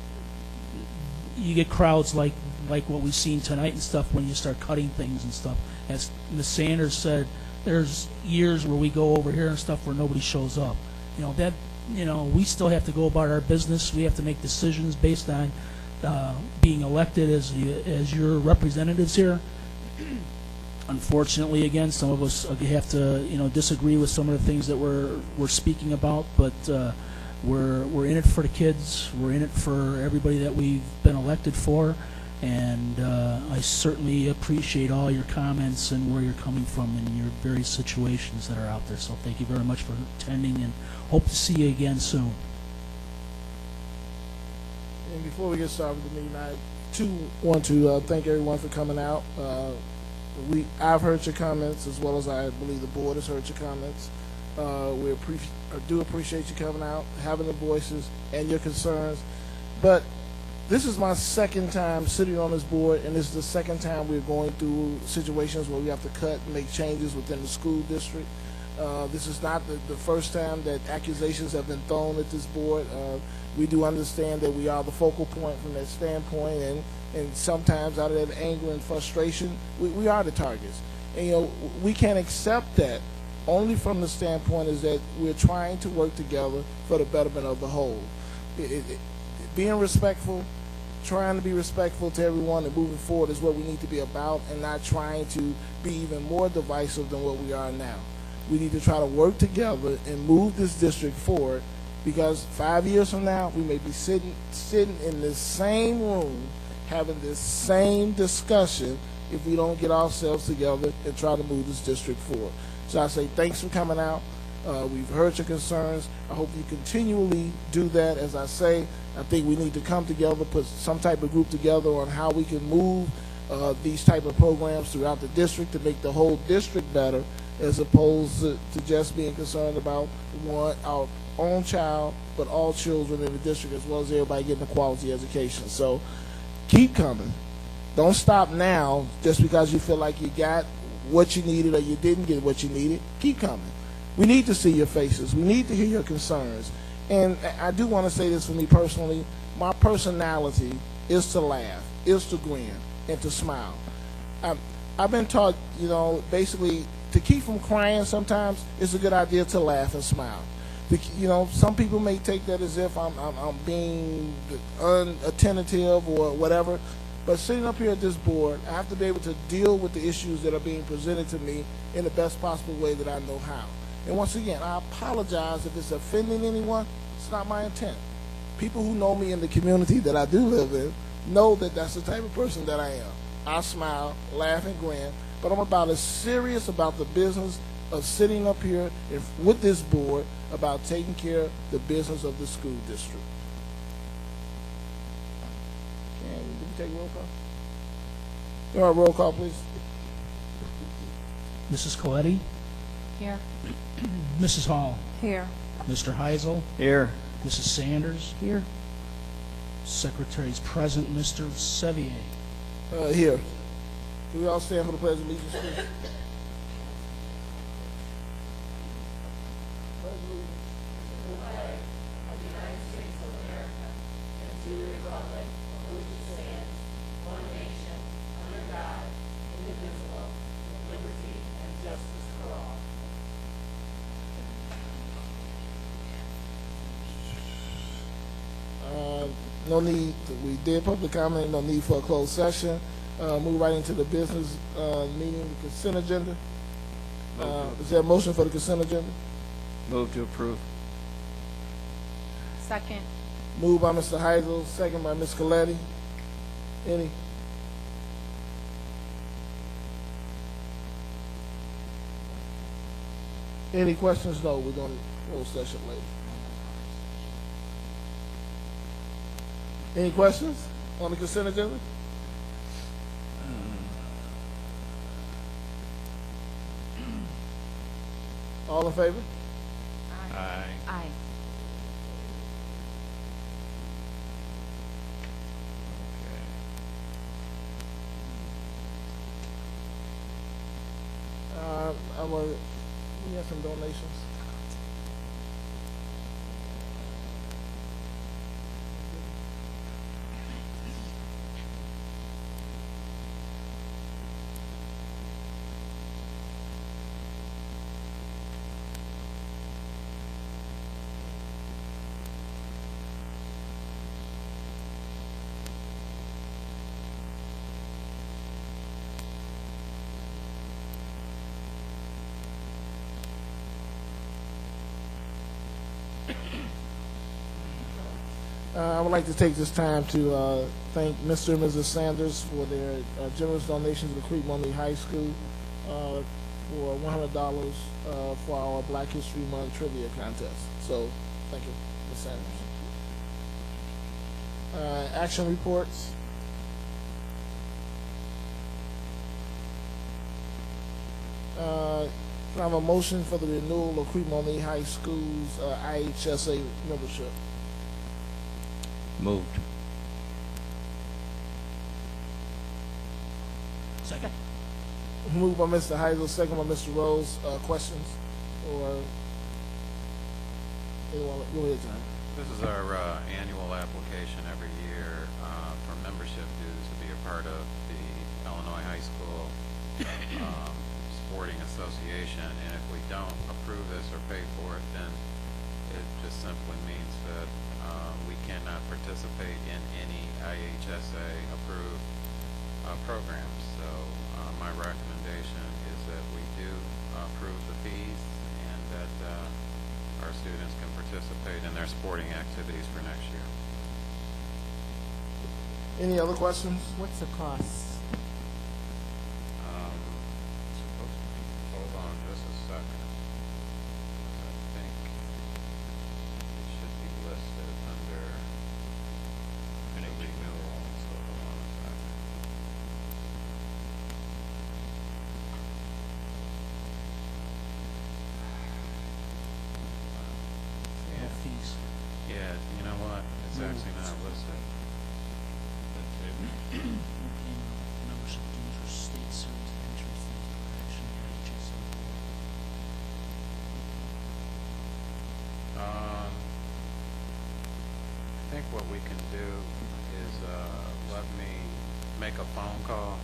you get crowds like what we've seen tonight and stuff when you start cutting things and stuff. As Ms. Sanders said, there's years where we go over here and stuff where nobody shows up. You know, that, you know, we still have to go about our business. We have to make decisions based on being elected as your representatives here. Unfortunately, again, some of us have to, you know, disagree with some of the things that we're speaking about, but we're in it for the kids. We're in it for everybody that we've been elected for, and I certainly appreciate all your comments and where you're coming from in your various situations that are out there. So thank you very much for attending, and hope to see you again soon. And before we get started with the meeting, I too want to thank everyone for coming out. I've heard your comments, as well as I believe the board has heard your comments. We do appreciate you coming out, having the voices and your concerns. But this is my second time sitting on this board, and this is the second time we're going through situations where we have to cut and make changes within the school district. This is not the first time that accusations have been thrown at this board. We do understand that we are the focal point from that standpoint, and sometimes out of that anger and frustration, we are the targets. And we can't accept that only from the standpoint is that we're trying to work together for the betterment of the whole. Being respectful, trying to be respectful to everyone and moving forward is what we need to be about, and not trying to be even more divisive than what we are now. We need to try to work together and move this district forward, because 5 years from now, we may be sitting in this same room having this same discussion if we don't get ourselves together and try to move this district forward. So I say thanks for coming out. We've heard your concerns. I hope you continually do that. As I say, I think we need to come together, put some type of group together on how we can move these type of programs throughout the district to make the whole district better, as opposed to just being concerned about our own child, but all children in the district, as well as everybody getting a quality education. So keep coming. Don't stop now just because you feel like you got what you needed or you didn't get what you needed. Keep coming. We need to see your faces. We need to hear your concerns. And I do want to say this for me personally. My personality is to laugh, is to grin, and to smile. I've been taught, basically to keep from crying sometimes, it's a good idea to laugh and smile. Some people may take that as if I'm being unattentive or whatever. But sitting up here at this board, I have to be able to deal with the issues that are being presented to me in the best possible way that I know how. And once again, I apologize if it's offending anyone. It's not my intent. People who know me in the community that I do live in know that that's the type of person that I am. I smile, laugh, and grin, but I'm about as serious about the business of sitting up here with this board about taking care of the business of the school district. Take a roll call. All right, roll call, please. Mrs. Coletti? Here. Mrs. Hall? Here. Mr. Heisel? Here. Mrs. Sanders? Here. Secretary's present, Mr. Sevier. Here. Do we all stand for the pledge of allegiance, please? No need, we did public comment, no need for a closed session. Move right into the business meeting, the consent agenda. Is there a motion for the consent agenda? Move to approve. Second. Moved by Mr. Heisel, second by Ms. Coletti. Any questions? No, we're going to close session later. Any questions on the consent agenda? All in favor? Aye. Aye. We have some donations. I would like to take this time to thank Mr. and Mrs. Sanders for their generous donations to the Crete Monee High School for $100 for our Black History Month trivia contest. So, thank you, Ms. Sanders. Action reports. Can I have a motion for the renewal of Crete Monee High School's IHSA membership? Moved. Second. Moved by Mr. Heisel, second by Mr. Rose. Questions? or anyone? Go ahead, John. This is our annual application every year for membership dues to be a part of the Illinois High School Sporting Association. And if we don't approve this or pay for it, then it just simply means that we cannot participate in any IHSA approved programs. So my recommendation is that we do approve the fees and that our students can participate in their sporting activities for next year. Any other questions? What's the cost? Hold on just a second. I think it should be listed under the renewal. So hold on a second. No fees. Yeah, you know what? It's actually not listed. Membership dues or state series entry fees for action IHSA. I think what we can do is let me make a phone call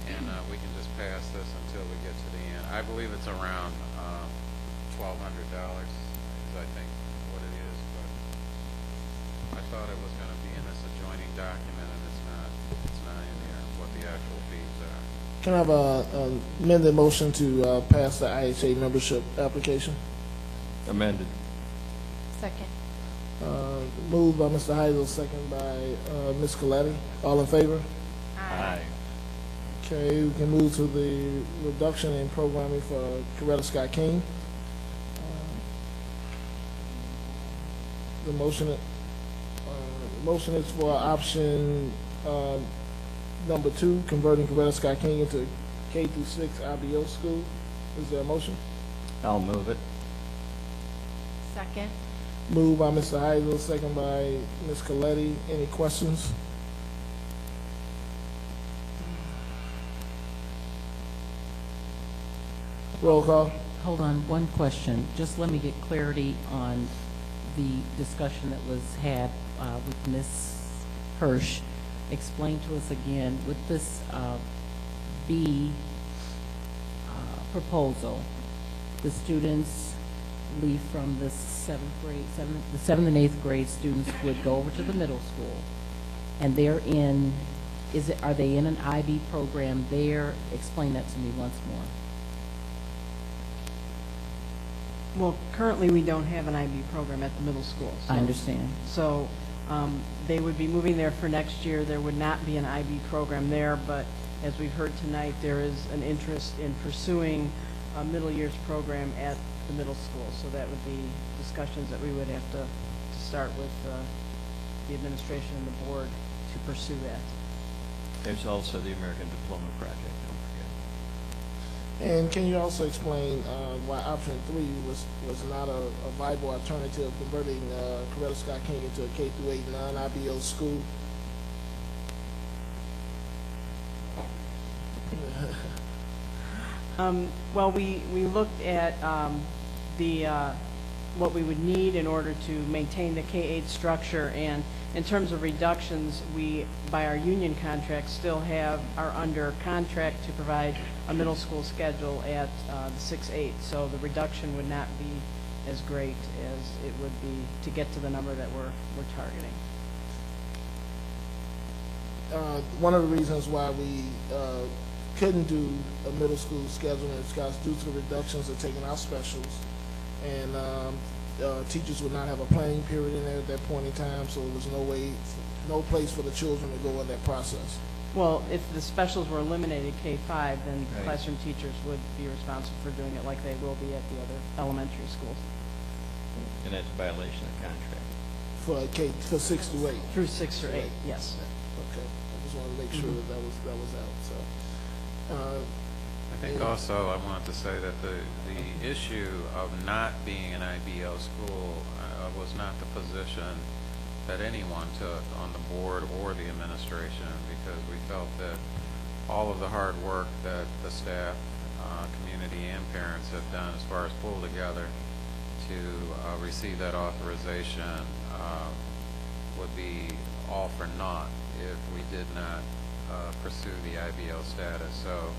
and we can just pass this until we get to the end. I believe it's around $1,200 is I think what it is, but I thought it was going to be in this adjoining document and it's not in here what the actual fees are. Can I have a amended motion to pass the IHA membership application? Amended. Second. Moved by Mr. Heisel, second by Ms. Coletti. All in favor? Aye. Okay, we can move to the reduction in programming for Coretta Scott King. The motion is for option number 2, converting Coretta Scott King into K through 6 IBO school. Is there a motion? I'll move it. Second. Moved by Mr. Heisel, second by Ms. Coletti. Any questions? Roll call. Hold on, one question. Just let me get clarity on the discussion that was had with Ms. Hirsch. Explain to us again, with this B proposal, the students leave from the 7th and 8th grade students would go over to the middle school, and they're in, are they in an IB program there? Explain that to me once more. Well, currently we don't have an IB program at the middle school. So, I understand. So they would be moving there for next year. There would not be an IB program there, but as we've heard tonight, there is an interest in pursuing a middle years program at the middle school. So that would be discussions that we would have to start with the administration and the board to pursue that. There's also the American Diploma Project. And can you also explain why option 3 was not a viable alternative, converting Coretta Scott King into a K through 8 non-IBO school? Well, we looked at what we would need in order to maintain the K-8 structure, and in terms of reductions, we, by our union contract, still are under contract to provide a middle school schedule at the 6-8, so the reduction would not be as great as it would be to get to the number that we're targeting. One of the reasons why we couldn't do a middle school schedule is because due to the reductions of taking out specials, and teachers would not have a planning period in there at that point in time, so there was no place for the children to go in that process. Well, if the specials were eliminated K-5, then classroom teachers would be responsible for doing it like they will be at the other elementary schools. And that's a violation of contract. For 6 to 8. Through 6 or 8, yes. Okay, I just wanted to make sure that was out. So, I think also I wanted to say that the issue of not being an IBO school was not the position that anyone took on the board or the administration, because we felt that all of the hard work that the staff community and parents have done as far as pull together to receive that authorization would be all for naught if we did not pursue the IBO status. So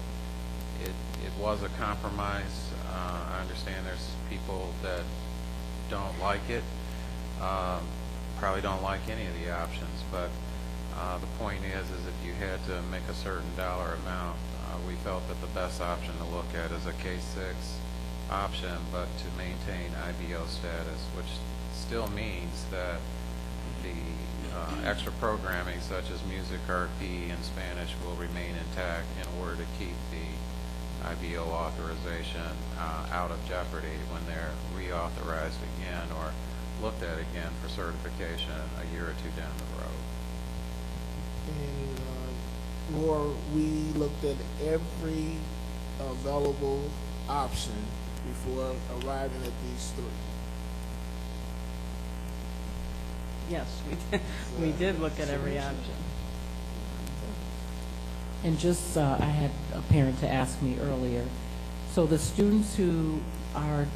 it was a compromise. I understand there's people that don't like it, probably don't like any of the options, but the point is if you had to make a certain dollar amount, we felt that the best option to look at is a K-6 option, but to maintain IBO status, which still means that the extra programming such as music, art, PE, and Spanish will remain intact in order to keep the IBO authorization out of jeopardy when they're reauthorized again or looked at again for certification a year or two down the road. And Laura, we looked at every available option before arriving at these three. Yes, we did look at every option. And just, I had a parent to ask me earlier, so the students who are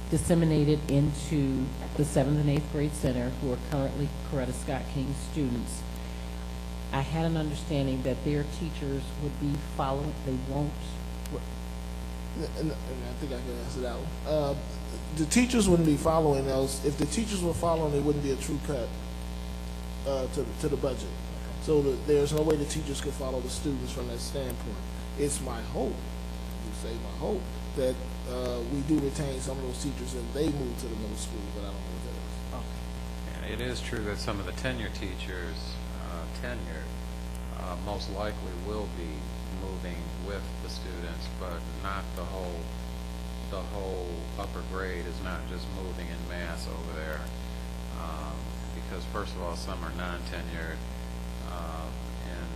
disseminated into the 7th and 8th grade center who are currently Coretta Scott King students, I had an understanding that their teachers would be following, they won't. And I think I can answer that one. The teachers wouldn't be following those. If the teachers were following, it wouldn't be a true cut to the budget. So there's no way the teachers could follow the students from that standpoint. It's my hope, my hope, that we do retain some of those teachers and they move to the middle school, but I don't know what that is. And it is true that some of the tenure teachers, most likely will be moving with the students, but not the whole upper grade is not just moving in mass over there, because first of all, some are non-tenured, and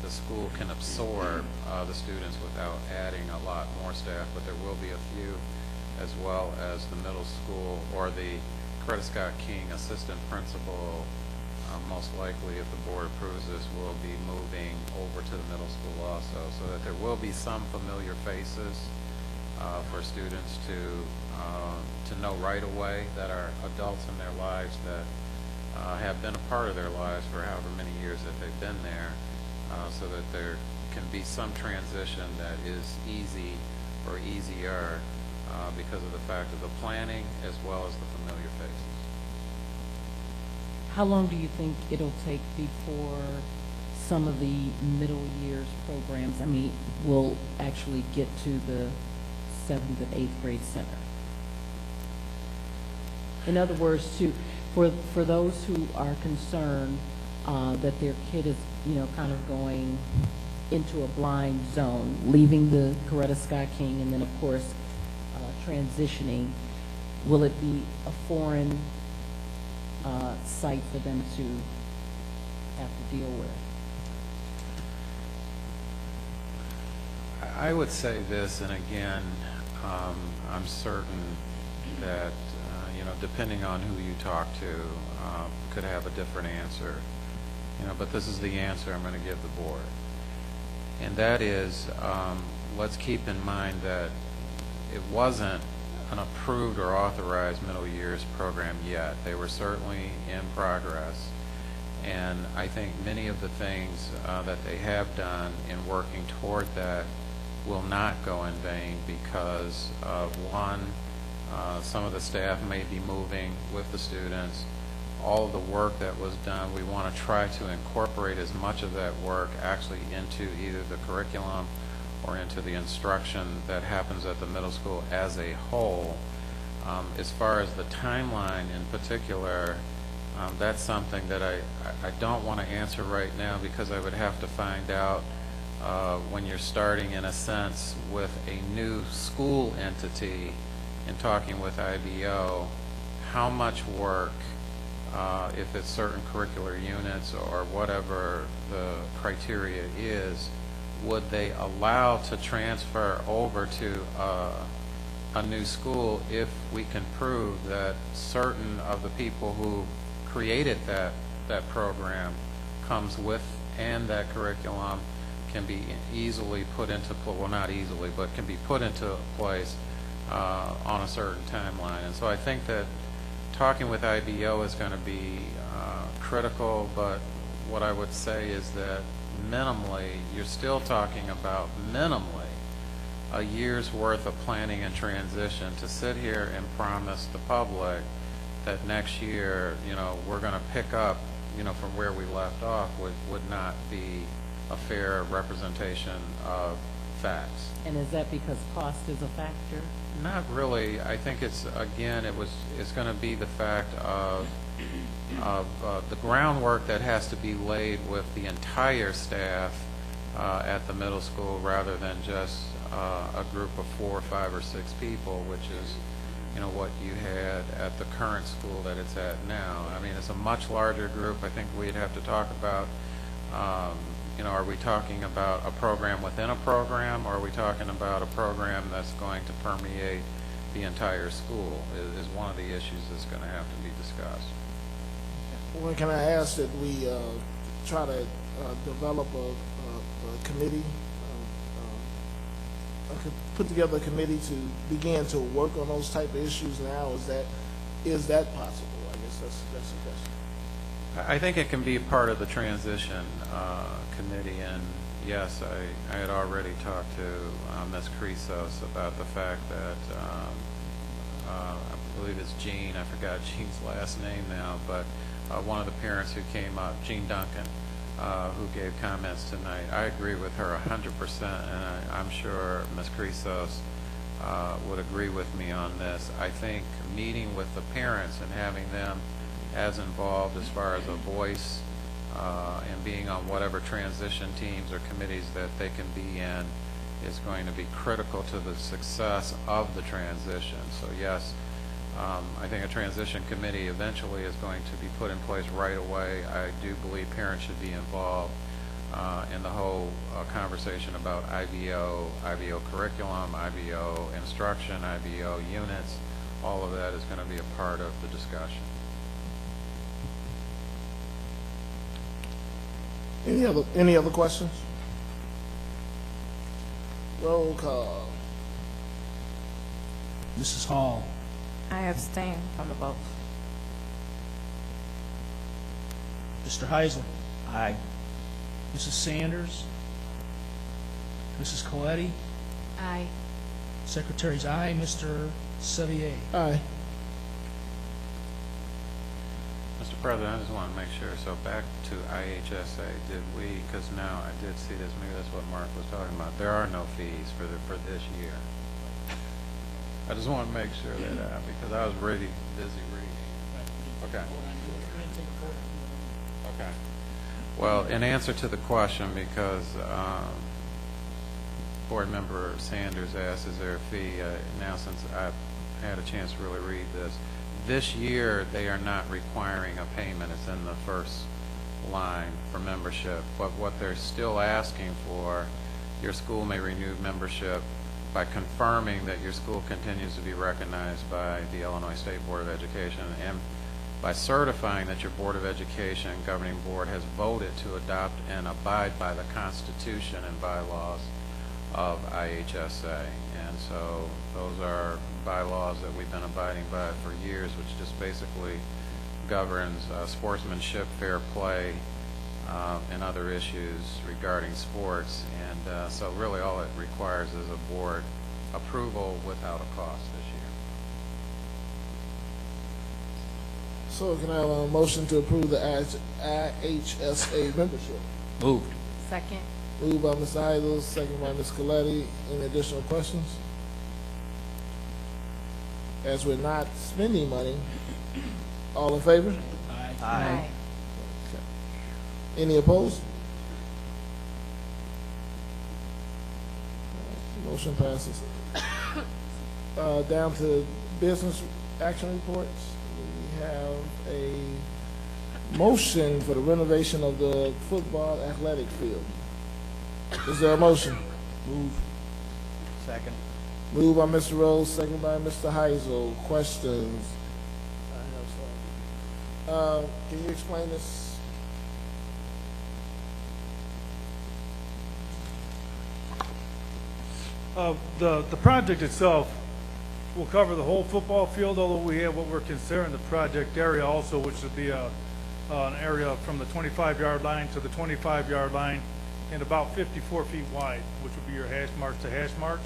the school can absorb the students without adding a lot more staff, but there will be a few, as well as the middle school or the Coretta Scott King assistant principal. Most likely, if the board approves this, will be moving over to the middle school also, so that there will be some familiar faces for students to know right away that are adults in their lives that have been a part of their lives for however many years that they've been there, so that there can be some transition that is easy or easier because of the fact of the planning as well as the familiar faces. How long do you think it'll take before some of the middle years programs, will actually get to the 7th and 8th grade center? In other words, for those who are concerned that their kid is, kind of going into a blind zone, leaving the Coretta Scott King and then, of course, transitioning, will it be a foreign site for them to have to deal with? I would say this, and again, I'm certain that, depending on who you talk to, could have a different answer, but this is the answer I'm going to give the board. And that is, let's keep in mind that it wasn't an approved or authorized middle years program yet. They were certainly in progress. And I think many of the things that they have done in working toward that will not go in vain because of one, some of the staff may be moving with the students. All of the work that was done, we want to try to incorporate as much of that work actually into either the curriculum or into the instruction that happens at the middle school as a whole. As far as the timeline in particular, that's something that I don't want to answer right now because I would have to find out when you're starting, in a sense, with a new school entity and talking with IBO, how much work, if it's certain curricular units or whatever the criteria is, would they allow to transfer over to a new school if we can prove that certain of the people who created that program comes with and that curriculum, can be easily put into, well, not easily, but can be put into place on a certain timeline. And so I think that talking with IBO is going to be critical, but what I would say is that minimally, you're still talking about minimally a year's worth of planning and transition. To sit here and promise the public that next year, we're going to pick up, from where we left off would not be a fair representation of facts. And is that because cost is a factor? Not really. I think it's going to be the fact of the groundwork that has to be laid with the entire staff at the middle school, rather than just a group of 4, 5, or 6 people, which is what you had at the current school that it's at now. I mean, it's a much larger group. I think we'd have to talk about, are we talking about a program within a program, or are we talking about a program that's going to permeate the entire school, is one of the issues that's going to have to be discussed. Well, can I ask that we try to develop a committee, put together a committee to begin to work on those type of issues now? Is that possible? I guess that's the question. I think it can be part of the transition committee, and yes, I had already talked to Ms. Cresos about the fact that I believe it's Jean, I forgot Jean's last name now, but one of the parents who came up, Jean Duncan, who gave comments tonight. I agree with her 100%, and I'm sure Ms. Cresos would agree with me on this. I think meeting with the parents and having them as involved as far as a voice and being on whatever transition teams or committees that they can be in is going to be critical to the success of the transition. So yes, I think a transition committee eventually is going to be put in place right away. I do believe parents should be involved in the whole conversation about IBO curriculum, IBO instruction, IBO units. All of that is going to be a part of the discussion. Any other questions? Roll call. Mrs. Hall. I abstain from the vote. Mr. Heisel. Aye. Mrs. Sanders. Mrs. Coletti. Aye. Secretary's aye. Mr. Sevier. Aye. Mr. President, I just want to make sure. So back to IHSA, because now I did see this, maybe that's what Mark was talking about. There are no fees for this year. I just want to make sure that because I was really busy reading. Okay. Okay. Well, in answer to the question, because Board Member Sanders asked, is there a fee? Now, since I've had a chance to really read this year they are not requiring a payment. It's in the first line for membership. But what they're still asking for, your school may renew membership by confirming that your school continues to be recognized by the Illinois State Board of Education, and by certifying that your Board of Education governing board has voted to adopt and abide by the Constitution and bylaws of IHSA. And so those are bylaws that we've been abiding by for years, which just basically governs sportsmanship, fair play, and other issues regarding sports. And so really all it requires is a board approval without a cost this year. So can I have a motion to approve the IHSA membership? Moved. Second. Moved by Mr. Heisel, second by Ms. Coletti. Any additional questions? As we're not spending money, all in favor? Aye. Aye. Any opposed? Motion passes. Down to business action reports. We have a motion for the renovation of the football athletic field. Is there a motion? Move. Second. Moved by Mr. Rose, second by Mr. Heisel. Questions? I have some. Can you explain this? The project itself will cover the whole football field, although we have what we're considering the project area also, which would be an area from the 25-yard line to the 25-yard line and about 54 feet wide, which would be your hash marks to hash marks.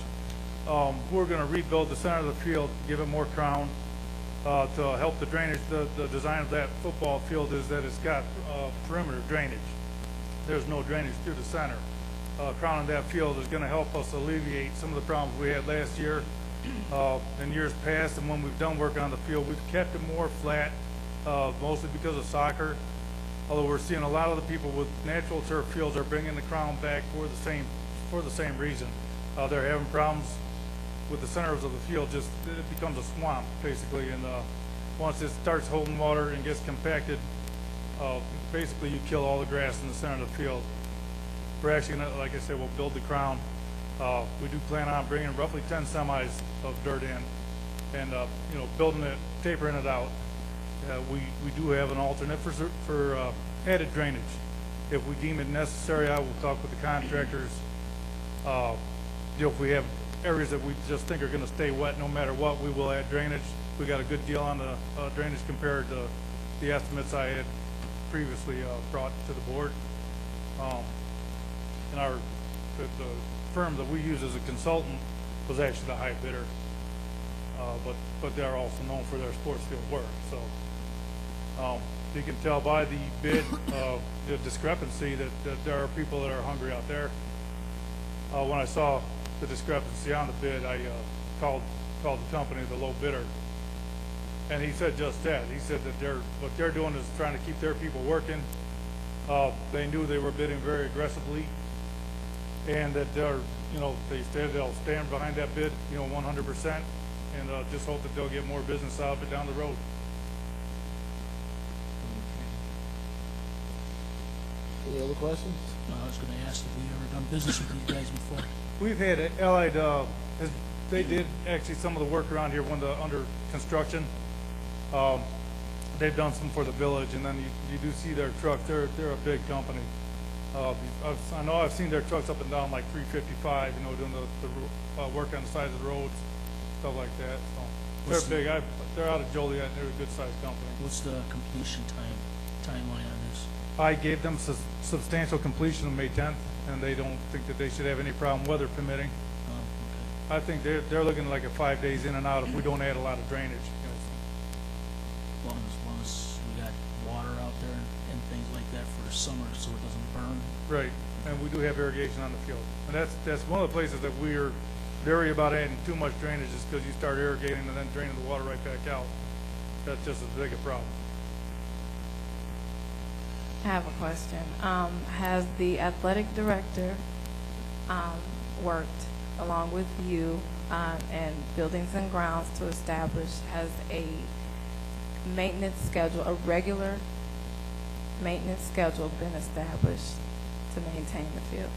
We're going to rebuild the center of the field, give it more crown to help the drainage. The design of that football field is that it's got perimeter drainage. There's no drainage through the center. Crowning that field is going to help us alleviate some of the problems we had last year in years past. And when we've done work on the field, we've kept it more flat, mostly because of soccer. Although we're seeing a lot of the people with natural turf fields are bringing the crown back for the same reason. They're having problems with the centers of the field. Just it becomes a swamp basically, and once it starts holding water and gets compacted, basically you kill all the grass in the center of the field. We're actually gonna, like I said, we'll build the crown. We do plan on bringing roughly 10 semis of dirt in, and building it, tapering it out. We do have an alternate for added drainage. If we deem it necessary, I will talk with the contractors. If we have areas that we just think are going to stay wet no matter what, we will add drainage. We got a good deal on the drainage compared to the estimates I had previously brought to the board. And the firm that we use as a consultant was actually the high bidder, but they're also known for their sports field work. So you can tell by the bid, the discrepancy that there are people that are hungry out there. When I saw the discrepancy on the bid, I called the company the low bidder, and he said just that. He said that what they're doing is trying to keep their people working. They knew they were bidding very aggressively, and that they said they'll stand behind that bid, 100%, and just hope that they'll get more business out of it down the road. Any other questions? I was going to ask if we ever done business with these guys before. We've had Allied, they did actually some of the work around here when under construction. They've done some for the village, and then you do see their trucks. They're a big company. I know I've seen their trucks up and down like 355, doing the work on the sides of the roads, stuff like that. So they're big. They're out of Joliet. They're a good-sized company. What's the completion timeline on this? I gave them substantial completion on May 10th, and they don't think that they should have any problem weather permitting. Oh, okay. I think they're looking like a 5 days in and out if we don't add a lot of drainage. As long as we got water out there and things like that for the summer so it doesn't burn. Right, and we do have irrigation on the field. And that's one of the places that we're very about adding too much drainage is because you start irrigating and then draining the water right back out. That's just as big a problem. I have a question. Has the athletic director worked along with you and buildings and grounds to establish, has a maintenance schedule, a regular maintenance schedule been established to maintain the field?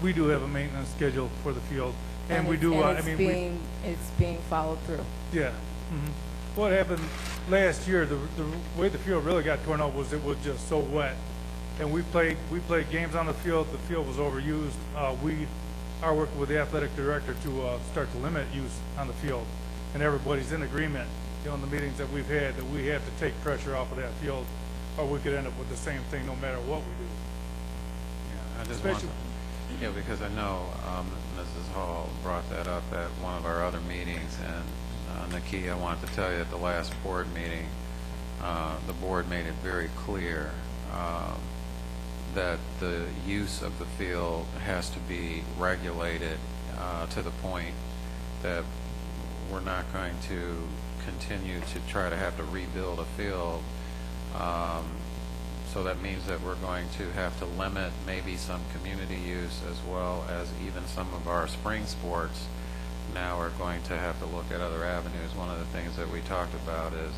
We do have a maintenance schedule for the field, and we do. It's being followed through. Yeah. Mm-hmm. What happened last year? The way the field really got torn up was it was just so wet, and we played games on the field. The field was overused. We are working with the athletic director to start to limit use on the field, and everybody's in agreement. In the meetings that we've had, that we have to take pressure off of that field, or we could end up with the same thing no matter what we do. Yeah, I just want to, because I know Mrs. Hall brought that up at one of our other meetings, and Nikki, I wanted to tell you at the last board meeting, the board made it very clear that the use of the field has to be regulated to the point that we're not going to continue to try to have to rebuild a field. So that means that we're going to have to limit maybe some community use as well as even some of our spring sports. Now we're going to have to look at other avenues. One of the things that we talked about is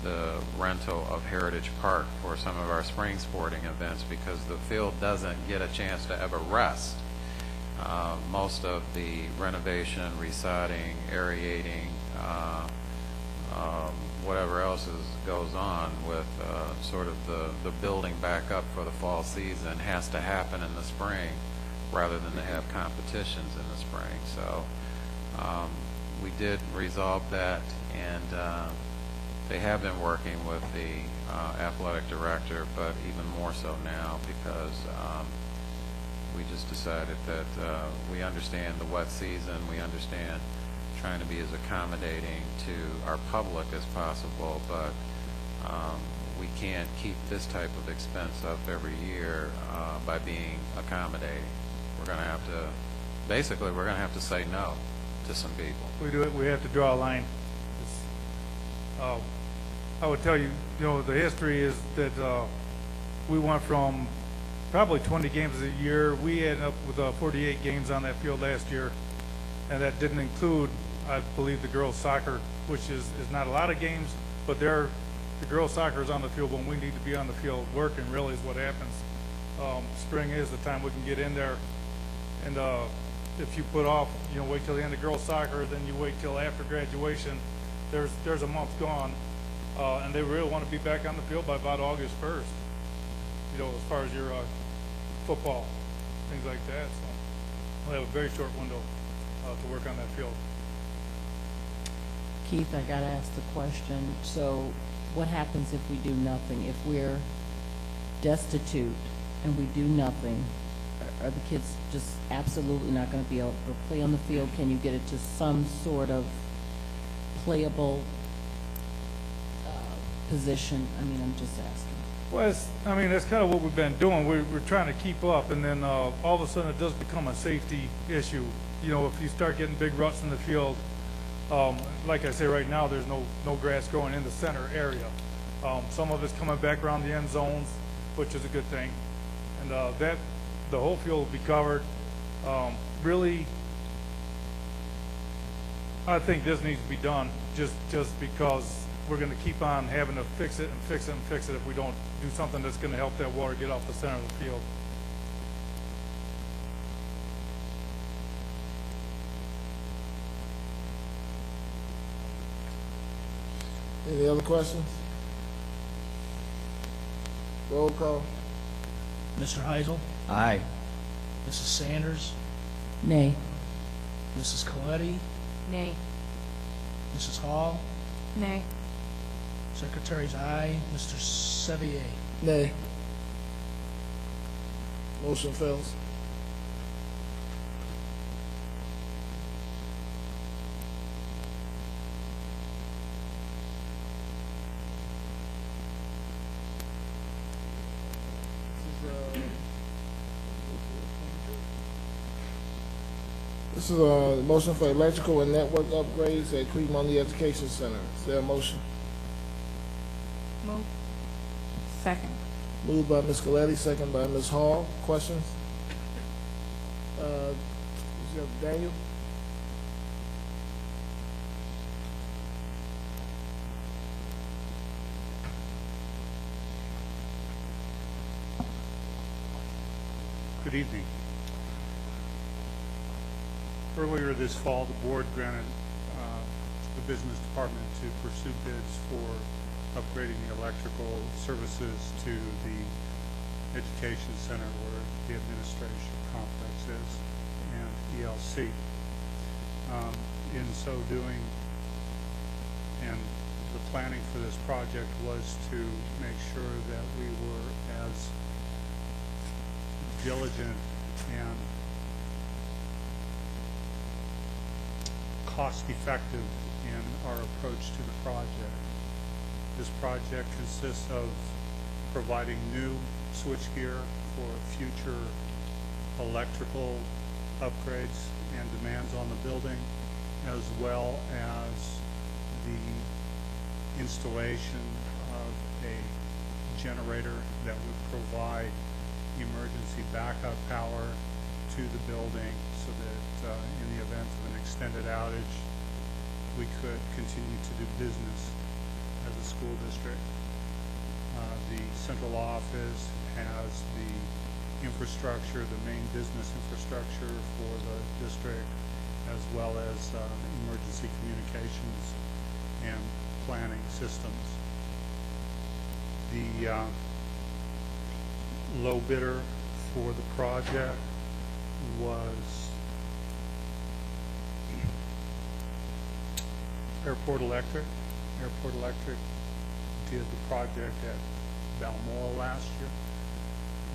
the rental of Heritage Park for some of our spring sporting events, because the field doesn't get a chance to ever rest. Most of the renovation, resodding, aerating, whatever else goes on with sort of the building back up for the fall season has to happen in the spring rather than to have competitions in the spring. So we did resolve that, and they have been working with the athletic director, but even more so now because we just decided that we understand the wet season, we understand trying to be as accommodating to our public as possible, but we can't keep this type of expense up every year by being accommodating. We're going to have to, basically, we're going to have to say no to some people. We have to draw a line. I would tell you, the history is that we went from probably 20 games a year. We ended up with 48 games on that field last year, and that didn't include, I believe, the girls' soccer, which is not a lot of games, but the girls' soccer is on the field when we need to be on the field working, really is what happens. Spring is the time we can get in there, and if you put off, wait till the end of girls' soccer, then you wait till after graduation, there's a month gone, and they really want to be back on the field by about August 1st, as far as your football, things like that. So we'll have a very short window to work on that field. Keith, I got to ask the question. So what happens if we do nothing? If we're destitute and we do nothing, are the kids just absolutely not going to be able to play on the field? Can you get it to some sort of playable position? I mean, I'm just asking. Well, that's kind of what we've been doing. We're trying to keep up, and then all of a sudden it does become a safety issue. If you start getting big ruts in the field, like I say right now, there's no grass growing in the center area. Some of it's coming back around the end zones, which is a good thing. And the whole field will be covered. Really, I think this needs to be done just because we're going to keep on having to fix it and fix it and fix it if we don't do something that's going to help that water get off the center of the field. Any other questions? Roll call. Mr. Heisel? Aye. Mrs. Sanders? Nay. Mrs. Coletti? Nay. Mrs. Hall? Nay. Secretary's aye. Mr. Sevier? Nay. Motion fails. This is a motion for electrical and network upgrades at Crete Monee Education Center. Is there a motion? Move. Second. Moved by Ms. Coletti, second by Ms. Hall. Questions? Daniel? Good evening. Earlier this fall, the board granted the business department to pursue bids for upgrading the electrical services to the education center where the administration complex is and ELC. In so doing, and the planning for this project was to make sure that we were as diligent and cost-effective in our approach to the project. This project consists of providing new switchgear for future electrical upgrades and demands on the building, as well as the installation of a generator that would provide emergency backup power to the building so that in the event of an extended outage, we could continue to do business as a school district. The central office has the infrastructure, the main business infrastructure for the district, as well as emergency communications and planning systems. The low bidder for the project was Airport Electric. Airport Electric did the project at Balmoral last year.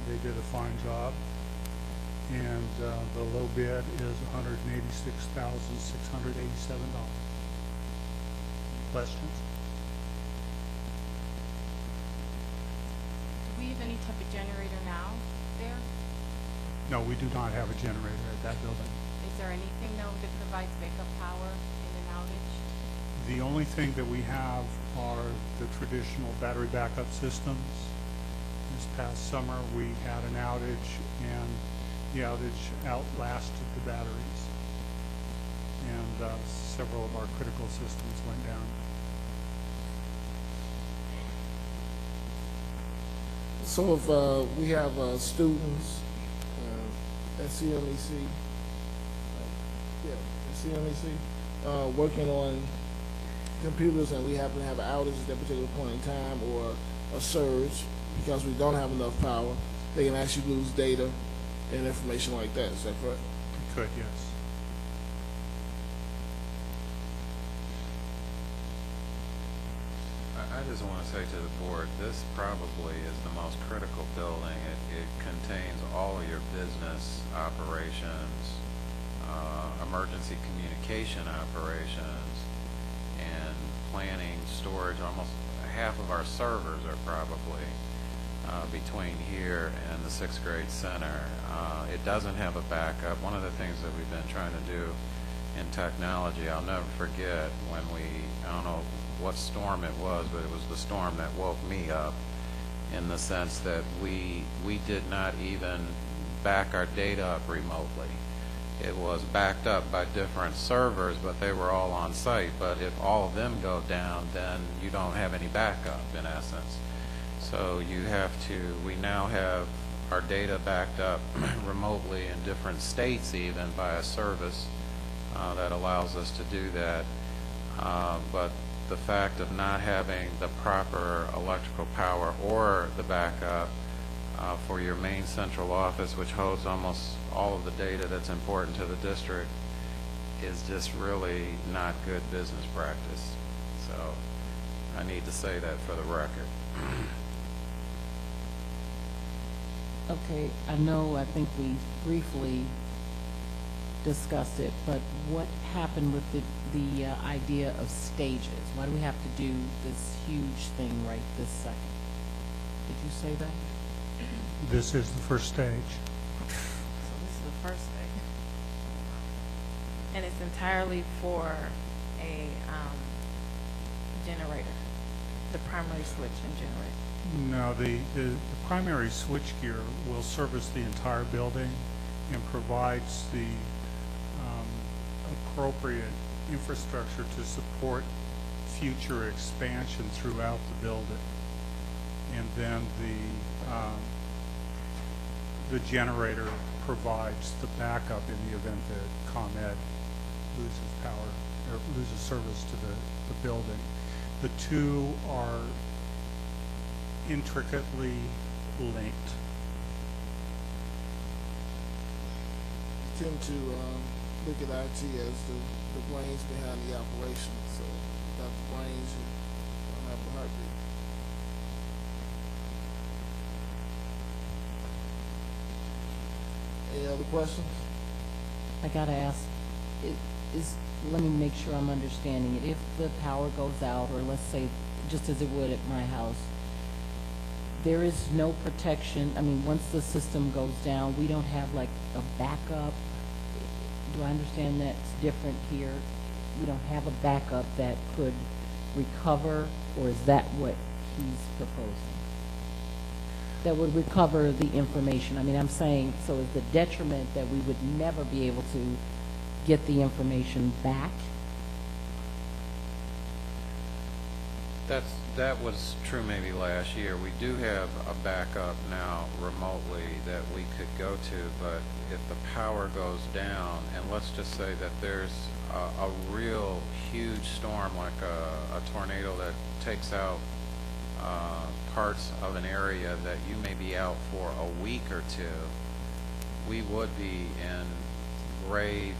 They did a fine job. And the low bid is $186,687. Questions? Do we have any type of generator now there? No, we do not have a generator at that building. Is there anything though that provides backup power in an outage? The only thing that we have are the traditional battery backup systems. This past summer, we had an outage, and the outage outlasted the batteries, and several of our critical systems went down. So if we have students at CMEC, working on computers, and we happen to have an outage at that particular point in time, or a surge because we don't have enough power, they can actually lose data and information like that. Is that correct? We could, yes. I just want to say to the board, this probably is the most critical building. It contains all of your business operations, emergency communication operations, and planning, storage. Almost half of our servers are probably between here and the 6th grade center. It doesn't have a backup. One of the things that we've been trying to do in technology, I'll never forget when I don't know what storm it was, but it was the storm that woke me up, in the sense that we did not even back our data up remotely. It was backed up by different servers, but they were all on site. But if all of them go down, then you don't have any backup, in essence. So we now have our data backed up remotely in different states, even by a service that allows us to do that. But the fact of not having the proper electrical power or the backup for your main central office, which holds almost all of the data that's important to the district, is just really not good business practice. So I need to say that for the record. Okay, I think we briefly discussed it, but what happened with the idea of stages? Why do we have to do this huge thing right this second? Did you say that? This is the first stage. So this is the first thing. And it's entirely for a generator, the primary switch and generator. No, the primary switchgear will service the entire building and provides the appropriate infrastructure to support future expansion throughout the building. And then the generator provides the backup in the event that ComEd loses power or loses service to the building. The two are intricately linked. Tend to look at IT as the brains behind the operation. So without the brains, you don't have a heartbeat. Any other questions? I gotta ask, let me make sure I'm understanding it. If the power goes out, or let's say, just as it would at my house, there is no protection. I mean, once the system goes down, we don't have like a backup. Do I understand that's different here? We don't have a backup that could recover, or is that what he's proposing? That would recover the information. I mean, I'm saying, so is the detriment that we would never be able to get the information back? That was true maybe last year. We do have a backup now remotely that we could go to, but if the power goes down, and let's just say that there's a real huge storm, like a tornado that takes out parts of an area that you may be out for a week or two, we would be in grave,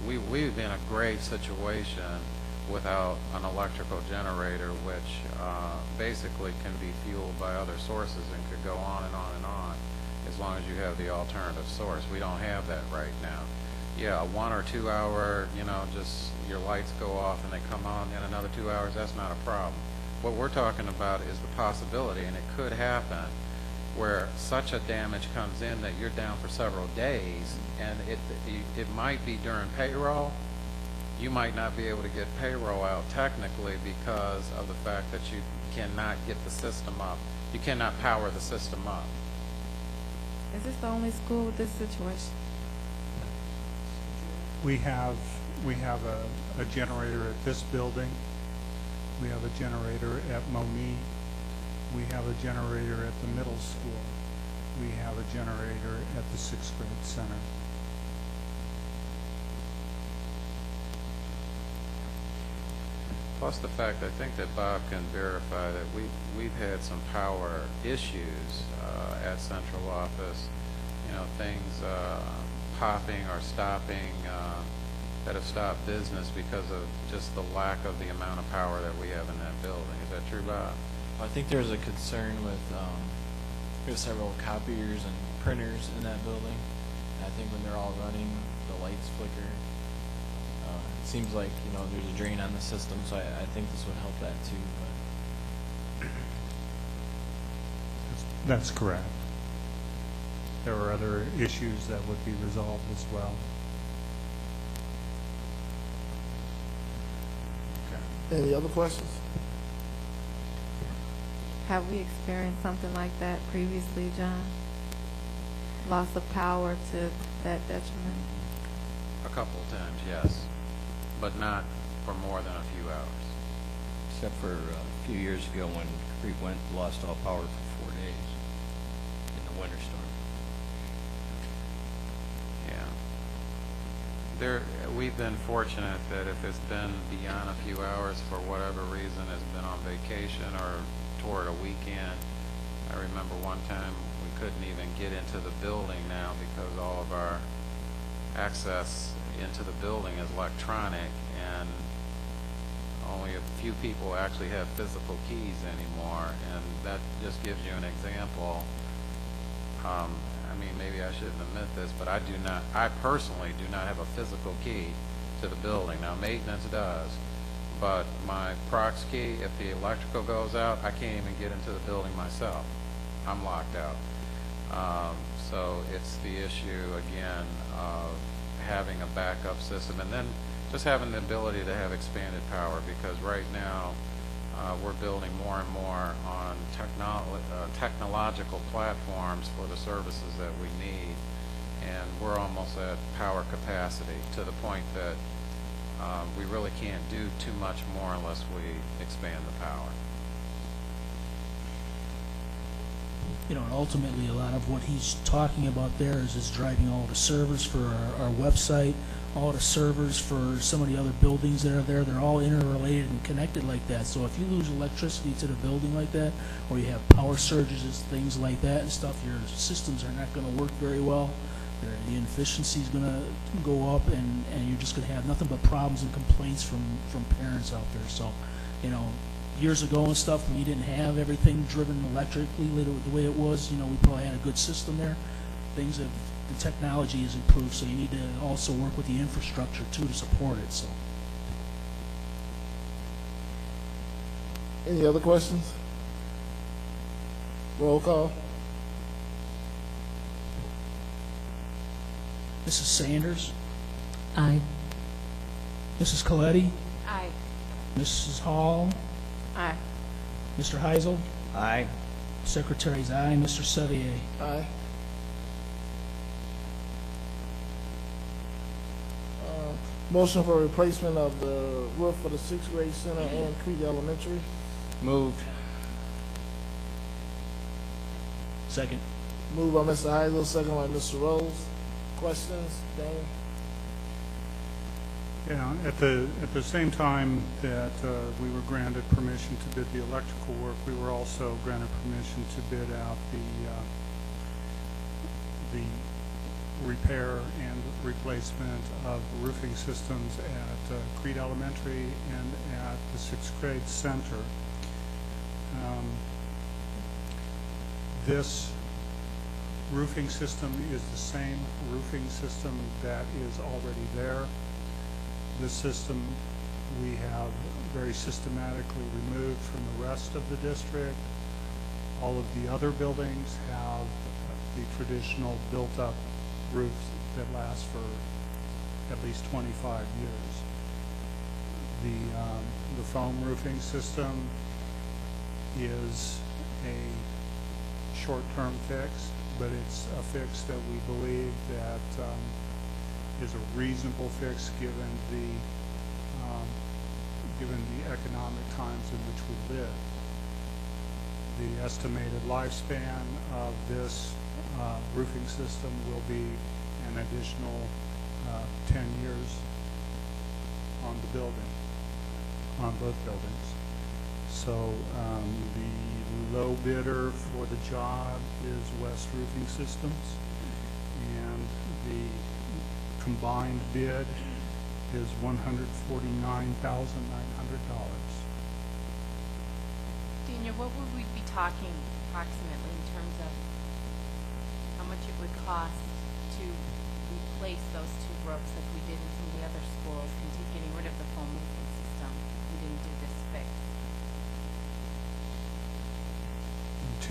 we would be in a grave situation without an electrical generator, which basically can be fueled by other sources and could go on and on and on, as long as you have the alternative source. We don't have that right now. Yeah, a 1 or 2 hour, you know, just your lights go off and they come on in another 2 hours, that's not a problem. What we're talking about is the possibility, and it could happen, where such a damage comes in that you're down for several days, and it might be during payroll. You might not be able to get payroll out technically because of the fact that you cannot get the system up. You cannot power the system up. Is this the only school with this situation? We have a generator at this building. We have a generator at Monee. We have a generator at the middle school. We have a generator at the 6th grade center. Plus the fact, I think that Bob can verify that we've had some power issues at central office. You know, things popping or stopping that have stopped business because of just the lack of the amount of power that we have in that building. Is that true, Bob? I think there's a concern with there's several copiers and printers in that building. And I think when they're all running, the lights flicker. It seems like, you know, there's a drain on the system, so I think this would help that too. But That's correct. There are other issues that would be resolved as well. Any other questions? Have we experienced something like that previously, John? Loss of power to that detriment? A couple of times, yes, but not for more than a few hours. Except for a few years ago when Crete lost all power for 4 days in the winter storm. Yeah. We've been fortunate that if it's been beyond a few hours for whatever reason, has been on vacation or toward a weekend. I remember one time we couldn't even get into the building now because all of our access into the building is electronic, and only a few people actually have physical keys anymore, and that just gives you an example. I mean, maybe I shouldn't admit this, but I personally do not have a physical key to the building. Now, maintenance does, but my prox key, if the electrical goes out, I can't even get into the building myself. I'm locked out. So it's the issue, again, of having a backup system, and then just having the ability to have expanded power, because right now we're building more and more on technological platforms for the services that we need, and we're almost at power capacity to the point that we really can't do too much more unless we expand the power. You know, and ultimately a lot of what he's talking about there is driving all the servers for our website, all the servers for some of the other buildings that are there. They're all interrelated and connected like that. So if you lose electricity to the building like that, or you have power surges and things like that and stuff, your systems are not going to work very well. The inefficiency is going to go up, and you're just going to have nothing but problems and complaints from parents out there. So, you know, years ago and stuff, when you didn't have everything driven electrically the way it was, you know, we probably had a good system there. Things have, the technology has improved, so you need to also work with the infrastructure too to support it. So, Any other questions? Roll call. Mrs. Sanders? Aye. Mrs. Coletti? Aye. Mrs. Hall? Aye. Mr. Heisel? Aye. Secretary's aye. Mr. Sevier? Aye. Motion for replacement of the roof for the 6th grade center and Crete Elementary. Moved. Second. Moved by Mr. Heisel, second by Mr. Rose. Questions? Daniel? Yeah, at the same time that we were granted permission to bid the electrical work, we were also granted permission to bid out the repair and replacement of roofing systems at Crete Elementary and at the 6th grade center. This roofing system is the same roofing system that is already there. This system we have very systematically removed from the rest of the district. All of the other buildings have the traditional built-up roofs that last for at least 25 years. The foam roofing system is a short-term fix, but it's a fix that we believe that is a reasonable fix given the economic times in which we live. The estimated lifespan of this roofing system will be an additional 10 years on the building, on both buildings. So the low bidder for the job is West Roofing Systems, and the combined bid is $149,900. Daniel, what would we be talking approximately in terms of how much it would cost to replace those two roofs like we did in some of the other schools and to getting rid of the foam roofing system? We didn't do this fix.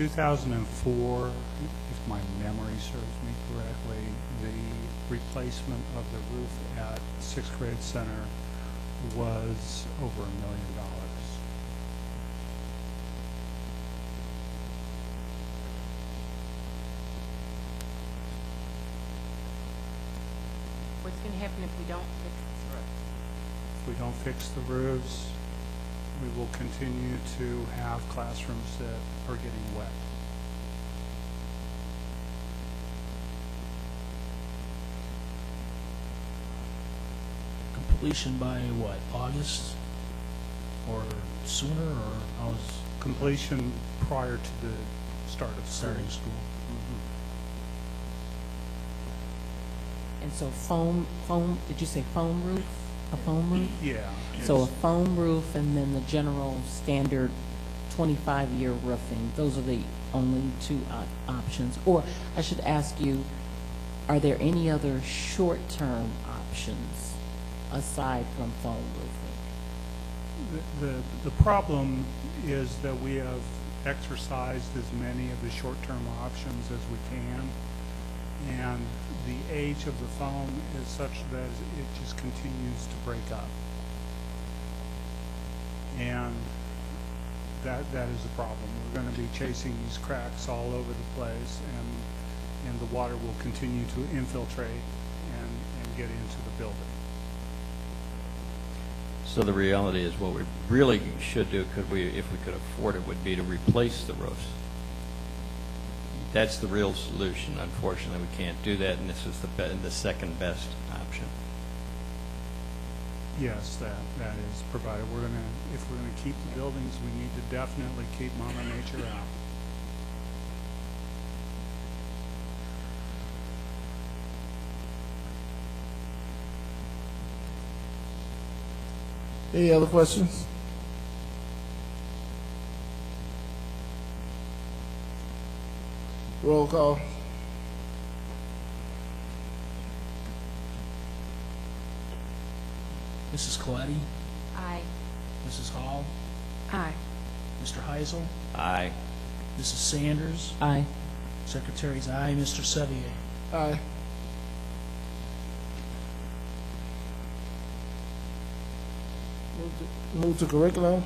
In 2004, if my memory serves me correctly, the replacement of the roof at 6th grade center was over $1 million. What's going to happen if we don't fix this roof? If we don't fix the roofs, we will continue to have classrooms that are getting wet. Completion by what, August or sooner, or how's Completion prior to the start of school. starting school? And so foam, did you say foam roof? A foam roof? Yeah. So a it's- foam roof and then the general standard 25-year roofing. Those are the only two options. Or I should ask you, are there any other short-term options aside from foam roofing? The problem is that we have exercised as many of the short-term options as we can, and the age of the foam is such that it just continues to break up. And that is a problem. We're going to be chasing these cracks all over the place, and the water will continue to infiltrate and get into the building. So the reality is what we really should do, if we could afford it, would be to replace the roofs. That's the real solution. Unfortunately, we can't do that, and this is the second best option. Yes, that is provided. If we're gonna keep the buildings, we need to definitely keep Mama Nature out. Any other questions? Roll call. Mrs. Coletti? Aye. Mrs. Hall? Aye. Mr. Heisel? Aye. Mrs. Sanders? Aye. Secretary's aye. Mr. Sevier? Aye. Move to curriculum.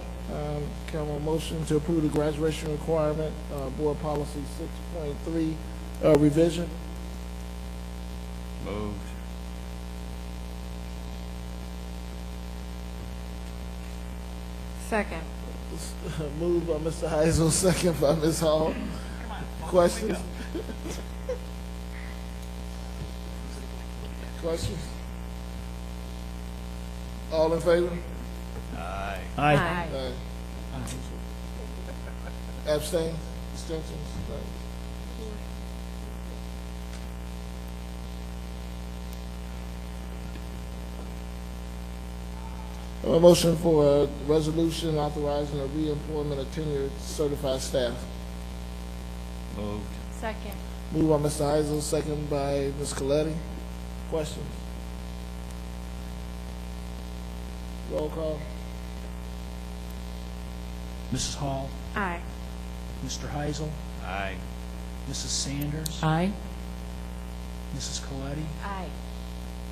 Can I have a motion to approve the graduation requirement, board policy 6.3 revision? Moved. Second. Moved by Mr. Heisel, second by Ms. Hall. Questions? Questions? All in favor? Aye. Aye. Aye. Abstain? Abstentions? A motion for a resolution authorizing the reemployment of tenured certified staff. Moved. Second. Moved by Mr. Heisel, second by Ms. Coletti. Questions? Roll call. Mrs. Hall, Aye. Mr. Heisel, Aye. Mrs. Sanders, Aye. Mrs. Coletti, Aye.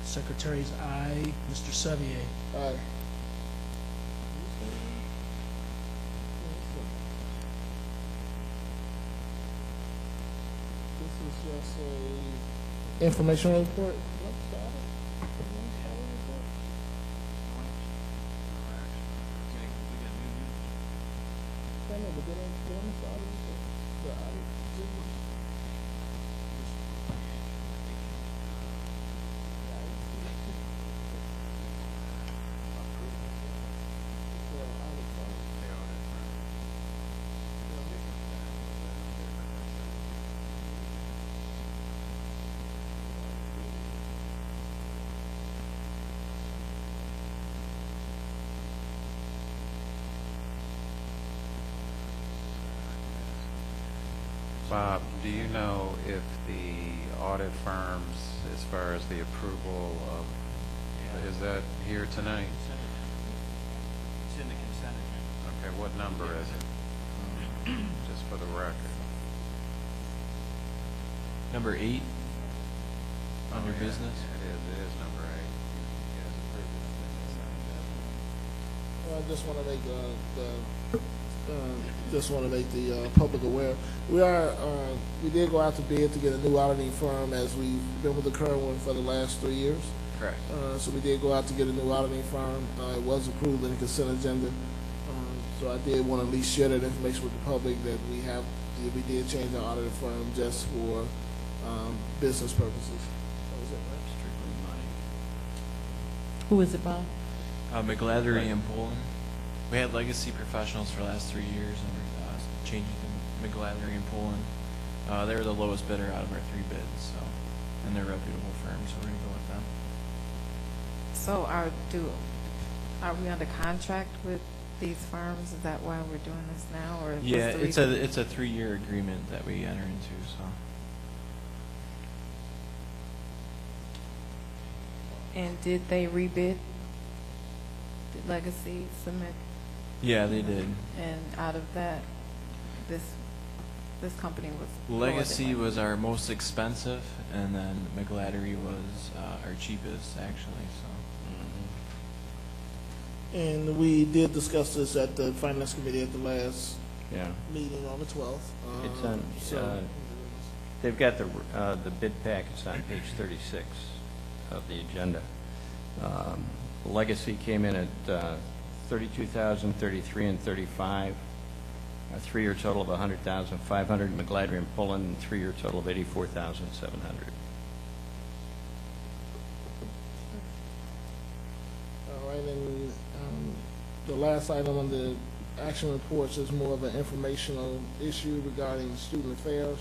Secretary's aye, Mr. Sevier. Aye. This is just a informational report. Bob, do you know if the audit firms, as far as the approval of, is that here tonight? It's in the consent agenda. Okay, what number is it? Just for the record. Number 8 on your business. It is number 8. I just want to make the public aware. We did go out to bid to get a new auditing firm, as we've been with the current one for the last 3 years. Correct. So we did go out to get a new auditing firm. It was approved in the consent agenda. So I did want to at least share that information with the public that we did change our auditing firm just for business purposes. That was it, right? Strictly money. Who is it, Bob? McGladdery and Pullen. We had legacy professionals for the last 3 years, and we're changing to McGladdery and Pullen. They were the lowest bidder out of our 3 bids, and they're a reputable firm, so we're going to go with them. So are we under contract with these firms? Is that why we're doing this now, or Yeah, what's the reason? it's a 3-year agreement that we enter into. So. And did they rebid? Did Legacy submit? Yeah, they did. And out of that, this company was lower than Legacy was our most expensive, and then McGladdery was our cheapest, actually. So. And we did discuss this at the Finance Committee at the last Yeah. meeting on the 12th. It's on, they've got the bid packets on page 36 of the agenda. Legacy came in at $32,000, $33,000, and $35,000. A 3-year total of $100,500. McGladdery and Pullen, 3-year total of $84,700. All right, and the last item on the action reports is more of an informational issue regarding student affairs,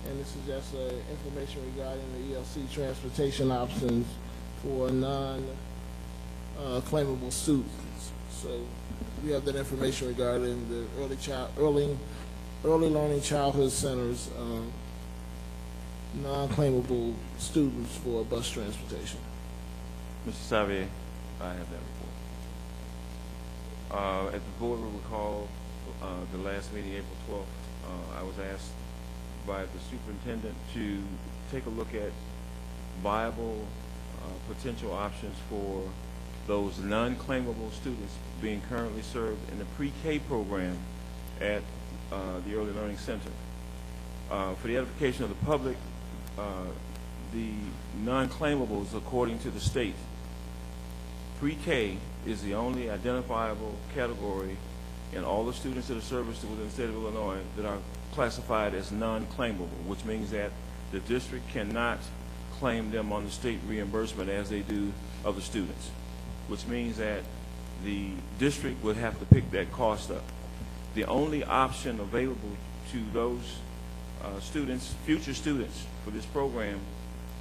and this is just information regarding the ELC transportation options for non-claimable students. So we have that information regarding the early learning childhood centers, non-claimable students for bus transportation. Mr. Xavier, I have that report. As the board will recall, the last meeting, April 12th, I was asked by the superintendent to take a look at viable potential options for those non-claimable students being currently served in the pre-K program at the Early Learning Center. For the edification of the public, the non-claimables, according to the state, pre-K is the only identifiable category in all the students that are serviced within the state of Illinois that are classified as non-claimable, which means that the district cannot claim them on the state reimbursement as they do other students, which means that the district would have to pick that cost up. The only option available to those students, future students for this program,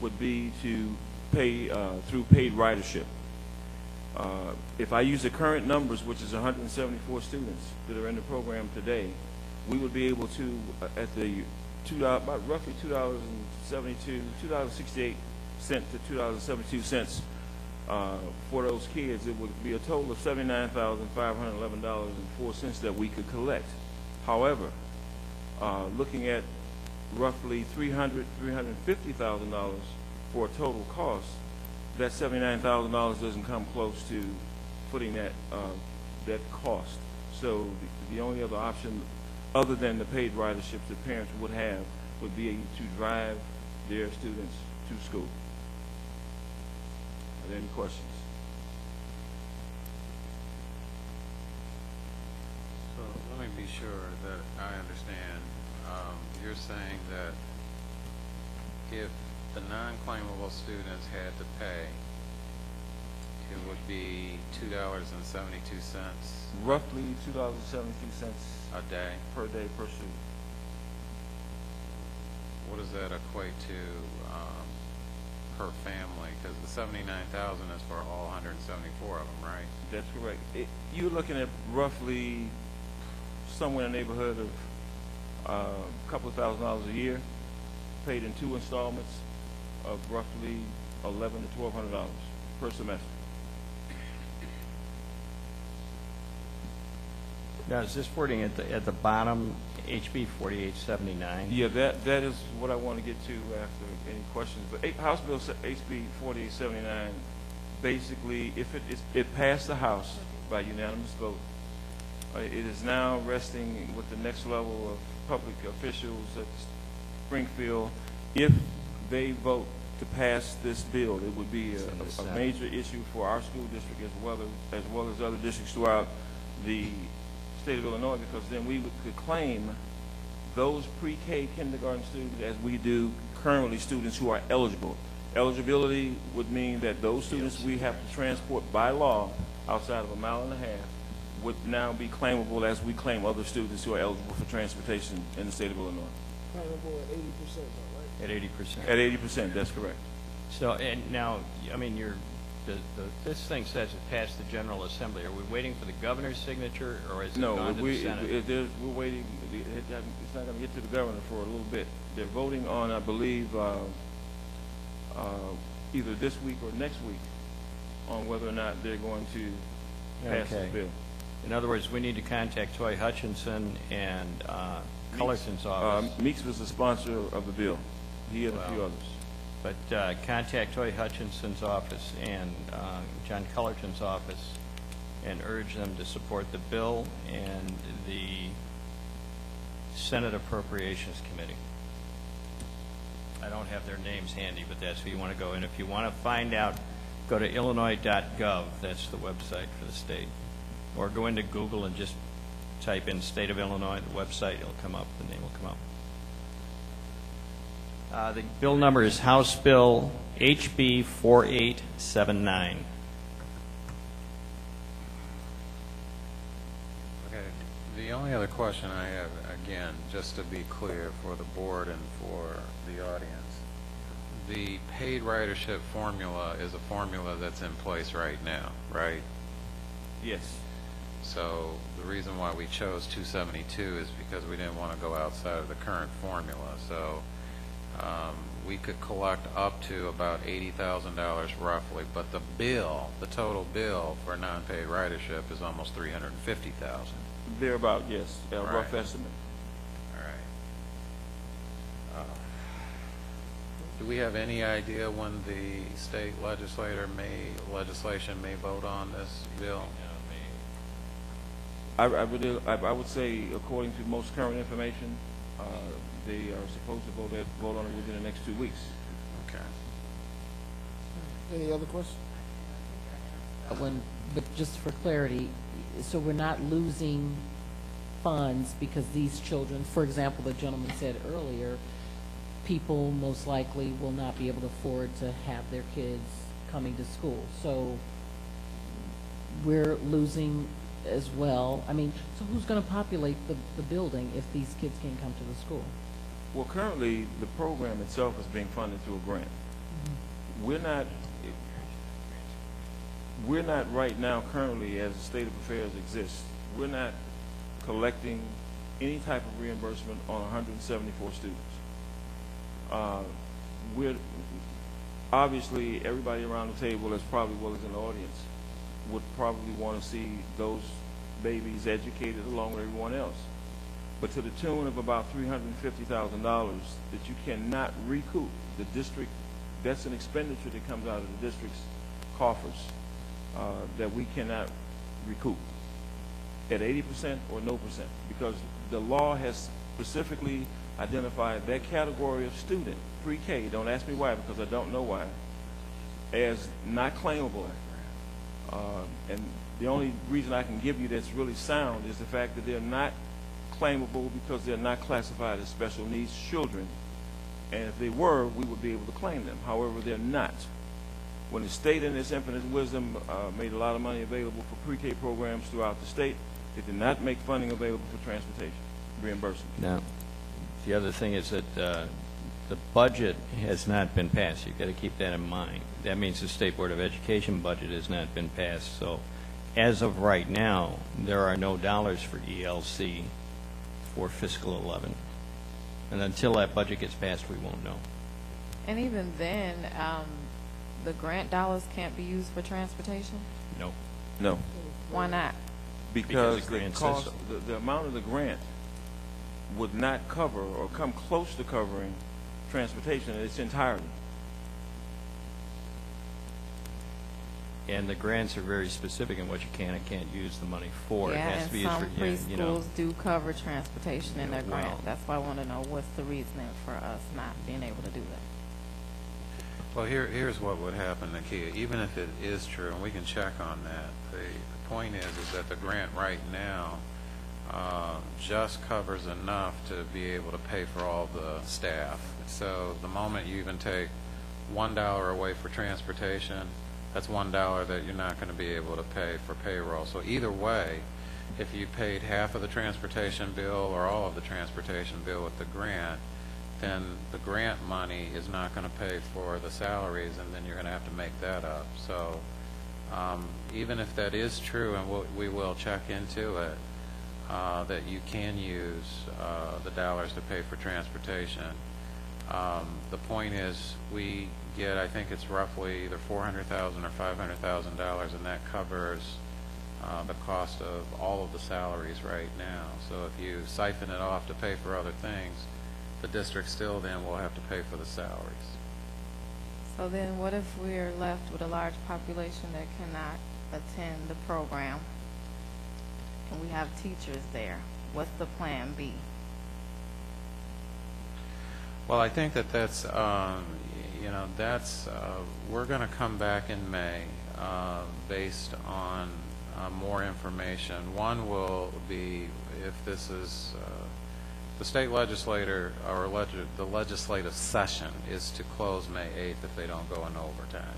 would be to pay through paid ridership. If I use the current numbers, which is 174 students that are in the program today, we would be able to, at the about roughly $2.68 to $2.72 for those kids, it would be a total of $79,511.04 that we could collect. However, looking at roughly $350,000 for a total cost, that $79,000 doesn't come close to footing that cost. So the only other option, other than the paid ridership that parents would have, would be to drive their students to school. Are there any questions? So let me be sure that I understand. You're saying that if the non-claimable students had to pay, it would be $2.72. Roughly $2.72 a day per student. What does that equate to per family? Because the $79,000 is for all 174 of them, right? That's correct. You're looking at roughly somewhere in the neighborhood of a couple of $1,000s a year, paid in 2 installments of roughly $1,100 to $1,200 per semester. Now, is this wording at the bottom, HB 4879? Yeah, that is what I want to get to after any questions. But House Bill HB 4879, basically, if it passed the House by unanimous vote, it is now resting with the next level of public officials at Springfield. If they vote to pass this bill, it would be a major issue for our school district as well as other districts throughout the state of Illinois, because then we could claim those pre-K kindergarten students as we do currently students who are eligible. Eligibility would mean that those students we have to transport by law outside of a mile and a half would now be claimable as we claim other students who are eligible for transportation in the state of Illinois. Claimable at 80%, right? At 80%. At 80%, that's correct. So, and now, I mean, this thing says it passed the General Assembly. Are we waiting for the governor's signature, or is it gone to the Senate? We're waiting. It's not going to get to the governor for a little bit. They're voting on, I believe, either this week or next week on whether or not they're going to pass the bill. In other words, we need to contact Toy Hutchinson and Cullerton's office. Meeks was the sponsor of the bill. He and a few others. But contact Toy Hutchinson's office and John Cullerton's office and urge them to support the bill and the Senate Appropriations Committee. I don't have their names handy, but that's where you want to go. And if you want to find out, go to illinois.gov. That's the website for the state. Or go into Google and just type in State of Illinois, the website, it'll come up, the name will come up. The bill number is House Bill HB 4879. Okay. The only other question I have, again, just to be clear for the board and for the audience, the paid ridership formula is a formula that's in place right now, right? Yes. So the reason why we chose 272 is because we didn't want to go outside of the current formula. So we could collect up to about $80,000 roughly, but the bill, the total bill for non-paid ridership is almost $350,000. Thereabout, yes, a Right. rough estimate. All right. Do we have any idea when the state legislation may vote on this bill? I would say, according to most current information, they are supposed to vote on it within the next 2 weeks. Okay. Any other questions? But just for clarity, so we're not losing funds because these children, for example, the gentleman said earlier, people most likely will not be able to afford to have their kids coming to school. So we're losing as well. I mean, so who's going to populate the building if these kids can't come to the school? Well, currently, the program itself is being funded through a grant. We're not, we're not right now currently, as the state of affairs exists, we're not collecting any type of reimbursement on 174 students. We're obviously, everybody around the table, as probably well as in the audience, would probably want to see those babies educated along with everyone else. But to the tune of about $350,000 that you cannot recoup. The district, that's an expenditure that comes out of the district's coffers that we cannot recoup at 80% or no percent, because the law has specifically identified that category of student, pre-K, don't ask me why because I don't know why, as not claimable. And the only reason I can give you that's really sound is the fact that they're not claimable because they're not classified as special needs children. And if they were, we would be able to claim them. However, they're not. When the state in its infinite wisdom made a lot of money available for pre-K programs throughout the state, it did not make funding available for transportation reimbursement. Now, the other thing is that the budget has not been passed. You've got to keep that in mind. That means the State Board of Education budget has not been passed. So as of right now, there are no dollars for ELC for fiscal 11. And until that budget gets passed, we won't know. And even then, the grant dollars can't be used for transportation? No. No. Why not? Because the the grant cost, says the amount of the grant would not cover or come close to covering transportation in its entirety. And the grants are very specific in what you can and can't use the money for. Yeah, it has and to be used some for, preschools you know. do cover transportation in their well. grant. That's why I want to know what's the reasoning for us not being able to do that. Well, here's what would happen, Nakia. Even if it is true, and we can check on that, the point is that the grant right now just covers enough to be able to pay for all the staff. So the moment you even take $1 away for transportation, that's $1 that you're not going to be able to pay for payroll. So either way, if you paid half of the transportation bill or all of the transportation bill with the grant, then the grant money is not going to pay for the salaries, and then you're going to have to make that up. So even if that is true, and we will check into it, that you can use the dollars to pay for transportation. The point is, we get, I think it's roughly either $400,000 or $500,000, and that covers the cost of all of the salaries right now. So if you siphon it off to pay for other things, the district still then will have to pay for the salaries. So then what if we're left with a large population that cannot attend the program and we have teachers there? What's the plan B? Well, I think that's, you know, we're going to come back in May based on more information. One will be if this is, the state legislator or the legislative session is to close May 8th if they don't go in overtime.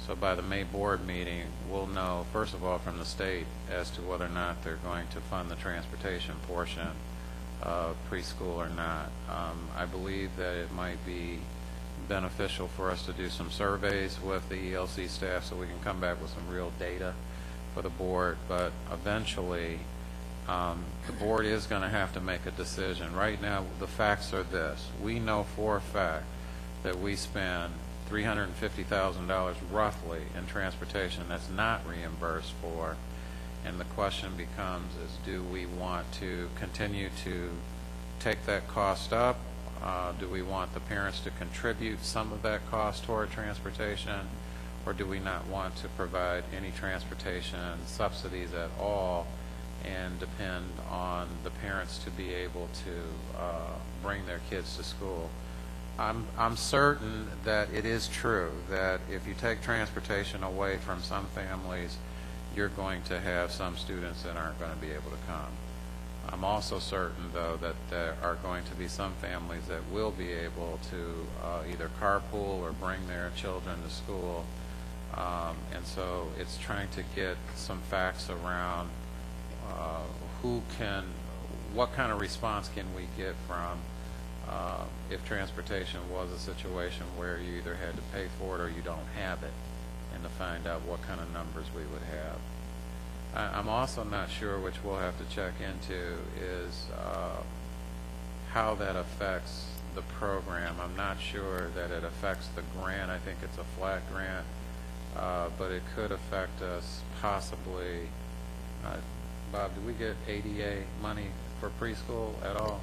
So by the May board meeting, we'll know, first of all, from the state as to whether or not they're going to fund the transportation portion of preschool or not. I believe that it might be beneficial for us to do some surveys with the ELC staff so we can come back with some real data for the board. But eventually, the board is going to have to make a decision. Right now, the facts are this. We know for a fact that we spend $350,000 roughly in transportation that's not reimbursed for. And the question becomes is, do we want to continue to take that cost up? Do we want the parents to contribute some of that cost toward transportation? Or do we not want to provide any transportation subsidies at all and depend on the parents to be able to bring their kids to school? I'm certain that it is true that if you take transportation away from some families, you're going to have some students that aren't going to be able to come. I'm also certain, though, that there are going to be some families that will be able to either carpool or bring their children to school. And so it's trying to get some facts around what kind of response can we get from if transportation was a situation where you either had to pay for it or you don't have it. and to find out what kind of numbers we would have. I'm also not sure, which we'll have to check into, is how that affects the program. I'm not sure that it affects the grant. I think it's a flat grant, but it could affect us possibly. Bob, do we get ADA money for preschool at all?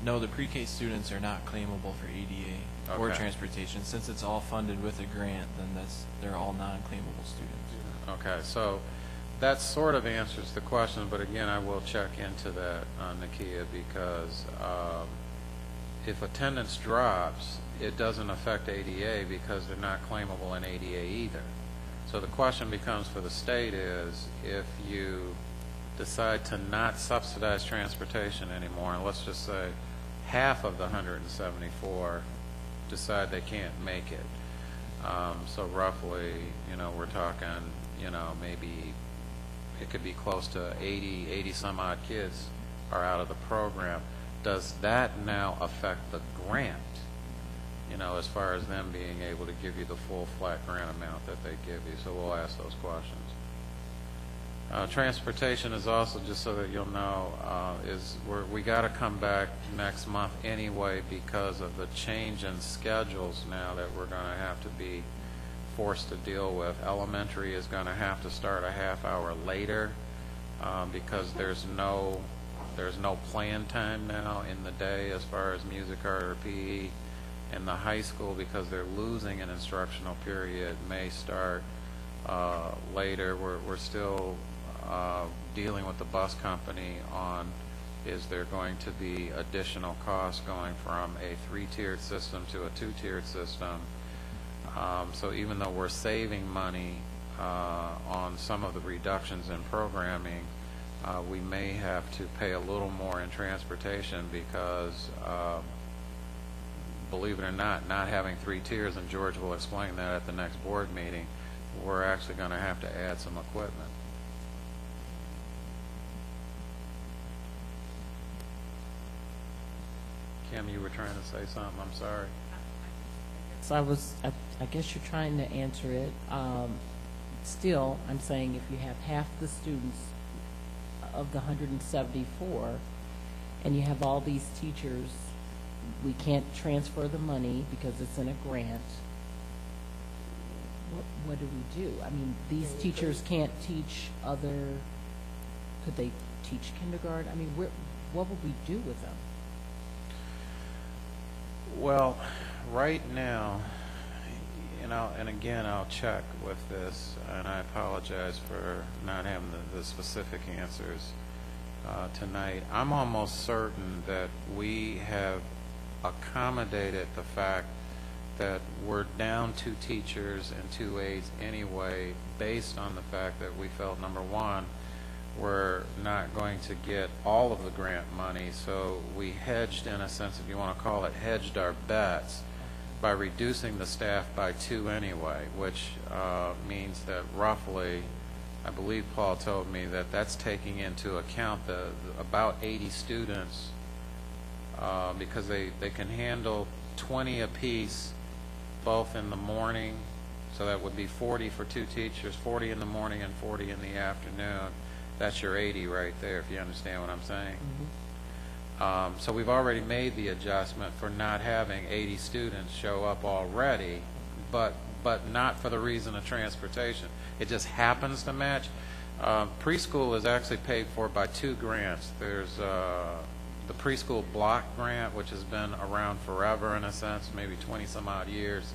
No, the pre-K students are not claimable for ADA or Okay. transportation. Since it's all funded with a grant, then they're all non-claimable students. Okay, so that sort of answers the question, but again, I will check into that, Nakia, because if attendance drops, it doesn't affect ADA because they're not claimable in ADA either. So the question becomes for the state is, if you decide to not subsidize transportation anymore, and let's just say half of the 174 decide they can't make it. So roughly, we're talking, maybe it could be close to 80 some odd kids are out of the program. Does that now affect the grant? As far as them being able to give you the full flat grant amount that they give you. So we'll ask those questions. Transportation is also, just so that you'll know, we got to come back next month anyway because of the change in schedules now that we're going to have to be forced to deal with. Elementary is going to have to start a half hour later because there's no plan time now in the day as far as music, art, or PE. And the high school, because they're losing an instructional period, may start later. We're still dealing with the bus company on, is there going to be additional costs going from a 3-tiered system to a 2-tiered system. So even though we're saving money on some of the reductions in programming, we may have to pay a little more in transportation because believe it or not having 3 tiers, and George will explain that at the next board meeting, we're actually going to have to add some equipment. Kim, you were trying to say something. I'm sorry. So I guess you're trying to answer it. Still, I'm saying if you have half the students of the 174 and you have all these teachers, we can't transfer the money because it's in a grant. What do we do? I mean, these teachers can't teach could they teach kindergarten? I mean, what would we do with them? Well, right now, and again, I'll check with this, and I apologize for not having the specific answers tonight. I'm almost certain that we have accommodated the fact that we're down 2 teachers and 2 aides anyway, based on the fact that we felt, number one, we're not going to get all of the grant money, so we hedged, in a sense, if you want to call it, hedged our bets by reducing the staff by 2 anyway, which means that roughly, I believe Paul told me that that's taking into account the about 80 students because they can handle 20 apiece both in the morning, so that would be 40 for 2 teachers, 40 in the morning and 40 in the afternoon. That's your 80 right there, if you understand what I'm saying. Mm-hmm. So we've already made the adjustment for not having 80 students show up already, but not for the reason of transportation. It just happens to match. Preschool is actually paid for by 2 grants. There's the preschool block grant, which has been around forever in a sense, maybe 20 some odd years.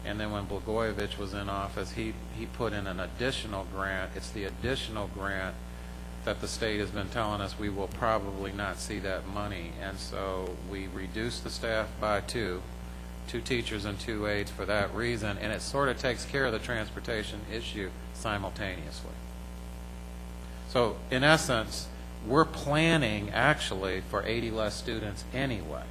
And then when Blagojevich was in office, he put in an additional grant. It's the additional grant that the state has been telling us we will probably not see that money. And so we reduced the staff by 2 teachers and 2 aides for that reason, and it sort of takes care of the transportation issue simultaneously. So in essence, we're planning actually for 80 less students anyway.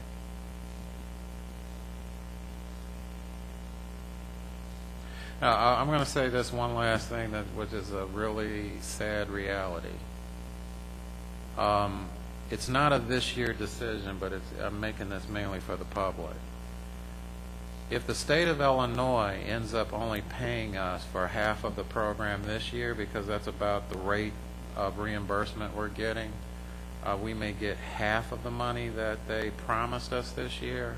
Now, I'm going to say this one last thing, which is a really sad reality. It's not a this year decision, but I'm making this mainly for the public. if the state of Illinois ends up only paying us for half of the program this year, because that's about the rate of reimbursement we're getting, we may get half of the money that they promised us this year.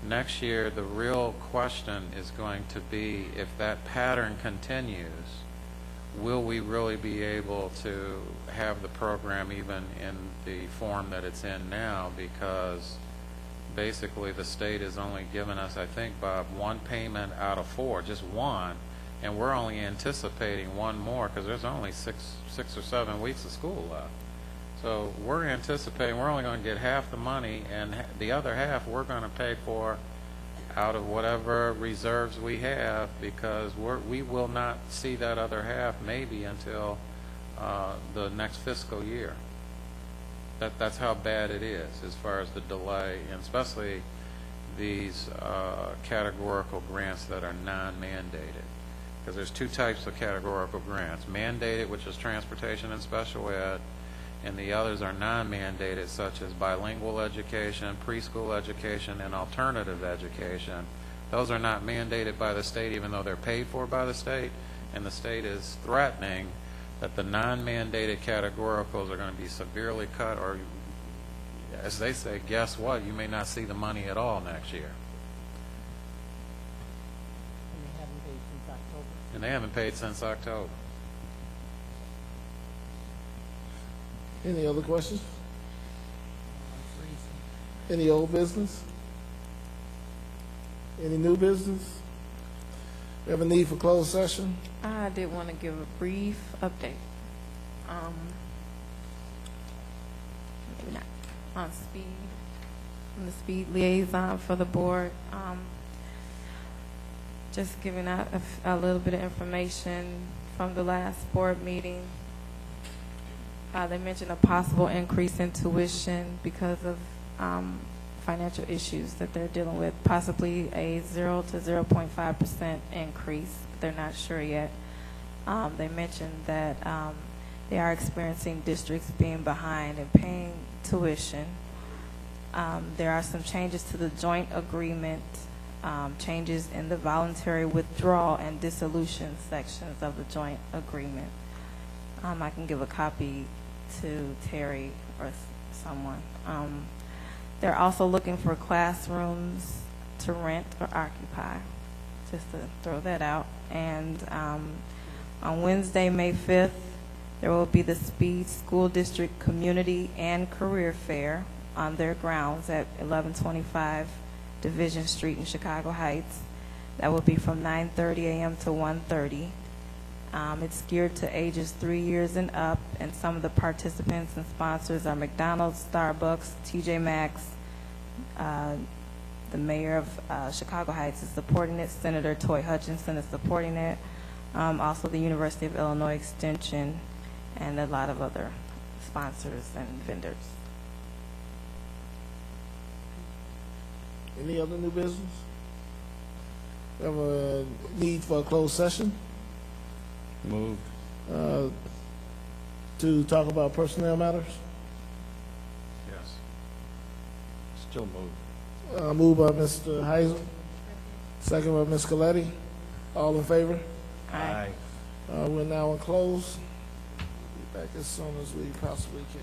Next year, the real question is going to be, if that pattern continues, will we really be able to have the program even in the form that it's in now? Because basically the state is only giving us, I think, Bob, one payment out of 4, just one, and we're only anticipating one more because there's only six or 7 weeks of school left. So we're anticipating we're only going to get half the money, and the other half we're going to pay for out of whatever reserves we have, because we will not see that other half maybe until the next fiscal year. That's how bad it is as far as the delay, and especially these categorical grants that are non-mandated. Because there's 2 types of categorical grants: mandated, which is transportation and special ed, and the others are non-mandated, such as bilingual education, preschool education, and alternative education. Those are not mandated by the state, even though they're paid for by the state, and the state is threatening that the non-mandated categoricals are going to be severely cut, or, as they say, guess what? You may not see the money at all next year. And they haven't paid since October. Any other questions? Any old business? Any new business? We have a need for closed session. I did want to give a brief update. Maybe not. On speed. I'm the speed liaison for the board. Just giving out a little bit of information from the last board meeting. They mentioned a possible increase in tuition because of financial issues that they're dealing with, possibly a 0 to 0.5% increase. They're not sure yet. They mentioned that they are experiencing districts being behind in paying tuition. There are some changes to the joint agreement, changes in the voluntary withdrawal and dissolution sections of the joint agreement. I can give a copy to Terry or someone. They're also looking for classrooms to rent or occupy, just to throw that out. And on Wednesday, May 5th, there will be the Speed School District Community and Career Fair on their grounds at 1125 Division Street in Chicago Heights. That will be from 9:30 a.m. to 1:30. It's geared to ages 3 years and up, and some of the participants and sponsors are McDonald's, Starbucks, TJ Maxx. The mayor of Chicago Heights is supporting it. Senator Toy Hutchinson is supporting it. Also the University of Illinois Extension, and a lot of other sponsors and vendors. Any other new business? We have a need for a closed session. Moved. To talk about personnel matters. Yes. Still moved. Moved by Mr. Heisel, second by Ms. Coletti. All in favor? Aye. We're now in close. Be back as soon as we possibly can.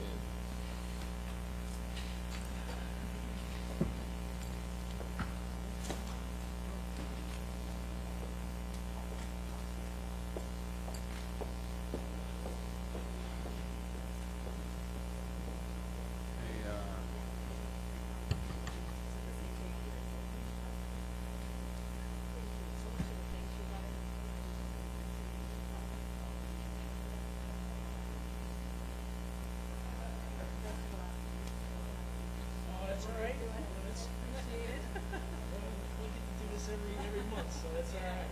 That's all right. That's appreciated. We get to do this every month, so that's all right.